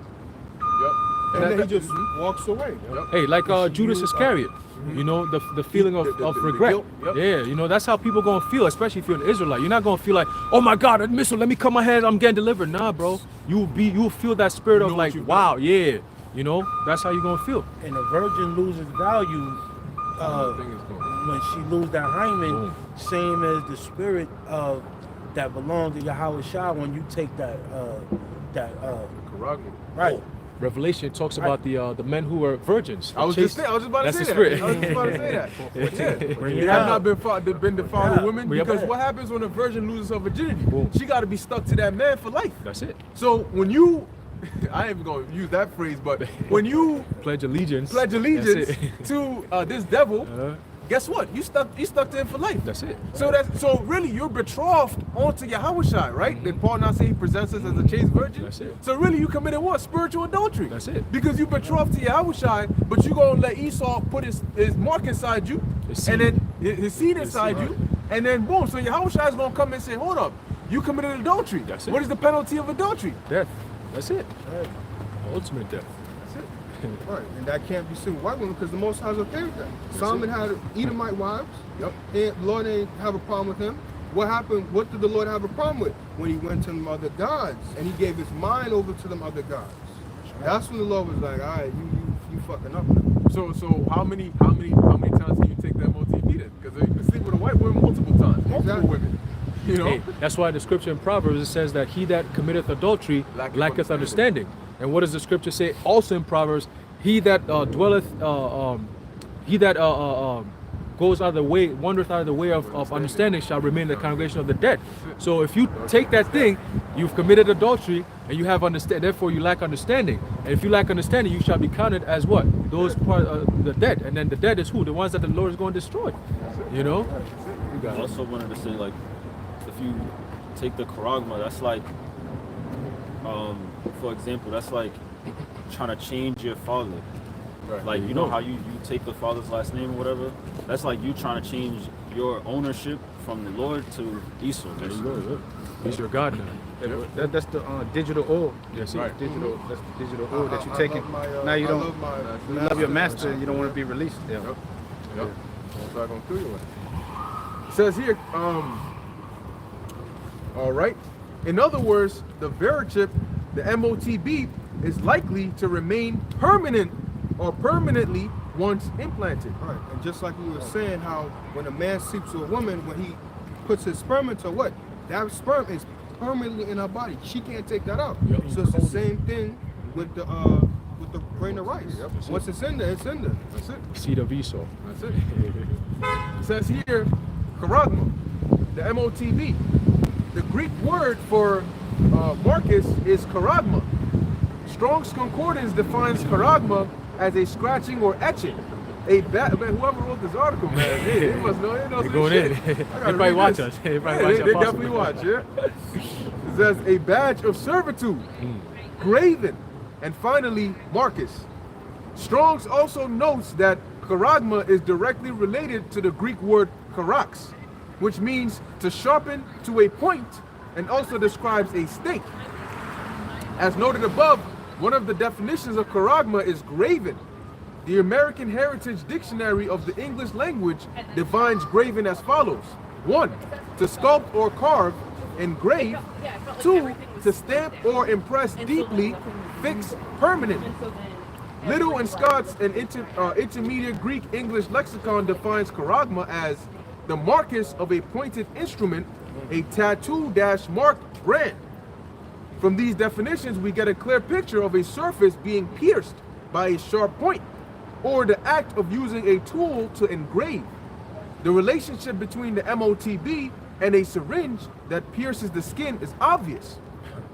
and then he just walks away. Hey, like Judas Iscariot, you know, the feeling of The regret. guilt, yep. Yeah, you know, that's how people gonna feel, especially if you're an Israelite. You're not gonna feel like, oh my God, a missile, let me cut my hand, I'm getting delivered. Nah, bro. You'll feel that spirit You of know like, what you've wow, yeah. You know, that's how you're gonna feel. And a virgin loses value Thing is going. when she lose that hymen, Boom. same as the spirit of that belongs to Yahweh Shah when you take that Karagma. right. Revelation talks about the men who were virgins. I was just about to That's say the that. spirit. I was just about to say that. Yeah. Bring They it have out. not been defiled with women Yeah. because what happens when a virgin loses her virginity? Boom. She got to be stuck to that man for life. That's it. So when you, I ain't even going to use that phrase, but when you Pledge allegiance. pledge allegiance That's it. to this devil, guess what? You stuck to him for life. That's it. So really you're betrothed onto Yahushua, right? Did Paul not say he presents us as a chaste virgin? That's it. So really you committed what? Spiritual adultery. That's it. Because you betrothed to Yahushua, but you gonna let Esau put his mark inside you, His seed. and then his seed inside you, and then boom. So Yahushua is gonna come and say, hold up, you committed adultery. That's it. What is the penalty of adultery? Death. That's it. Ultimate death. That's it. Right, and that can't be seen with white women because the Most High is okay with that. Solomon had Edomite wives. Yep. And the Lord didn't have a problem with him. What happened? What did the Lord have a problem with? When he went to them other gods and he gave his mind over to them other gods. That's when the Lord was like, all right, you fucking up now. So how many times can you take that MOTP then? Because you can sleep with a white woman multiple times, multiple Exactly. women. You know. Hey, that's why the scripture in Proverbs it says that he that committeth adultery lacketh understanding. And what does the scripture say also in Proverbs? He that goes out of the way, wandereth out of the way of understanding shall remain in the congregation of the dead. So if you take that thing, you've committed adultery and you have understand, therefore you lack understanding. And if you lack understanding, you shall be counted as what? Those part the dead. And then the dead is who? The ones that the Lord is going to destroy. You know? You I got it. also wanted to say, like, if you take the charagma, that's like, for example, that's like trying to change your father. Right. Like, you know how you take the father's last name or whatever? That's like you trying to change your ownership from the Lord to Esau. There you go. Look. He's your God now. That's the digital oil. Yes, Right. Digital. That's the digital oil that you're taking. I love my, Now you I don't. love my You love your master. You don't want to be released. Yeah. Yep. Yep. That's not gonna kill you with. It says here, all right. In other words, the verichip, the MOTB, is likely to remain permanent or permanently once implanted. Right, and just like we were saying, how when a man sleeps with a woman, when he puts his sperm into what? That sperm is permanently in her body. She can't take that out. Yep. So it's the same thing with the grain of rice. Yep. Once it's in there, it's in there. That's it. Seed of Esau. That's it. It says here, charagma, the MOTB. The Greek word for Marcus is charagma. Strong's Concordance defines charagma as a scratching or etching. Man, whoever wrote this article, man, they must know. They know They're some going shit. in. I They gotta probably read watch this. us. They probably Yeah, watch they our definitely watch, yeah. It says a badge of servitude, graven, and finally Marcus. Strong's also notes that charagma is directly related to the Greek word charax, which means to sharpen to a point, and also describes a stake. As noted above, one of the definitions of charagma is graven. The American Heritage Dictionary of the English language defines graven as follows. 1. To sculpt or carve, engrave. 2, to stamp or impress deeply, fix permanently. Little and Scott's an intermediate Greek English lexicon defines charagma as the marcus of a pointed instrument, a tattoo-marked brand. From these definitions, we get a clear picture of a surface being pierced by a sharp point, or the act of using a tool to engrave. The relationship between the MOTB and a syringe that pierces the skin is obvious.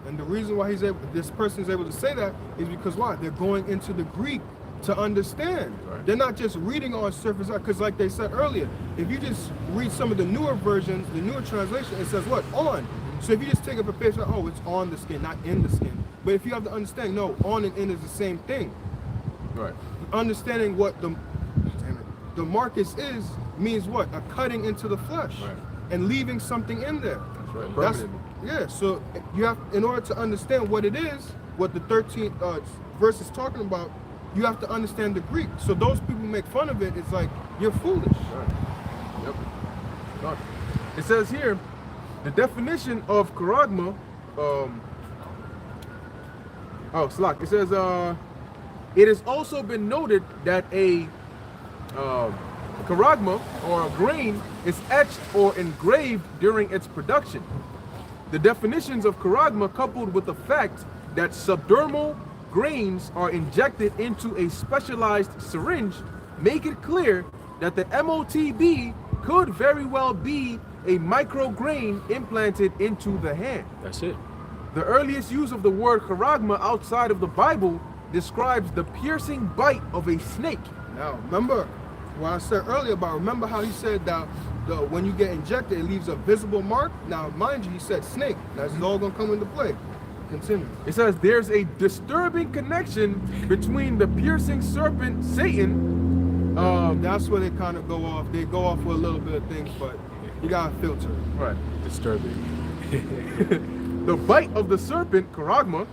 And the reason why this person is able to say that is because why? They're going into the Greek to understand. Right. They're not just reading on surface, because like they said earlier, if you just read some of the newer versions, the newer translation, it says what? On. So if you just take up a page, like, oh, it's on the skin, not in the skin. But if you have to understand, no, on and in is the same thing. Right. Understanding what the marcus is means what? A cutting into the flesh. Right. And leaving something in there. That's right. That's, Permanently. yeah, so you have, in order to understand what it is, what the 13th verse is talking about, you have to understand the Greek. So those people who make fun of it, it's like, you're foolish. Right. Yep. Right. It says here, the definition of charagma, it says, it has also been noted that a charagma, or a grain, is etched or engraved during its production. The definitions of charagma, coupled with the fact that subdermal grains are injected into a specialized syringe, make it clear that the MOTB could very well be a micrograin implanted into the hand. That's it. The earliest use of the word charagma outside of the Bible describes the piercing bite of a snake. Now, remember what I said earlier about, remember how he said that when you get injected, it leaves a visible mark? Now, mind you, he said snake. That's all going to come into play. Continue. It says there's a disturbing connection between the piercing serpent, Satan. That's where they kind of go off. They go off with a little bit of things, but you got to filter it. Right. Disturbing. The bite of the serpent, charagma,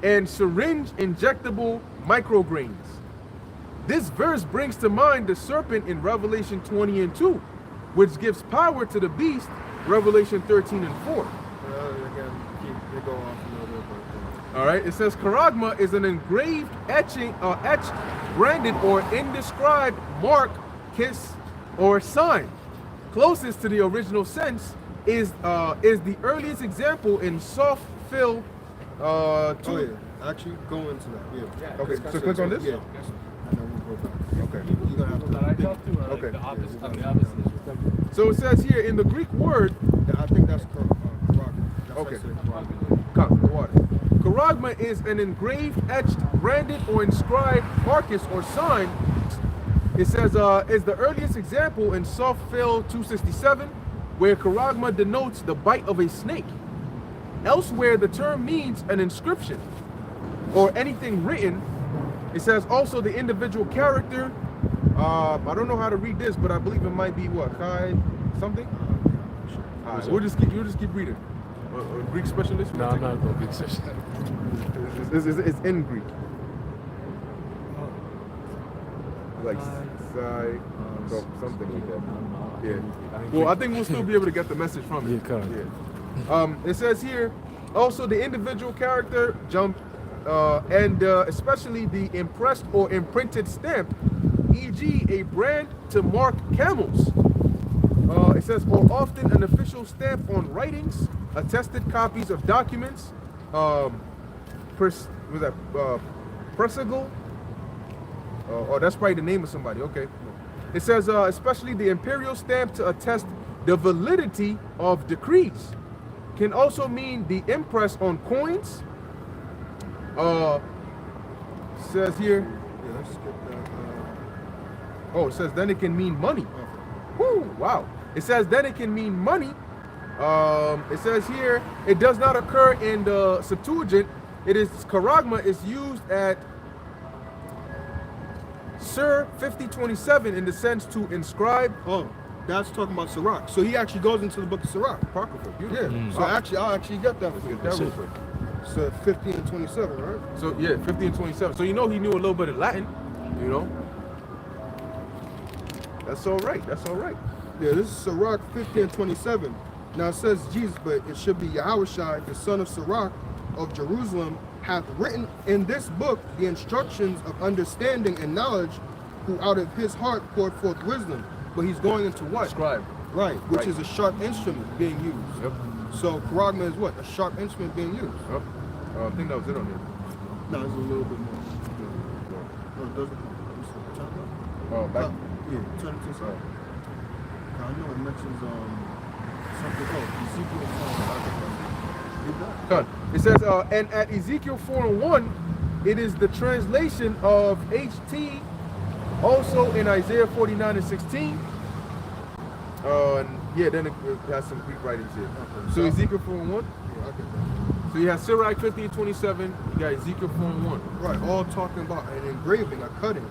and syringe injectable micrograins. This verse brings to mind the serpent in Revelation 20 and 2, which gives power to the beast, Revelation 13 and 4. Again, they go off a little bit. All right, it says charagma is an engraved, etched, branded, or indescribed mark, kiss, or sign. Closest to the original sense is the earliest example in soft fill. Oh, yeah. Actually, go into that. Yeah. Okay, so click on this? Yeah. And then we'll go back. Okay. You're going to have to. Okay. The opposite. So it says here in the Greek word, I think that's charagma. okay, water. Charagma is an engraved, etched, branded, or inscribed marcus or sign. It says is the earliest example in soft fill 267, where charagma denotes the bite of a snake. Elsewhere, the term means an inscription or anything written. It says also the individual character. I don't know how to read this, but I believe it might be what, Kai something. All right, you'll just keep reading. Greek specialist? No, I'm not going to Greek specialist. It's in Greek. Like something like that. Yeah. Well, I think we'll still be able to get the message from it. It says here, also the individual character and especially the impressed or imprinted stamp, e.g. a brand to mark camels. It says, or often an official stamp on writings, attested copies of documents, Presigal. Oh, that's probably the name of somebody. Okay. It says, especially the imperial stamp to attest the validity of decrees. Can also mean the impress on coins. Says here. Yeah, let's skip that. Oh, it says then it can mean money. Woo, wow. It says then it can mean money. It says here it does not occur in the Septuagint. It is charagma is used at Sir 5027 in the sense to inscribe. Oh, that's talking about Sirach. So he actually goes into the book of Sirach. Apocryphal. Yeah. So actually, I'll actually get that for you. That real quick. So 15 and 27, right? So yeah, 50 and 27. So you know he knew a little bit of Latin, you know. That's all right. That's all right. Yeah, this is Sirach 50 and 27. Now it says Jesus, but it should be Yahushua, the son of Sirach of Jerusalem, hath written in this book the instructions of understanding and knowledge, who out of his heart poured forth wisdom. But he's going into what? Scribe. Right, which Right. is a sharp instrument being used. Yep. So charagma is what? A sharp instrument being used. Yep. I think that was it on here. No, it's a little bit more. No, it doesn't. Oh, back. Yeah, turn it to the side. I know it mentions something called Ezekiel. Done. It says, and at Ezekiel 4:1, it is the translation of HT, also in Isaiah 49:16. And yeah, then it has some Greek writings here. So Ezekiel 4:1. Yeah, okay. So you have Sirach 50:27. You got Ezekiel 4:1. Right, all talking about an engraving, a cutting.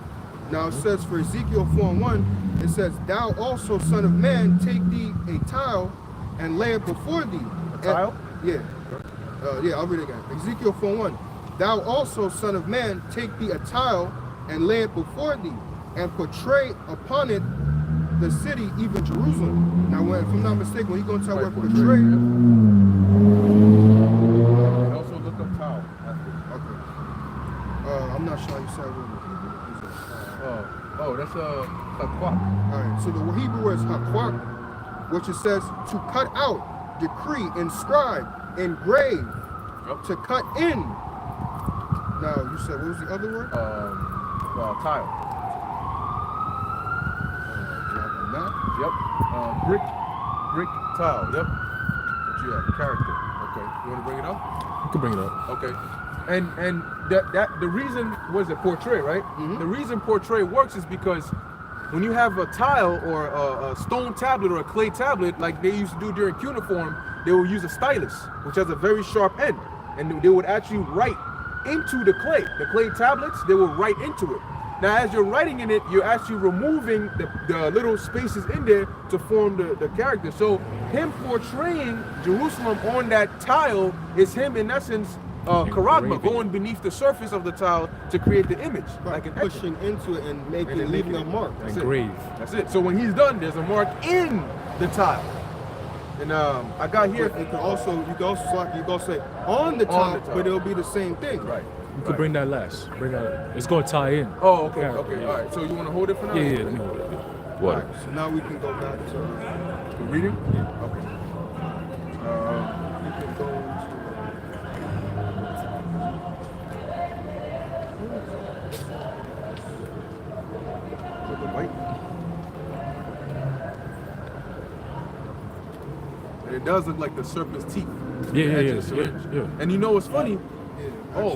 Now it says for Ezekiel 4:1, it says, "Thou also, son of man, take thee a tile and lay it before thee." A tile? Yeah. Yeah, I'll read it again. Ezekiel 4:1. "Thou also, son of man, take thee a tile and lay it before thee, and portray upon it the city, even Jerusalem." Now, if I'm not mistaken, when you go into that word portray, Also look up tile. okay. I'm not sure how you say it. Oh, that's a quack. All right, so the Hebrew word is hakwak, which it says to cut out, decree, inscribe, engrave, to cut in. Now, you said, what was the other word? Tile. Not. Yep. Brick tile. Yep. What you have? Character. Okay. You want to bring it up? You can bring it up. Okay. And that the reason was a portrait, right? Mm-hmm. The reason portrait works is because when you have a tile or a stone tablet or a clay tablet, like they used to do during cuneiform, they will use a stylus, which has a very sharp end, and they would actually write into the clay. The clay tablets, they will write into it. Now, as you're writing in it, you're actually removing the little spaces in there to form the character. So him portraying Jerusalem on that tile is him, in essence, charagma, going beneath the surface of the tile to create the image, like an pushing into it and making it, leaving a mark. That's Engrave. That's it. So when he's done, there's a mark in the tile. And I got here. It could also, you can also say on the tile, but it'll be the same thing. Right. You could bring that last. Bring that. It's going to tie in. Oh, okay, Character, okay, yeah. all right. So you want to hold it for now? Yeah, let me hold it. All What? right. So now we can go back to Reading? yeah. Okay. We can go into the white. And it does look like the serpent's teeth. Yeah, The yeah, edge yeah, of the syringe. yeah, yeah. And you know what's funny?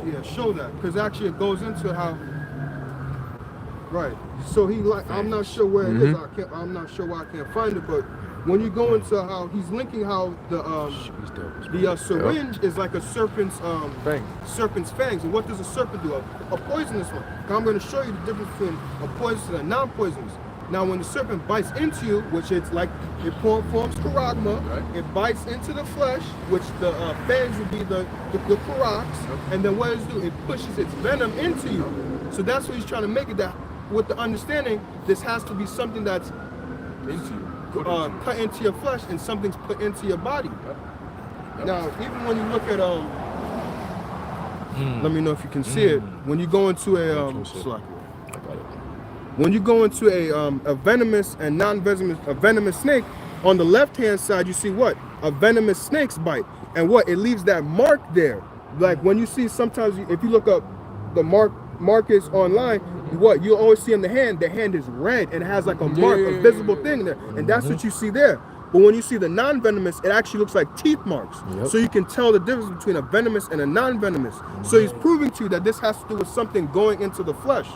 Yeah, show that, because actually it goes into how. Right. So he I'm not sure where it is. I'm not sure why I can't find it, but when you go into how he's linking how the syringe is like a serpent's serpent's fangs, and what does a serpent do? A poisonous one. I'm going to show you the difference between a poisonous and a non-poisonous. Now, when the serpent bites into you, which it's like it forms charagma, Right. it bites into the flesh, which the fangs would be the charax, and then what does it do? It pushes its venom into you. So that's what he's trying to make it, that with the understanding, this has to be something that's Into you. cut into your flesh and something's put into your body. Yep. Now, even when you look at let me know if you can see it. When you go into when you go into a venomous and non-venomous, a venomous snake, on the left-hand side, you see what? A venomous snake's bite. And what? It leaves that mark there. Like when you see sometimes, if you look up the markers online, what? You always see in the hand is red and it has like a mark, a visible thing there. And that's what you see there. But when you see the non-venomous, it actually looks like teeth marks. Yep. So you can tell the difference between a venomous and a non-venomous. So he's proving to you that this has to do with something going into the flesh.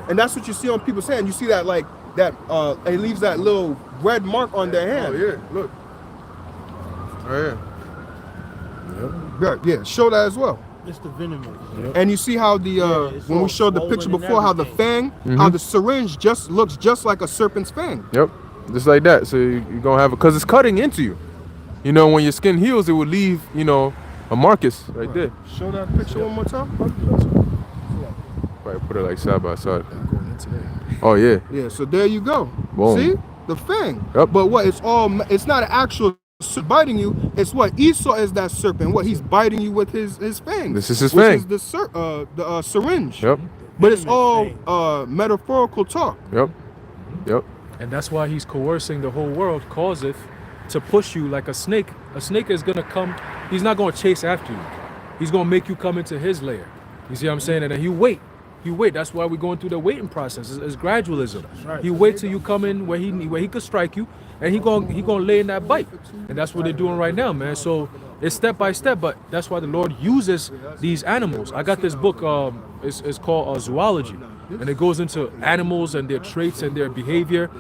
And that's what you see on people's hand. You see that like that it leaves that little red mark on their hand. Oh yeah, look. Oh yeah. Yeah, show that as well. It's the venomous. And you see how the it's when all we showed the swollen picture and before, how the everything. fang, how the syringe just looks just like a serpent's fang. Yep. Just like that. So you're gonna have it because it's cutting into you. You know, when your skin heals, it will leave, you know, a marcus right there. Show that picture one more time. Right, put it like side by side. Oh yeah. Yeah, so there you go. Boom. See the fang. Yep. But what? It's not an actual biting you, it's what Esau is, that serpent. What he's biting you with his fangs. This is his which fang. is the syringe. Yep. But it's all metaphorical talk. Yep. Yep. And that's why he's coercing the whole world, causeth to push you like a snake. A snake is gonna come, he's not gonna chase after you. He's gonna make you come into his lair. You see what I'm saying? And then you wait. You wait. That's why we're going through the waiting process. It's gradualism. right. He wait till you come in where he could strike you, and he gonna lay in that bite. And that's what they're doing right now, man. So it's step by step, but that's why the Lord uses these animals. I got this book, it's called Zoology, and it goes into animals and their traits and their behavior.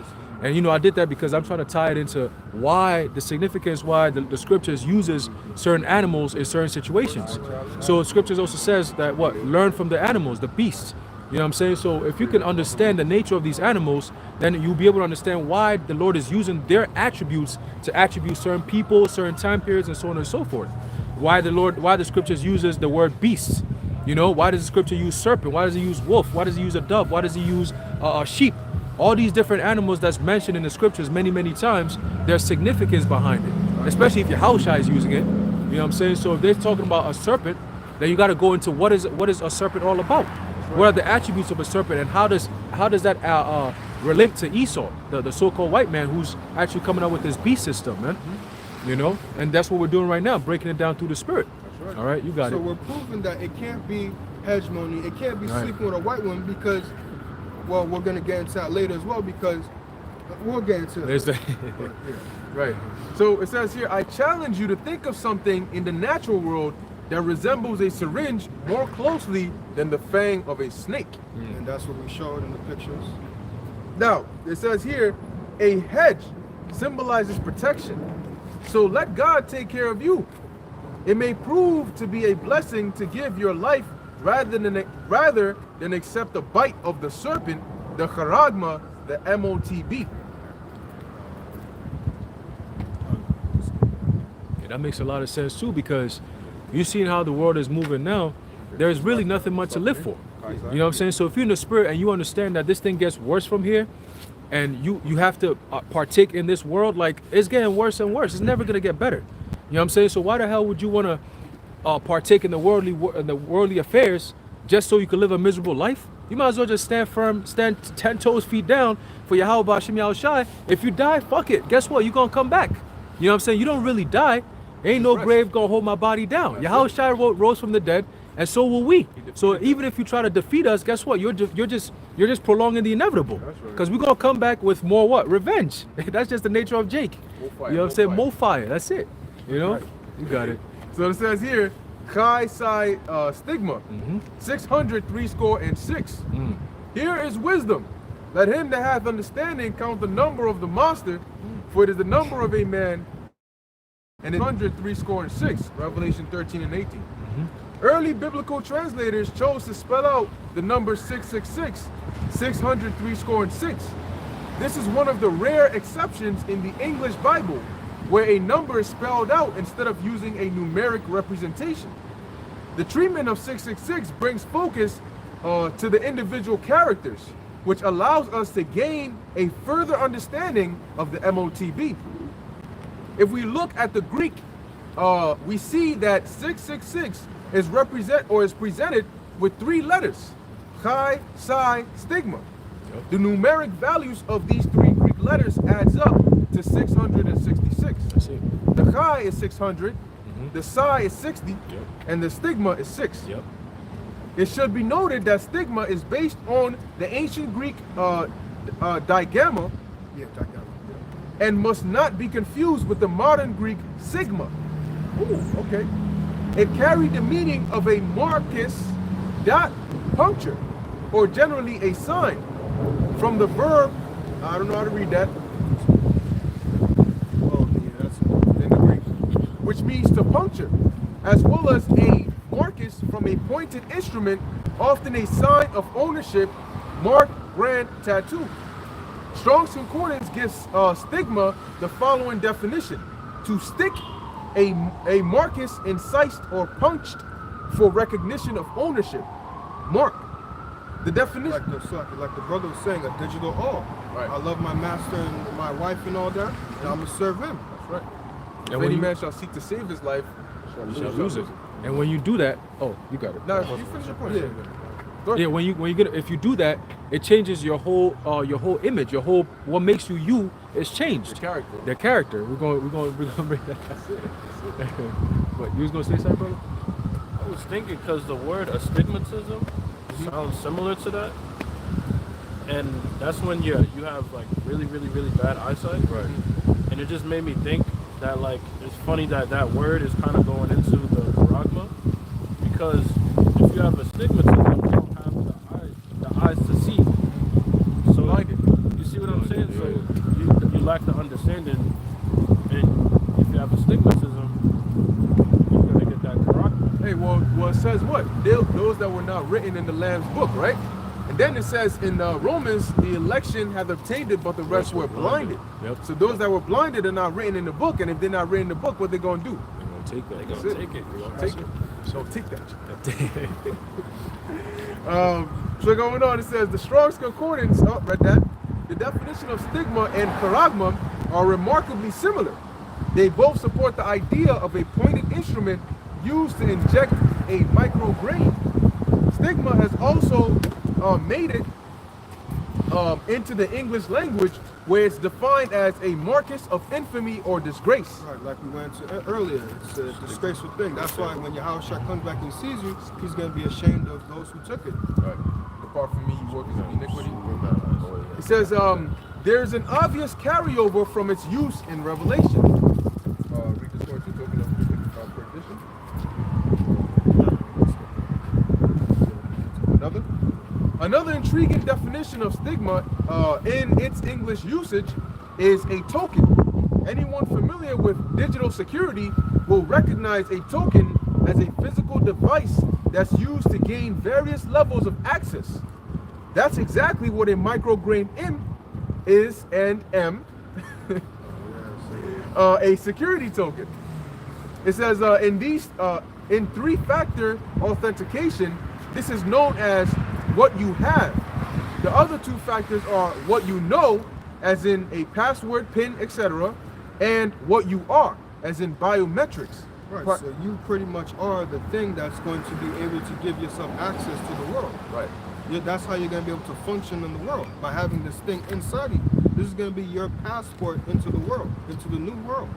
And you know, I did that because I'm trying to tie it into why the significance, why the scriptures uses certain animals in certain situations. So scriptures also says that learn from the animals, the beasts. You know what I'm saying? So if you can understand the nature of these animals, then you'll be able to understand why the Lord is using their attributes to attribute certain people, certain time periods, and so on and so forth. Why the scriptures uses the word beasts. You know, why does the scripture use serpent? Why does it use wolf? Why does it use a dove? Why does it use a sheep? All these different animals that's mentioned in the scriptures many, many times, there's significance behind it, especially if your house is using it. You know what I'm saying? So if they're talking about a serpent, then you got to go into what is a serpent all about? What are the attributes of a serpent, and how does that relate to Esau, the so-called white man who's actually coming up with this beast system, man? You know, and that's what we're doing right now, breaking it down through the spirit. Right. All right, you got it. So we're proving that it can't be hegemony. It can't be Right. sleeping with a white woman because, well, we're gonna get into that later as well because we'll get into There's the Right. So it says here, I challenge you to think of something in the natural world that resembles a syringe more closely than the fang of a snake. and that's what we showed in the pictures. Now, it says here, a hedge symbolizes protection. So let God take care of you. It may prove to be a blessing to give your life rather than accept the bite of the serpent, the charagma, the MOTB. Yeah, that makes a lot of sense too, because you seen how the world is moving now. There's really nothing much to live for. You know what I'm saying? So if you're in the spirit and you understand that this thing gets worse from here, and you have to partake in this world, like it's getting worse and worse. It's never gonna get better. You know what I'm saying? So why the hell would you want to partake in the worldly affairs just so you can live a miserable life? You might as well just stand firm, stand 10 toes, feet down for Yahweh Hashem Yahushai. If you die, fuck it. Guess what? You're gonna come back. You know what I'm saying? You don't really die. Ain't no grave gonna hold my body down. Yahushai rose from the dead, and so will we. So even if you try to defeat us, guess what? You're just prolonging the inevitable. Because we're gonna come back with more what? Revenge. That's just the nature of Jake. You know what I'm saying? More fire. That's it. You know? You got it. So it says here, Chi Psi Stigma, 600 3 Here is wisdom. Let him that hath understanding count the number of the monster, for it is the number of a man, and it's 100 3 Revelation 13 and 18. Early biblical translators chose to spell out the number 666, 600 3 This is one of the rare exceptions in the English Bible, where a number is spelled out instead of using a numeric representation. The treatment of 666 brings focus to the individual characters, which allows us to gain a further understanding of the MOTB. If we look at the Greek, we see that 666 is presented with 3 letters, Chi, Psi, Stigma. The numeric values of these 3 Greek letters adds up to 666. That's it. The Chi is 600, the Psi is 60, and the Stigma is 6. Yep. It should be noted that Stigma is based on the ancient Greek digamma, and must not be confused with the modern Greek sigma. Ooh, okay. It carried the meaning of a marcus dot puncture, or generally a sign, from the verb, I don't know how to read that. Oh, yeah, that's in the Greek, which means to puncture, as well as a marcus from a pointed instrument, often a sign of ownership, mark, brand, tattoo. Strong's Concordance gives stigma the following definition: to stick a marcus incised or punched for recognition of ownership. Mark. The definition. Like the brother was saying, a digital all. Right. I love my master and my wife and all that, and I'm gonna serve him. That's right. If when any you- man shall seek to save his life, You shall lose it. And when you do that, oh, you got it. Now, you finish your point. Yeah. Go ahead. Yeah, when you get if you do that, it changes your whole image, your whole what makes you is changed. The character. The character. We're gonna bring that. What you was gonna say something, brother? I was thinking because the word astigmatism sounds similar to that, and that's when you have like really bad eyesight, Right. and it just made me think that like it's funny that that word is kind of going into the paragma, because if you have astigmatism, you don't have the eyes to see. So Blinded. you see what I'm saying? So you lack the understanding, and if you have astigmatism, you're gonna get that paragma. Hey, well, it says what? Those that were not written in the Lamb's book, right? And then it says in Romans, the election hath obtained it, but the rest were blinded. Yep. So those that were blinded are not written in the book, and if they're not written in the book, what they gonna do? They're gonna take that. They're That's gonna it. take it. They're gonna Take take it. So take that. So going on, it says the Strong's Concordance, read that. The definition of stigma and paragma are remarkably similar. They both support the idea of a pointed instrument used to inject a micrograin. Stigma has also made it into the English language, where it's defined as a marcus of infamy or disgrace. Right, like we went to earlier, it's a disgraceful thing. That's why when Yahushua comes back and sees you, he's going to be ashamed of those who took it. Right. Depart from me, you workers of iniquity. It says there's an obvious carryover from its use in Revelation. Read this one too, talking of perdition. Another intriguing definition of stigma in its English usage is a token. Anyone familiar with digital security will recognize a token as a physical device that's used to gain various levels of access. That's exactly what a micrograin M is, and M, a security token. It says in three-factor authentication, this is known as what you have. The other two factors are what you know, as in a password, PIN, etc., and what you are, as in biometrics. Right, so you pretty much are the thing that's going to be able to give yourself access to the world. Right. That's how you're going to be able to function in the world, by having this thing inside you. This is going to be your passport into the world, into the new world.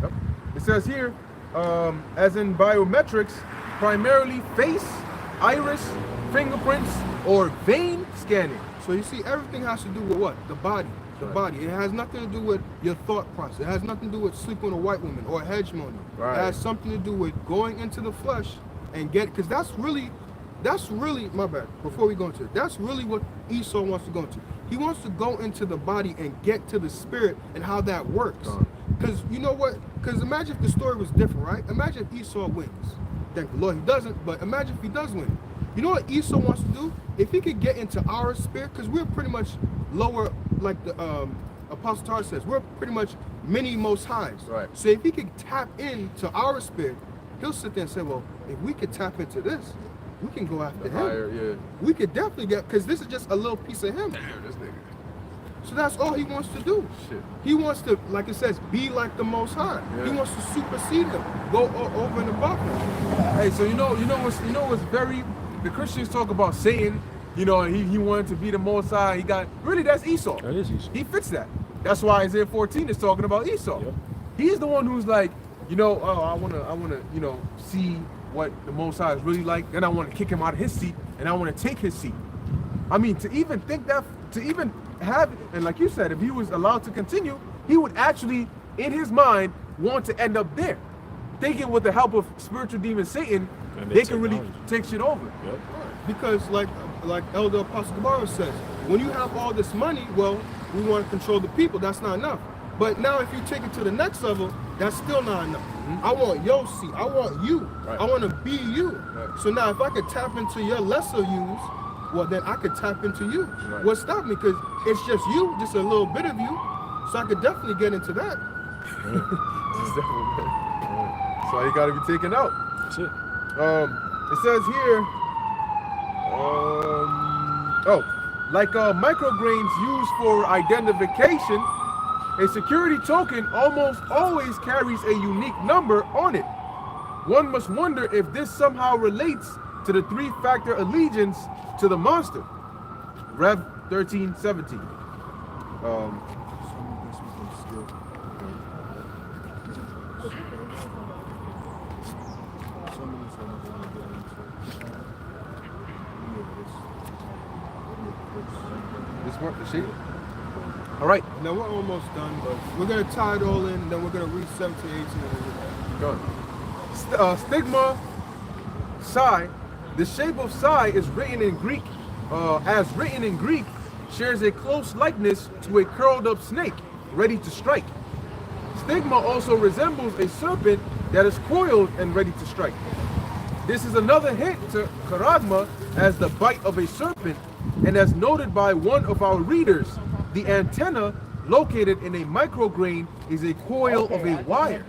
Yep. It says here, as in biometrics, primarily face, iris, fingerprints, or vein scanning. So you see, everything has to do with what? The body. The body. It has nothing to do with your thought process. It has nothing to do with sleeping with a white woman or hegemony. Right. It has something to do with going into the flesh and because that's really, my bad, before we go into it, that's really what Esau wants to go into. He wants to go into the body and get to the spirit and how that works. Because you know what? Because imagine if the story was different, right? Imagine if Esau wins. Thank the Lord he doesn't, but imagine if he does win. You know what Esau wants to do? If he could get into our spirit, because we're pretty much lower, like the Apostle Tar says, we're pretty much many most highs. Right. So if he could tap into our spirit, he'll sit there and say, well, if we could tap into this, we can go after him. Higher, yeah. We could definitely get, because this is just a little piece of him. Damn, this nigga. So that's all he wants to do. Shit. He wants to, like it says, be like the Most High. Yeah. He wants to supersede him, go over and above him. Hey, so you know what's very, the Christians talk about Satan, he wanted to be the Most High. He got, really, that's Esau. That is Esau. He fits that. That's why Isaiah 14 is talking about Esau. Yep. He's the one who's like, I wanna, see what the Most High is really like. Then I want to kick him out of his seat, and I want to take his seat. I mean, to even think that, to even have, and like you said, if he was allowed to continue, he would actually, in his mind, want to end up there. Thinking with the help of spiritual demon Satan, And they the can really technology. take shit over. Yep. Because like Elder Apostle Gabar says, when you have all this money, well, we want to control the people. That's not enough. But now if you take it to the next level, that's still not enough. I want your seat. I want you. Right. I want to be you. Right. So now if I could tap into your lesser yous, well, then I could tap into you. Right. What stopped me? Because it's just you, just a little bit of you. So I could definitely get into that. So he got to be taken out. That's it. It says here, like micrograins used for identification, A security token almost always carries a unique number on it. One must wonder if this somehow relates to the three-factor allegiance to the monster. Rev 13:17. This work, the sheet? All right. Now we're almost done, but we're gonna tie it all in, and then we're gonna read 17, 18, and then Go on. Stigma, psi. The shape of psi is written in Greek, shares a close likeness to a curled up snake, ready to strike. Stigma also resembles a serpent that is coiled and ready to strike. This is another hint to charagma as the bite of a serpent, and as noted by one of our readers, the antenna located in a micrograin is a coil of a wire.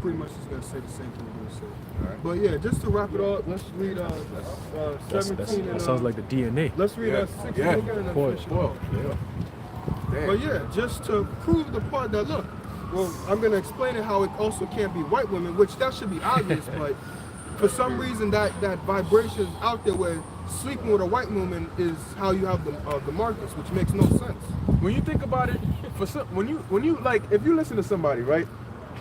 pretty much just gonna say the same thing we're gonna say. Right. But yeah, just to wrap it up, let's read 17 and that sounds like the DNA. let's read 16 again and then finish it off. But yeah, just to prove the part that look, well, I'm gonna explain it how it also can't be white women, which that should be obvious, but for some reason that vibration is out there where sleeping with a white woman is how you have the Marcus, which makes no sense. When you think about it, for some, when you like, if you listen to somebody, right,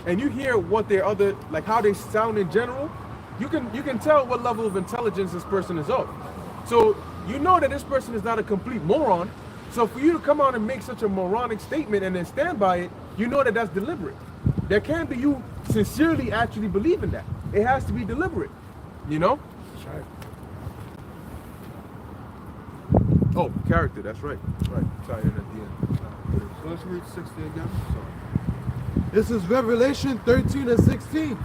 and you hear what their other, like how they sound in general, you can tell what level of intelligence this person is of. So you know that this person is not a complete moron. So for you to come out and make such a moronic statement and then stand by it, you know that that's deliberate. There can't be you sincerely actually believing that. It has to be deliberate, you know? That's right. Oh, character, that's right. Right, tie in at the end. So let's read 60 again. This is Revelation 13 and 16.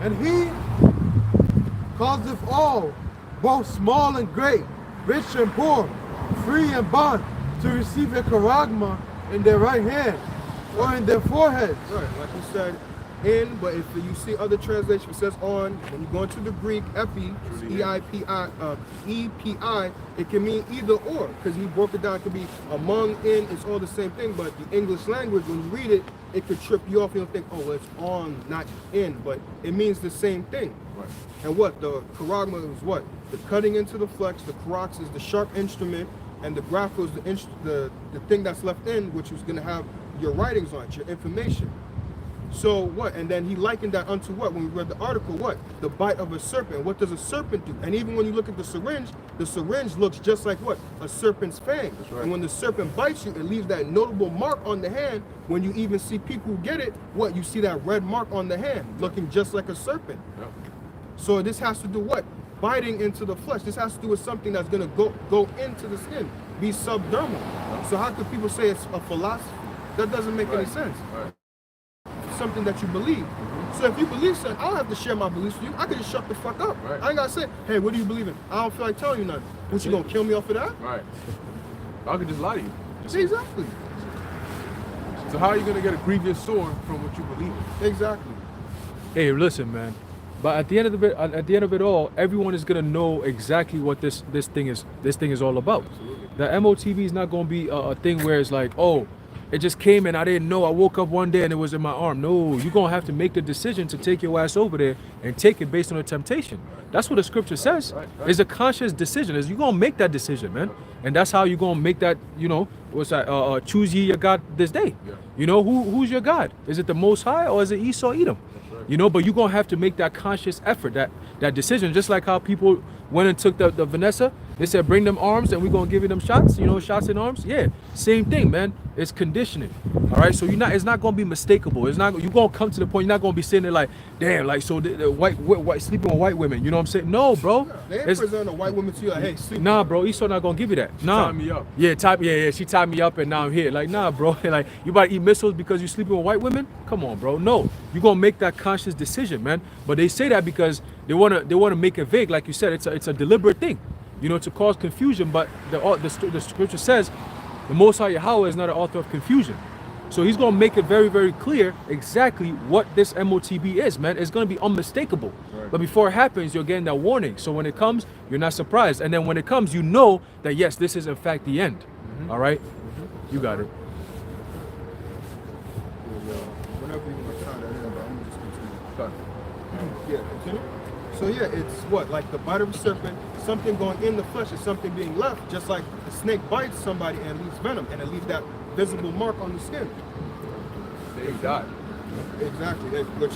And he causeth all, both small and great, rich and poor, free and bond, to receive a charagma in their right hand or in their foreheads. Right, like you said, in, but if you see other translation, it says on. When you go into the Greek, epi, E-I-P-I, it can mean either or, because he broke it down. It could be among, in, it's all the same thing, but the English language, when you read it, it could trip you off. You'll think, oh, it's on, not in, but it means the same thing. Right. And what? The charagma is what? The cutting into the flex, the karax is the sharp instrument, and the grapho is the thing that's left in, which is going to have your writings on it, your information. So what? And then he likened that unto what? When we read the article, what? The bite of a serpent. What does a serpent do? And even when you look at the syringe looks just like what? A serpent's fang. That's right. And when the serpent bites you, it leaves that notable mark on the hand. When you even see people who get it, what? You see that red mark on the hand, looking just like a serpent. Yep. So this has to do what? Biting into the flesh. This has to do with something that's going to go into the skin, be subdermal. So how could people say it's a philosophy? That doesn't make any sense. Right. Something that you believe. So if you believe something, I don't have to share my beliefs with you. I can just shut the fuck up. Right. I ain't gotta say, hey, what do you believe in? I don't feel like telling you nothing. What, you gonna kill me off of that? Right. I could just lie to you. Exactly. So how are you gonna get a grievous sore from what you believe in? Exactly. Hey, listen, man. But at the end of it all, everyone is gonna know exactly what this thing is all about. Absolutely. The MOTV is not gonna be a thing where it's like, oh, it just came and I didn't know. I woke up one day and it was in my arm. No, you're gonna have to make the decision to take your ass over there and take it based on the temptation. That's what the scripture says. Right. It's a conscious decision. You're gonna make that decision, man. And that's how you're gonna make that, what's that? Choose ye your God this day. Yeah. You know, who's your God? Is it the Most High or is it Esau Edom? Right. But you're gonna have to make that conscious effort, that decision. Just like how people went and took the Vanessa, they said bring them arms and we're gonna give you them shots, shots in arms. Yeah, same thing, man. It's conditioning. All right, so it's not gonna be mistakable. You're gonna come to the point. You're not gonna be sitting there like, damn, like so the white sleeping with white women. You know what I'm saying? No, bro. They ain't present a white woman to you like, hey, sleep. Nah, bro, Esau not gonna give you that. Nah. Tied me up. Yeah, she tied me up and now I'm here. Like, nah, bro. Like, you about to eat missiles because you sleeping with white women? Come on, bro. No. You're gonna make that conscious decision, man. But they say that because they wanna make it vague, like you said, it's a deliberate thing, to cause confusion. But the scripture says the Most High Yahweh is not an author of confusion. So he's gonna make it very, very clear exactly what this MOTB is, man. It's gonna be unmistakable. Right. But before it happens, you're getting that warning. So when it comes, you're not surprised. And then when it comes, you know that yes, this is in fact the end. All right? You got it. Whenever you want to tie that in, but I'm just continue. Yeah, continue. So yeah, it's what, like the bite of a serpent, something going in the flesh is something being left, just like the snake bites somebody and leaves venom, and it leaves that visible mark on the skin. They died. Exactly, which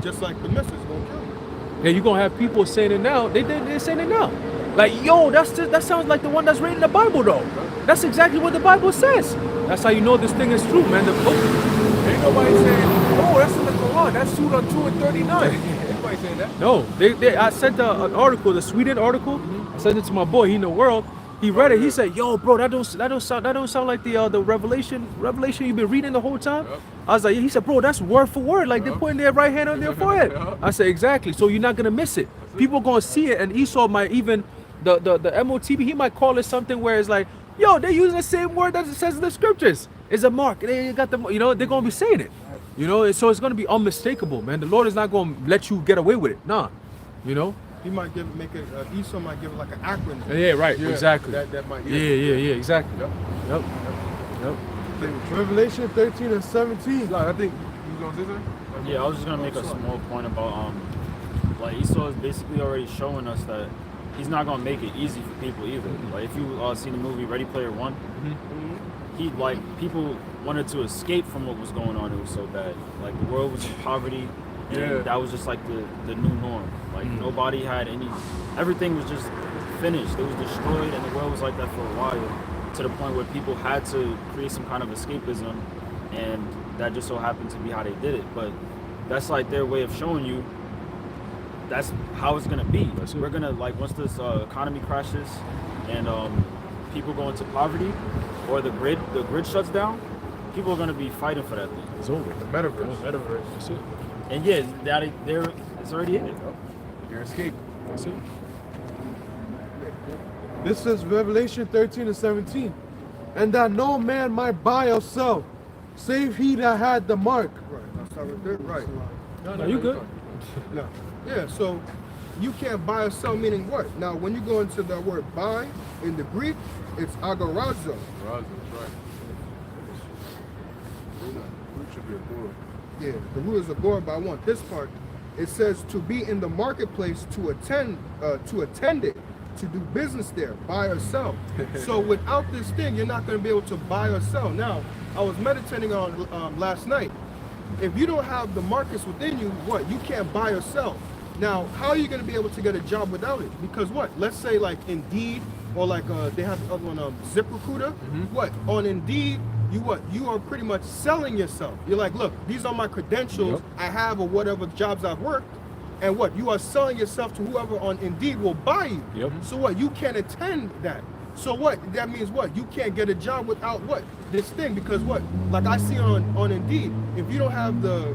just like the missus gonna kill you. Yeah, you're gonna have people saying it now. They're saying it now. Like, yo, that sounds like the one that's written in the Bible, though. That's exactly what the Bible says. That's how you know this thing is true, man. The book. Ain't nobody saying, oh, that's in the Quran. That's Surah 2 and 39. Anybody saying that? No, I sent an article, the Sweden article. I sent it to my boy. He in the world. He read it. He said, "Yo, bro, that don't sound like the revelation you've been reading the whole time." Yep. I was like, he said, "Bro, that's word for word. Like they're putting their right hand on their forehead." Yep. I said, "Exactly. So you're not gonna miss it. People gonna see it, and Esau might even the MOTB. He might call it something where it's like, yo, they're using the same word that it says in the scriptures. It's a mark. They got the, they're gonna be saying it. So it's gonna be unmistakable, man. The Lord is not gonna let you get away with it. Nah, He might make it. Esau might give it like an acronym. Yeah, right. Yeah, Exactly. That might. Yeah. Exactly. Yep. Yep. Revelation 13 and 17. No, I think you gonna say something? Yeah, I was just gonna make a small point about like Esau is basically already showing us that he's not gonna make it easy for people either. Like if you seen the movie Ready Player One, he like people wanted to escape from what was going on. It was so bad. Like the world was in poverty. And that was just like the new norm. Like nobody had everything was just finished. It was destroyed, and the world was like that for a while, to the point where people had to create some kind of escapism, and that just so happened to be how they did it. But that's like their way of showing you that's how it's gonna be. We're gonna, like, once this economy crashes and people go into poverty, or the grid shuts down, people are gonna be fighting for that thing. It's over. The metaverse. Metaverse. That's it. And yeah, it's already in it. Your escape. That's it. This is Revelation 13 and 17. And that no man might buy or sell, save he that had the mark. Right. That's how it did. Right. No, you good. No. Yeah. So you can't buy or sell, meaning what? Now, when you go into that word buy in the Greek, it's agorazo. Raza, that's right. Root should be a plural. Yeah, the root is a gourd, but I want this part. It says to be in the marketplace, to attend it, to do business there, buy or sell. So without this thing, you're not going to be able to buy or sell. Now, I was meditating on last night. If you don't have the markets within you, what? You can't buy or sell. Now, how are you going to be able to get a job without it? Because what? Let's say like Indeed, or like they have the other one, ZipRecruiter. What? On Indeed, you are pretty much selling yourself. You're like, look, these are my credentials I have, or whatever jobs I've worked, and what? You are selling yourself to whoever on Indeed will buy you. Yep. So what? You can't attend that. So what? That means what? You can't get a job without what? This thing, because what? Like I see on Indeed, if you don't have the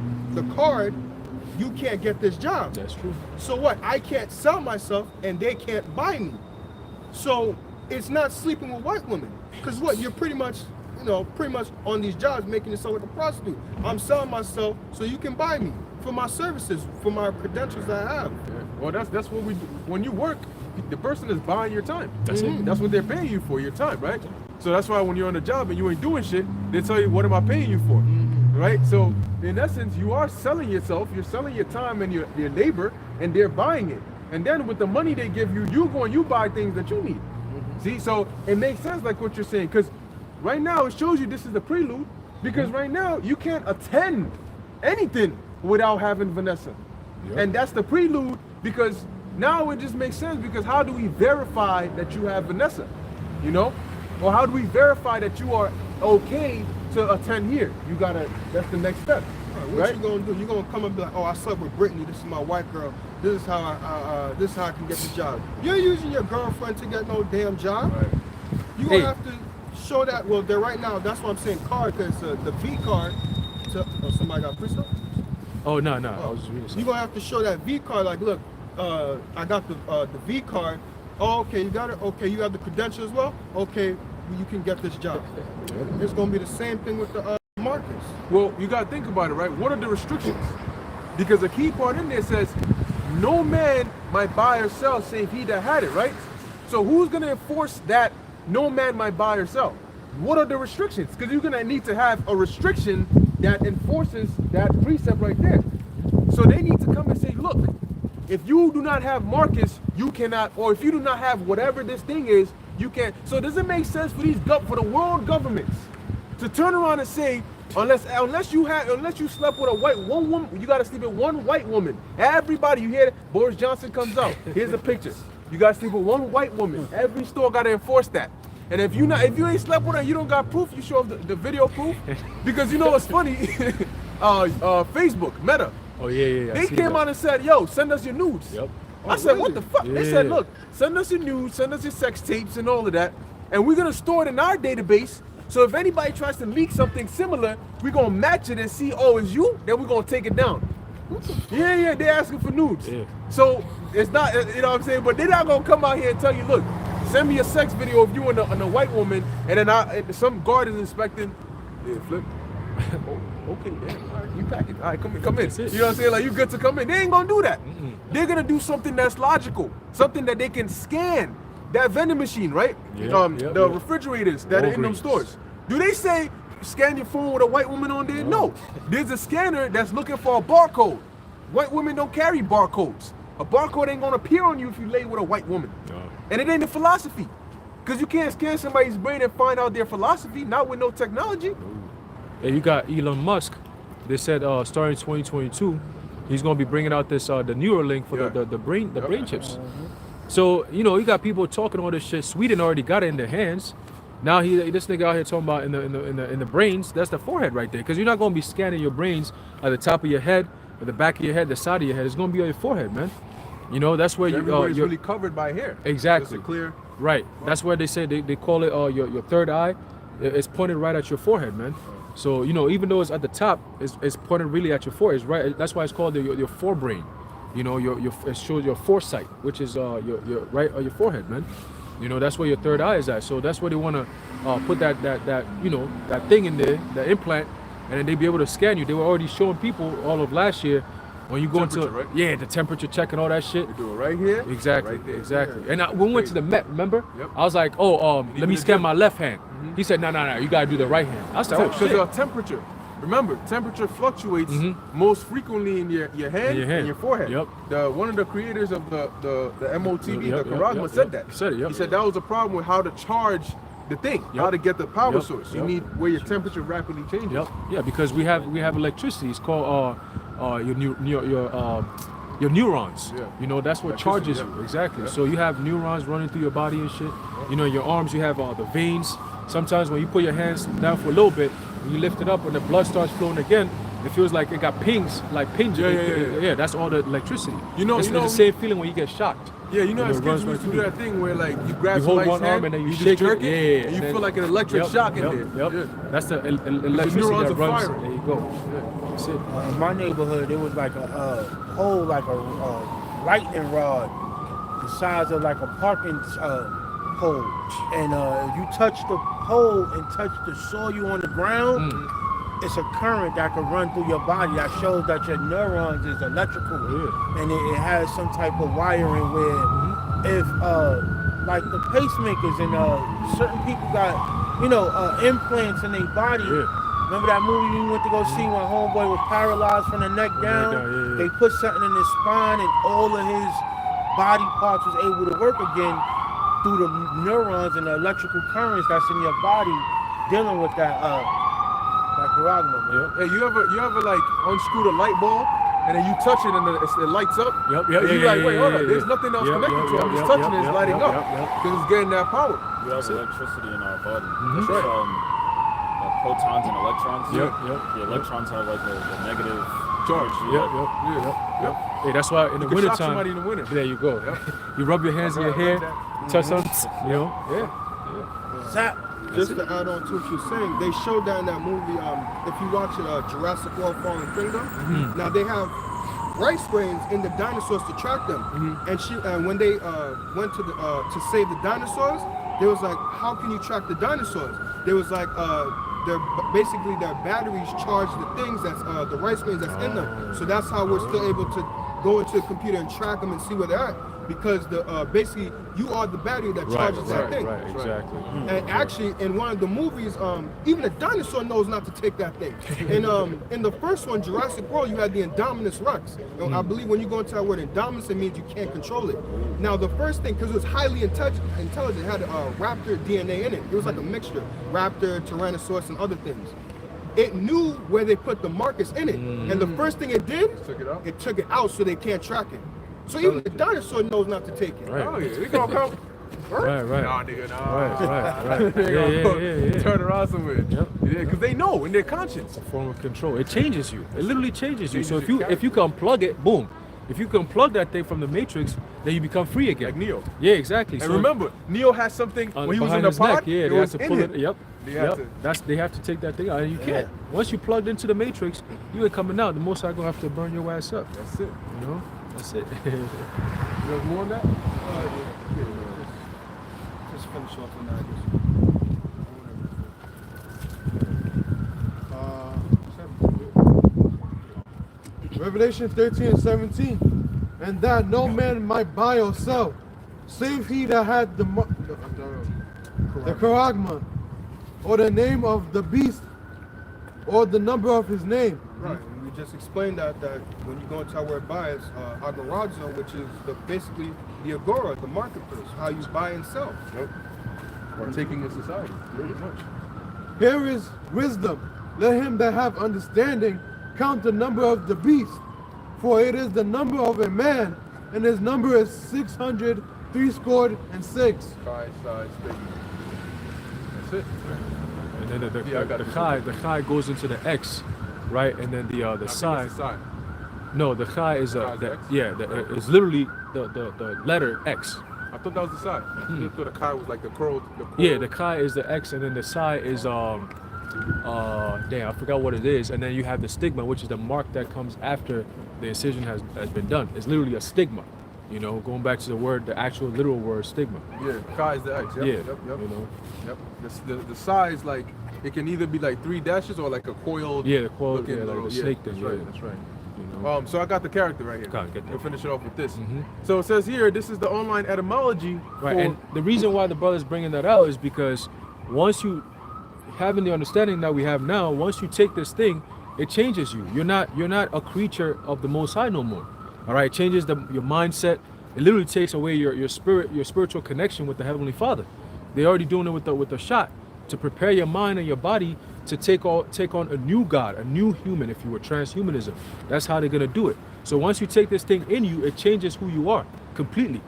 card, you can't get this job. That's true. So what? I can't sell myself, and they can't buy me. So it's not sleeping with white women, because what? You're pretty much on these jobs making yourself like a prostitute. I'm selling myself so you can buy me for my services, for my credentials that I have. Yeah. Well, that's what we do. When you work, the person is buying your time. That's it. That's what they're paying you for, your time, right? So that's why when you're on a job and you ain't doing shit, they tell you, what am I paying you for? Right? So in essence, you are selling yourself, you're selling your time and your labor, and they're buying it. And then with the money they give you, you buy things that you need. See, so it makes sense like what you're saying, because right now it shows you this is the prelude, because right now you can't attend anything without having Vanessa. And that's the prelude, because now it just makes sense, because how do we verify that you have Vanessa? Or how do we verify that you are okay to attend here? That's the next step. What you gonna do? You gonna come and be like, oh, I slept with Brittany. This is my white girl. This is how I can get the job. You're using your girlfriend to get no damn job. Right. You gonna have to show that. Well, they're right now. That's why I'm saying card, because the V card. Somebody got free stuff? Oh no, I was just reading You're something. gonna have to show that V card. Like, look, I got the V card. Oh, okay, you got it. Okay, you have the credential as well. Okay, you can get this job. It's gonna be the same thing with the Marcus? Well, you got to think about it, right? What are the restrictions? Because the key part in there says, no man might buy or sell save he that had it, right? So who's going to enforce that no man might buy or sell? What are the restrictions? Because you're going to need to have a restriction that enforces that precept right there. So they need to come and say, look, if you do not have Marcus, you cannot, or if you do not have whatever this thing is, you can't. So does it make sense for for the world governments to turn around and say, unless you slept with one woman, you got to sleep with one white woman. Everybody, you hear it, Boris Johnson comes out. Here's a picture. You got to sleep with one white woman. Every store got to enforce that. And if you ain't slept with her, you don't got proof. You show up the video proof, because you know what's funny. Facebook, Meta. Oh yeah. They came out and said, "Yo, send us your nudes." Yep. I said, "What the fuck?" Yeah. They said, "Look, send us your nudes, send us your sex tapes and all of that, and we're gonna store it in our database. So if anybody tries to leak something similar, we're gonna match it and see, oh, it's you. Then we're gonna take it down." Yeah, they're asking for nudes. Yeah. So it's not, you know what I'm saying? But they're not gonna come out here and tell you, "Look, send me a sex video of you and a white woman," and then some guard is inspecting. Yeah, flip. Oh, okay, damn. All right, you pack it. All right, come in. You know what I'm saying? Like, you good to come in. They ain't gonna do that. They're gonna do something that's logical, something that they can scan. That vending machine, right? The refrigerators that are in them stores. Do they say scan your phone with a white woman on there? No. There's a scanner that's looking for a barcode. White women don't carry barcodes. A barcode ain't gonna appear on you if you lay with a white woman. No. And it ain't a philosophy. Because you can't scan somebody's brain and find out their philosophy, not with no technology. And you got Elon Musk. They said starting 2022, he's gonna be bringing out this the Neuralink for the brain chips. So you know, you got people talking all this shit. Sweden already got it in their hands. Now this nigga out here talking about in the brains. That's the forehead right there. Because you're not gonna be scanning your brains at the top of your head, at the back of your head, the side of your head. It's gonna be on your forehead, man. You know, that's where you're really covered by hair. Exactly. It's clear. Right. That's where they say they call it your third eye. It's pointed right at your forehead, man. So you know, even though it's at the top, it's pointed really at your forehead. It's right. That's why it's called your forebrain. You know, it shows your foresight, which is your right on your forehead, man. You know, that's where your third eye is at. So that's where they want to put that you know, that thing in there, that implant, and then they be able to scan you. They were already showing people all of last year when you go into the temperature check and all that shit. You do it right here. Exactly, right there. exactly. And when we went to the Met, remember? Yep. I was like, let me scan my left hand. He said, no, you gotta do the right hand. I was like, because your temperature. Remember, temperature fluctuates most frequently in your hand and your forehead. Yep. One of the creators of the MOTV, the Karagma, said that. He said it. Yep. He said that was a problem with how to charge the thing, how to get the power source. You need where your temperature rapidly changes. Yep. Yeah, because we have electricity. It's called your neurons. Yeah. You know, that's what charges you. Exactly. Yeah. So you have neurons running through your body and shit. You know, in your arms you have the veins. Sometimes when you put your hands down for a little bit, when you lift it up and the blood starts flowing again, it feels like it got pings, like pings. Yeah, that's all the electricity. It's the same feeling when you get shocked. Yeah, you know, as kids we used to do that thing where like you grab hold somebody's one arm hand, and then you just jerk it. it, and you feel like an electric shock in there. Yep. That's the electricity neurons that are runs. firing. There you go. That's it. In my neighborhood, there was like a hole, like a lightning rod, the size of like a parking pole. And if you touch the pole and touch the soil on the ground, it's a current that can run through your body that shows that your neurons is electrical. And it has some type of wiring where if like the pacemakers and certain people got, you know, implants in their body. Remember that movie we went to go see when homeboy was paralyzed from the neck down? They put something in his spine and all of his body parts was able to work again through the neurons and the electrical currents that's in your body dealing with that Karagma. Hey, you ever like unscrew the light bulb and then you touch it and it lights up? You're like, wait, hold up, there's nothing else connected to it. I'm just touching it, it's lighting up because it's getting that power. We have electricity in our body. That's right. Protons and electrons. The electrons have like a negative charge. Yep. Hey, that's why in the winter time. Somebody in the winter. There you go. You rub your hands in your hair, touch something. You know. Just to add on to what you're saying, they showed that in that movie. If you watch it, Jurassic World: Fallen Kingdom. Now they have rice grains in the dinosaurs to track them. And when they went to save the dinosaurs, they was like, how can you track the dinosaurs? There was like basically their batteries charge the things that's the rice grains that's in them. So that's how we're still able to go into the computer and track them and see where they're at. Because the basically you are the battery that charges that thing. Right, exactly. And actually, in one of the movies, even a dinosaur knows not to take that thing. And in the first one, Jurassic World, you had the Indominus Rex. And I believe when you go into that word Indominus, it means you can't control it. Now, the first thing, because it was highly intelligent, it had raptor DNA in it. It was like a mixture, raptor, Tyrannosaurus, and other things. It knew where they put the markers in it. And the first thing it did, it took it out so they can't track it. So even the dinosaur knows not to take it. Right. Oh yeah, they gonna come. Right. Nah, nigga, nah. Right. They gonna turn around somewhere. Yep. Yeah, because they know in their conscience. It's a form of control. It changes you. It literally changes you. So if you can unplug it, boom. If you can unplug that thing from the Matrix, then you become free again. Like Neo. Yeah, exactly. And remember, Neo has something when he was in behind the his pod. neck. Yeah, it they have was to in pull him. it. Yep. They have to take that thing out, and you can't. Once you plugged into the Matrix, you ain't coming out. The Most High gonna have to burn your ass up. That's it. You know, that's it. You have more on that? Just finish off on that. Revelation 13 and 17. And that no man might buy or sell, save he that had the charagma, or the name of the beast, or the number of his name. Right, and we just explained that when you go into our word bias, agorazo, which is basically the agora, the marketplace, how you buy and sell. Yep. Partaking in society, pretty much. Here is wisdom. Let him that have understanding count the number of the beast, for it is the number of a man, and his number is 666. Kai, size, thing. That's it. And then Yeah, I got the chai goes into the X, right? And then the psi. Side. No, the chai is Chai is X? it's literally the letter X. I thought that was the side. I just thought the Kai was like the crow. Yeah, the chi is the X, and then the psi is damn, I forgot what it is. And then you have the stigma, which is the mark that comes after the incision has been done. It's literally a stigma. You know, going back to the word, the actual literal word stigma. Yeah, Kai is the X. Yep, Yeah, yep. you know. Yep. The size, like, it can either be like 3 dashes or like a coiled. Yeah, the coiled, looking yeah, like little- the snake thing. That's yeah. right. That's right. You know. So I got the character right here. Okay, get that. We'll finish it off with this. Mhm. So it says here, this is the online etymology. Right, for, and the reason why the brother's bringing that out is because once you having the understanding that we have now, once you take this thing, it changes you. You're not a creature of the Most High no more. All right, it changes your mindset. It literally takes away your spiritual connection with the Heavenly Father. They're already doing it with the shot to prepare your mind and your body to take on a new God, a new human, if you were transhumanism. That's how they're gonna do it. So once you take this thing in you, it changes who you are completely.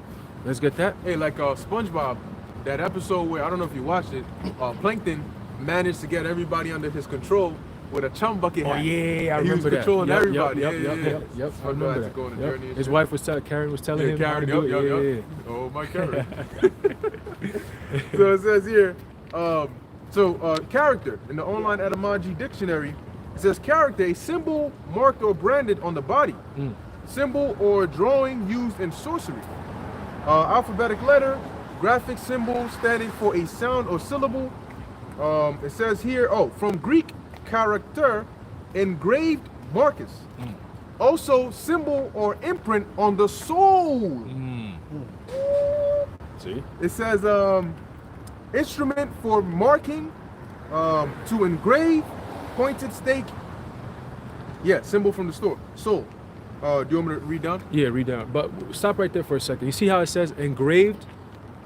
Let's get that. hey, like SpongeBob, that episode where, I don't know if you watched it, Plankton managed to get everybody under his control with a chum bucket hat. Oh yeah, I He was remember that. controlling Yep, everybody. Yep, Yeah, yep, yeah, yep, yeah. yep. I SpongeBob remember had to that. go on a Yep. journey and His shit. wife was Karen was telling Yeah, him how to Karen, do yep, it. yep. Yeah. Oh, my Karen. So it says here, character in the online etymology dictionary, it says character, a symbol marked or branded on the body, symbol or drawing used in sorcery, alphabetic letter, graphic symbol standing for a sound or syllable. It says here, from Greek character, engraved marcus, also symbol or imprint on the soul. See? It says instrument for marking, to engrave, pointed stake. Yeah, symbol from the store. Soul. Do you want me to read down? Yeah, read down. But stop right there for a second. You see how it says engraved?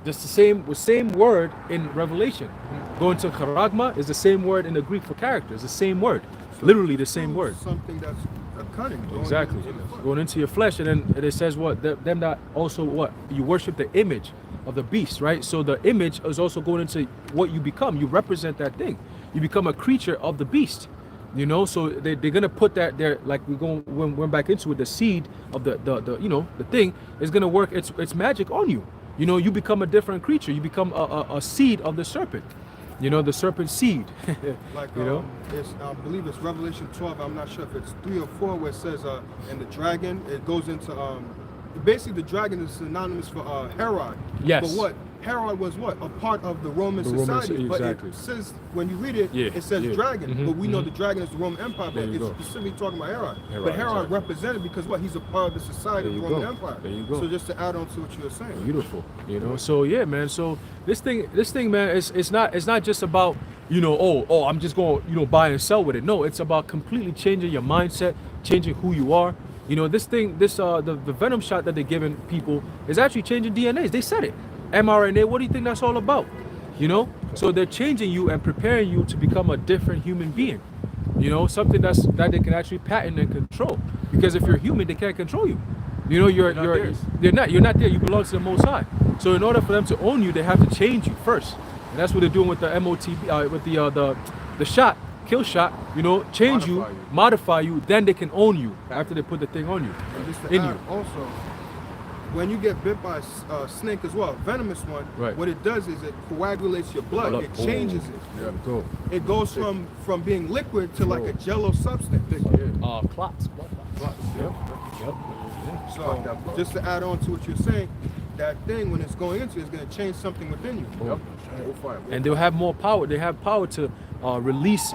Just the same word in Revelation. Going to charagma is the same word in the Greek for character. It's the same word. Literally the same word. Something that's a cunning. Exactly. Going into your flesh, and then it says what? Them that also what? You worship the image of the beast, right? So the image is also going into what you become. You represent that thing. You become a creature of the beast. You know, so they're gonna put that there, like when we're back into it, the seed of the the thing is gonna work its magic on you. You know, you become a different creature. You become a seed of the serpent. You know, the serpent seed. Like, you know, I believe it's Revelation 12. I'm not sure if it's 3 or 4, where it says, and the dragon, it goes into, basically the dragon is synonymous for Herod. Yes. But what Herod was what? A part of the Roman The Roman- society. exactly. But it says, when you read it, Yeah, it says yeah. dragon. Mhm, But we know mhm. the dragon is the Roman Empire, There but you it's go. specifically talking about Herod. Herod, But Herod exactly. represented because what? He's a part of the society There of the you Roman go. Empire. There you go. So just to add on to what you were saying. Beautiful, you know. So yeah, man. So this thing, man, it's not just about, you know, oh, I'm just going, you know, buy and sell with it. No, it's about completely changing your mindset, changing who you are. You know, the venom shot that they're giving people is actually changing DNAs. They said it. mRNA. What do you think that's all about? You know. So they're changing you and preparing you to become a different human being. You know, something that they can actually patent and control. Because if you're human, they can't control you. You know, you're theirs. you're not there. You belong to the Most High. So in order for them to own you, they have to change you first. And that's what they're doing with the MOTB, with the shot, kill shot. You know, change you, modify you. Then they can own you after they put the thing on you, And just to in add you. also, when you get bit by a snake as well, venomous one, Right. what it does is it coagulates your blood. It Oh, changes it. There we go. It goes from being liquid to like a jello substance. Clots. Yep. So just to add on to what you're saying, that thing when it's going into it's going to change something within you. Yep. Go for it. And they'll have more power. They have power to release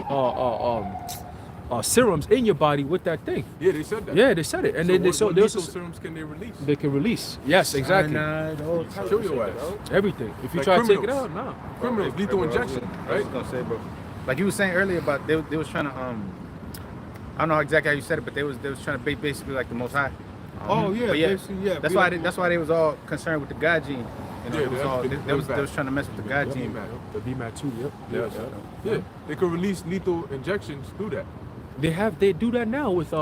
serums in your body with that thing. Yeah, they said that. Yeah, they said it, and So they what they lethal also serums can they release? they can release. Yes, exactly. Cyanide, all types of Kill your shit, ass. bro. Everything. If you Like try to take it criminals. out, nah. Criminals, lethal injection, I right? was gonna say, bro. Like you were saying earlier about they was trying to I don't know exactly how you said it, but they was trying to be basically like the Most High. Oh yeah, But yeah, basically, yeah. that's why they was all concerned with the God gene. You know, Yeah, it was that's all, been- they was been trying to mess with the God gene. The BMAT too. Yep. Yeah, they could release lethal injections through that. They do that now with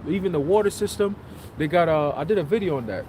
even the water system. They got I did a video on that.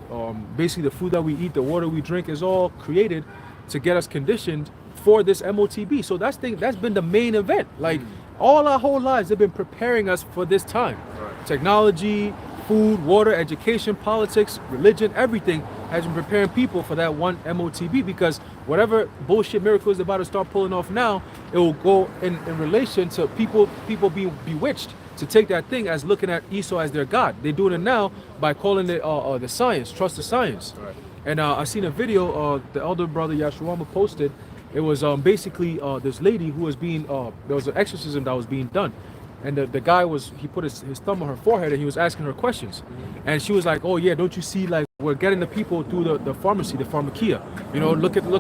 Basically the food that we eat, the water we drink is all created to get us conditioned for this MOTB. So that's been the main event. Like all our whole lives they've been preparing us for this time. Right. Technology, food, water, education, politics, religion, everything has been preparing people for that one MOTB, because whatever bullshit miracles they're about to start pulling off now, it will go in relation to people being bewitched to take that thing as looking at Esau as their God. They're doing it now by calling it the science, trust the science. Right. And I seen a video the elder brother Yashuama posted. It was basically this lady who was being, there was an exorcism that was being done. And the guy he put his thumb on her forehead and he was asking her questions. And she was like, oh yeah, don't you see, like, we're getting the people through the pharmacy, the pharmakia. You know, look at the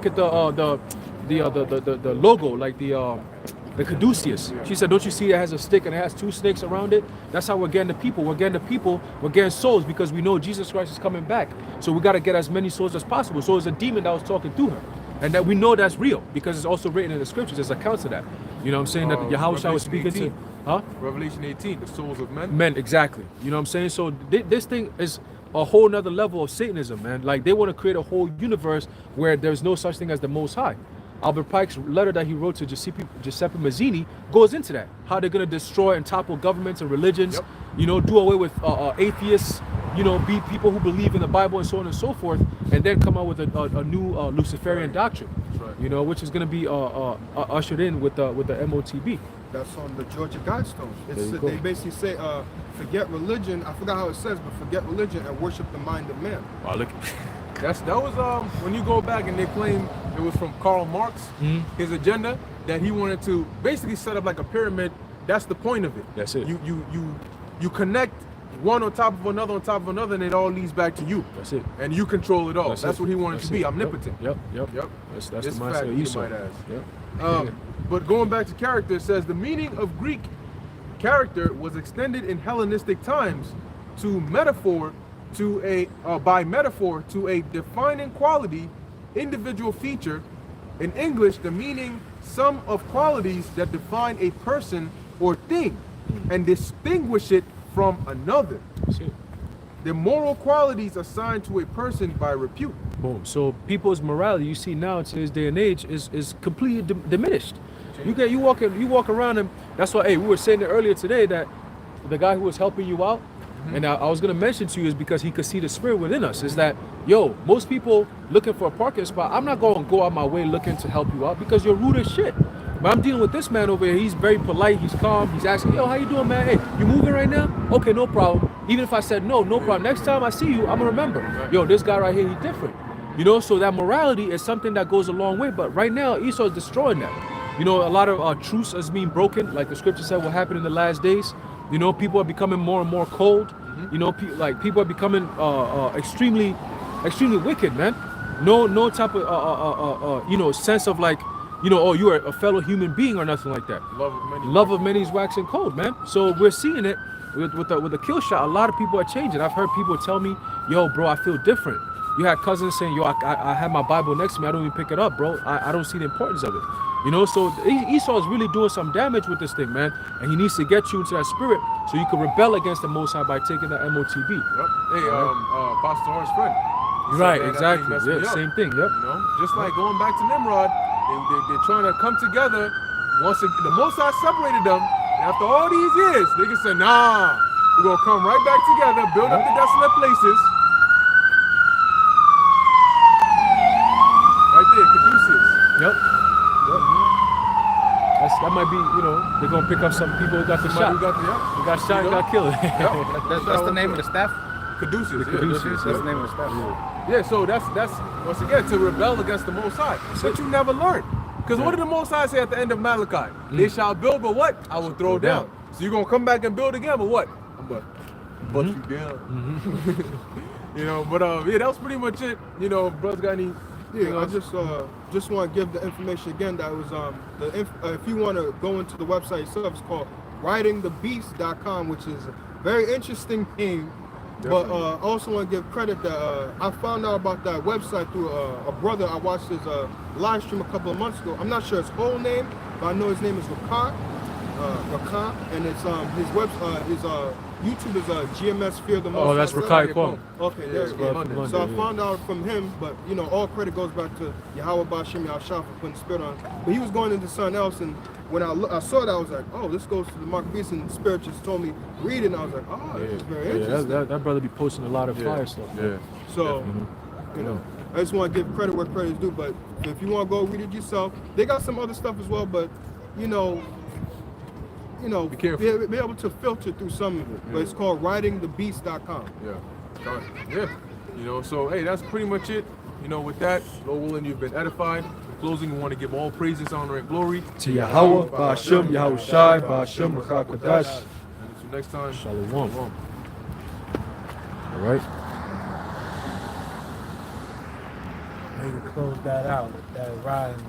logo, like the caduceus. She said, don't you see it has a stick and it has two snakes around it? That's how we're getting the people. We're getting souls, because we know Jesus Christ is coming back. So we got to get as many souls as possible. So it's a demon that was talking through her. And that we know that's real, because it's also written in the scriptures. There's accounts of that. You know what I'm saying? That Yahushua was speaking Revelation to... 18. Huh? Revelation 18, the souls of men. Men, exactly. You know what I'm saying? So this thing is a whole nother level of Satanism, man. Like, they want to create a whole universe where there's no such thing as the Most High. Albert Pike's letter that he wrote to Giuseppe Mazzini goes into that. How they're going to destroy and topple governments and religions, you know, do away with atheists, you know, be people who believe in the Bible and so on and so forth, and then come out with a new Luciferian doctrine, you know, which is going to be ushered in with the MOTB. That's on the Georgia Guidestones. There you go. They basically say, forget religion. I forgot how it says, but forget religion and worship the mind of man. Wow, look. That was when you go back and they claim it was from Karl Marx, his agenda, that he wanted to basically set up like a pyramid. That's the point of it. That's it. You connect one on top of another, and it all leads back to you. That's it. And you control it all. That's it. what he wanted That's to be, it. omnipotent. Yep. Yep. That's It's the mindset fact, of you Esau. might ask. Yep. But going back to character, it says the meaning of Greek character was extended in Hellenistic times to by metaphor to a defining quality, individual feature. In English, the meaning sum of qualities that define a person or thing and distinguish it from another. That's it. The moral qualities assigned to a person by repute. Boom. So people's morality, you see now in today's day and age, is completely diminished. You walk around, and that's why, hey, we were saying it earlier today that the guy who was helping you out, and I was gonna mention to you, is because he could see the spirit within us. Is that, yo, most people looking for a parking spot, I'm not gonna go out my way looking to help you out because you're rude as shit. But I'm dealing with this man over here. He's very polite. He's calm. He's asking, yo, how you doing, man? Hey, you moving right now? Okay, no problem. Even if I said no problem. Next time I see you, I'm gonna remember. Yo, this guy right here, he's different. You know, so that morality is something that goes a long way. But right now, Esau is destroying that. You know, a lot of truths is being broken, like the scripture said will happen in the last days. You know, people are becoming more and more cold. You know, people are becoming extremely wicked, man. No type of you know, sense of like, you know, oh, you are a fellow human being or nothing like that. Love of many is waxing cold, man. So we're seeing it with the kill shot. A lot of people are changing. I've heard people tell me, yo, bro, I feel different. You had cousins saying, yo, I have my Bible next to me. I don't even pick it up, bro. I don't see the importance of it. You know, so Esau is really doing some damage with this thing, man. And he needs to get you into that spirit so you can rebel against the Most High by taking that MOTB. Yep. Hey, Pastor Horn's friend. He Right, said, man, exactly. that thing messed me Yeah, up. same thing. Yep. You know, just like going back to Nimrod, they're trying to come together. Once the Most High separated them, and after all these years, they can say, nah, we're gonna come right back together, build up the desolate places. Right there, Caduceus. Yep. That might be, you know, they're gonna pick up some people who got the shot. Who got the, yep. Who got shot and got killed. That's the name of the staff? Caduceus. Caduceus, That's the name of the staff. Yeah, so that's once again to rebel against the Most High. But you never learn. Because what did the Most High say at the end of Malachi? They shall build, but what? I will throw down. So you're gonna come back and build again, but what? I'm gonna bust you down. You know, but yeah, that was pretty much it. You know, brothers got any? Yeah, I just want to give the information again. That was if you want to go into the website itself, it's called ridingthebeast.com, which is a very interesting name. But I also want to give credit that I found out about that website through a brother. I watched his live stream a couple of months ago. I'm not sure his whole name, but I know his name is Rakan, and it's his YouTube is GMS Fear the Most. Oh, that's Rakai Kwong. Okay, there you go. So I found out from him, but you know, all credit goes back to Yahweh Bashem Yahshua for putting the spirit on. But he was going into something else, and when I saw that, I was like, oh, this goes to the Mark Beast, and the spirit just told me read it, and I was like, oh, this is very interesting. That brother be posting a lot of fire stuff. Yeah. So, you know, I just want to give credit where credit is due. But if you want to go read it yourself, they got some other stuff as well. But you know, be careful. Be able to filter through some of it. But it's called ridingthebeast.com. Yeah. You know, so hey, that's pretty much it. You know, with that, Lord willing, you've been edified. In closing, we want to give all praises, honor, and glory To Yahweh, Ba'ashem, Yahushai, Ba'ashem, Rachakadash. And until next time, Shalom. All right. Maybe close that out. That riding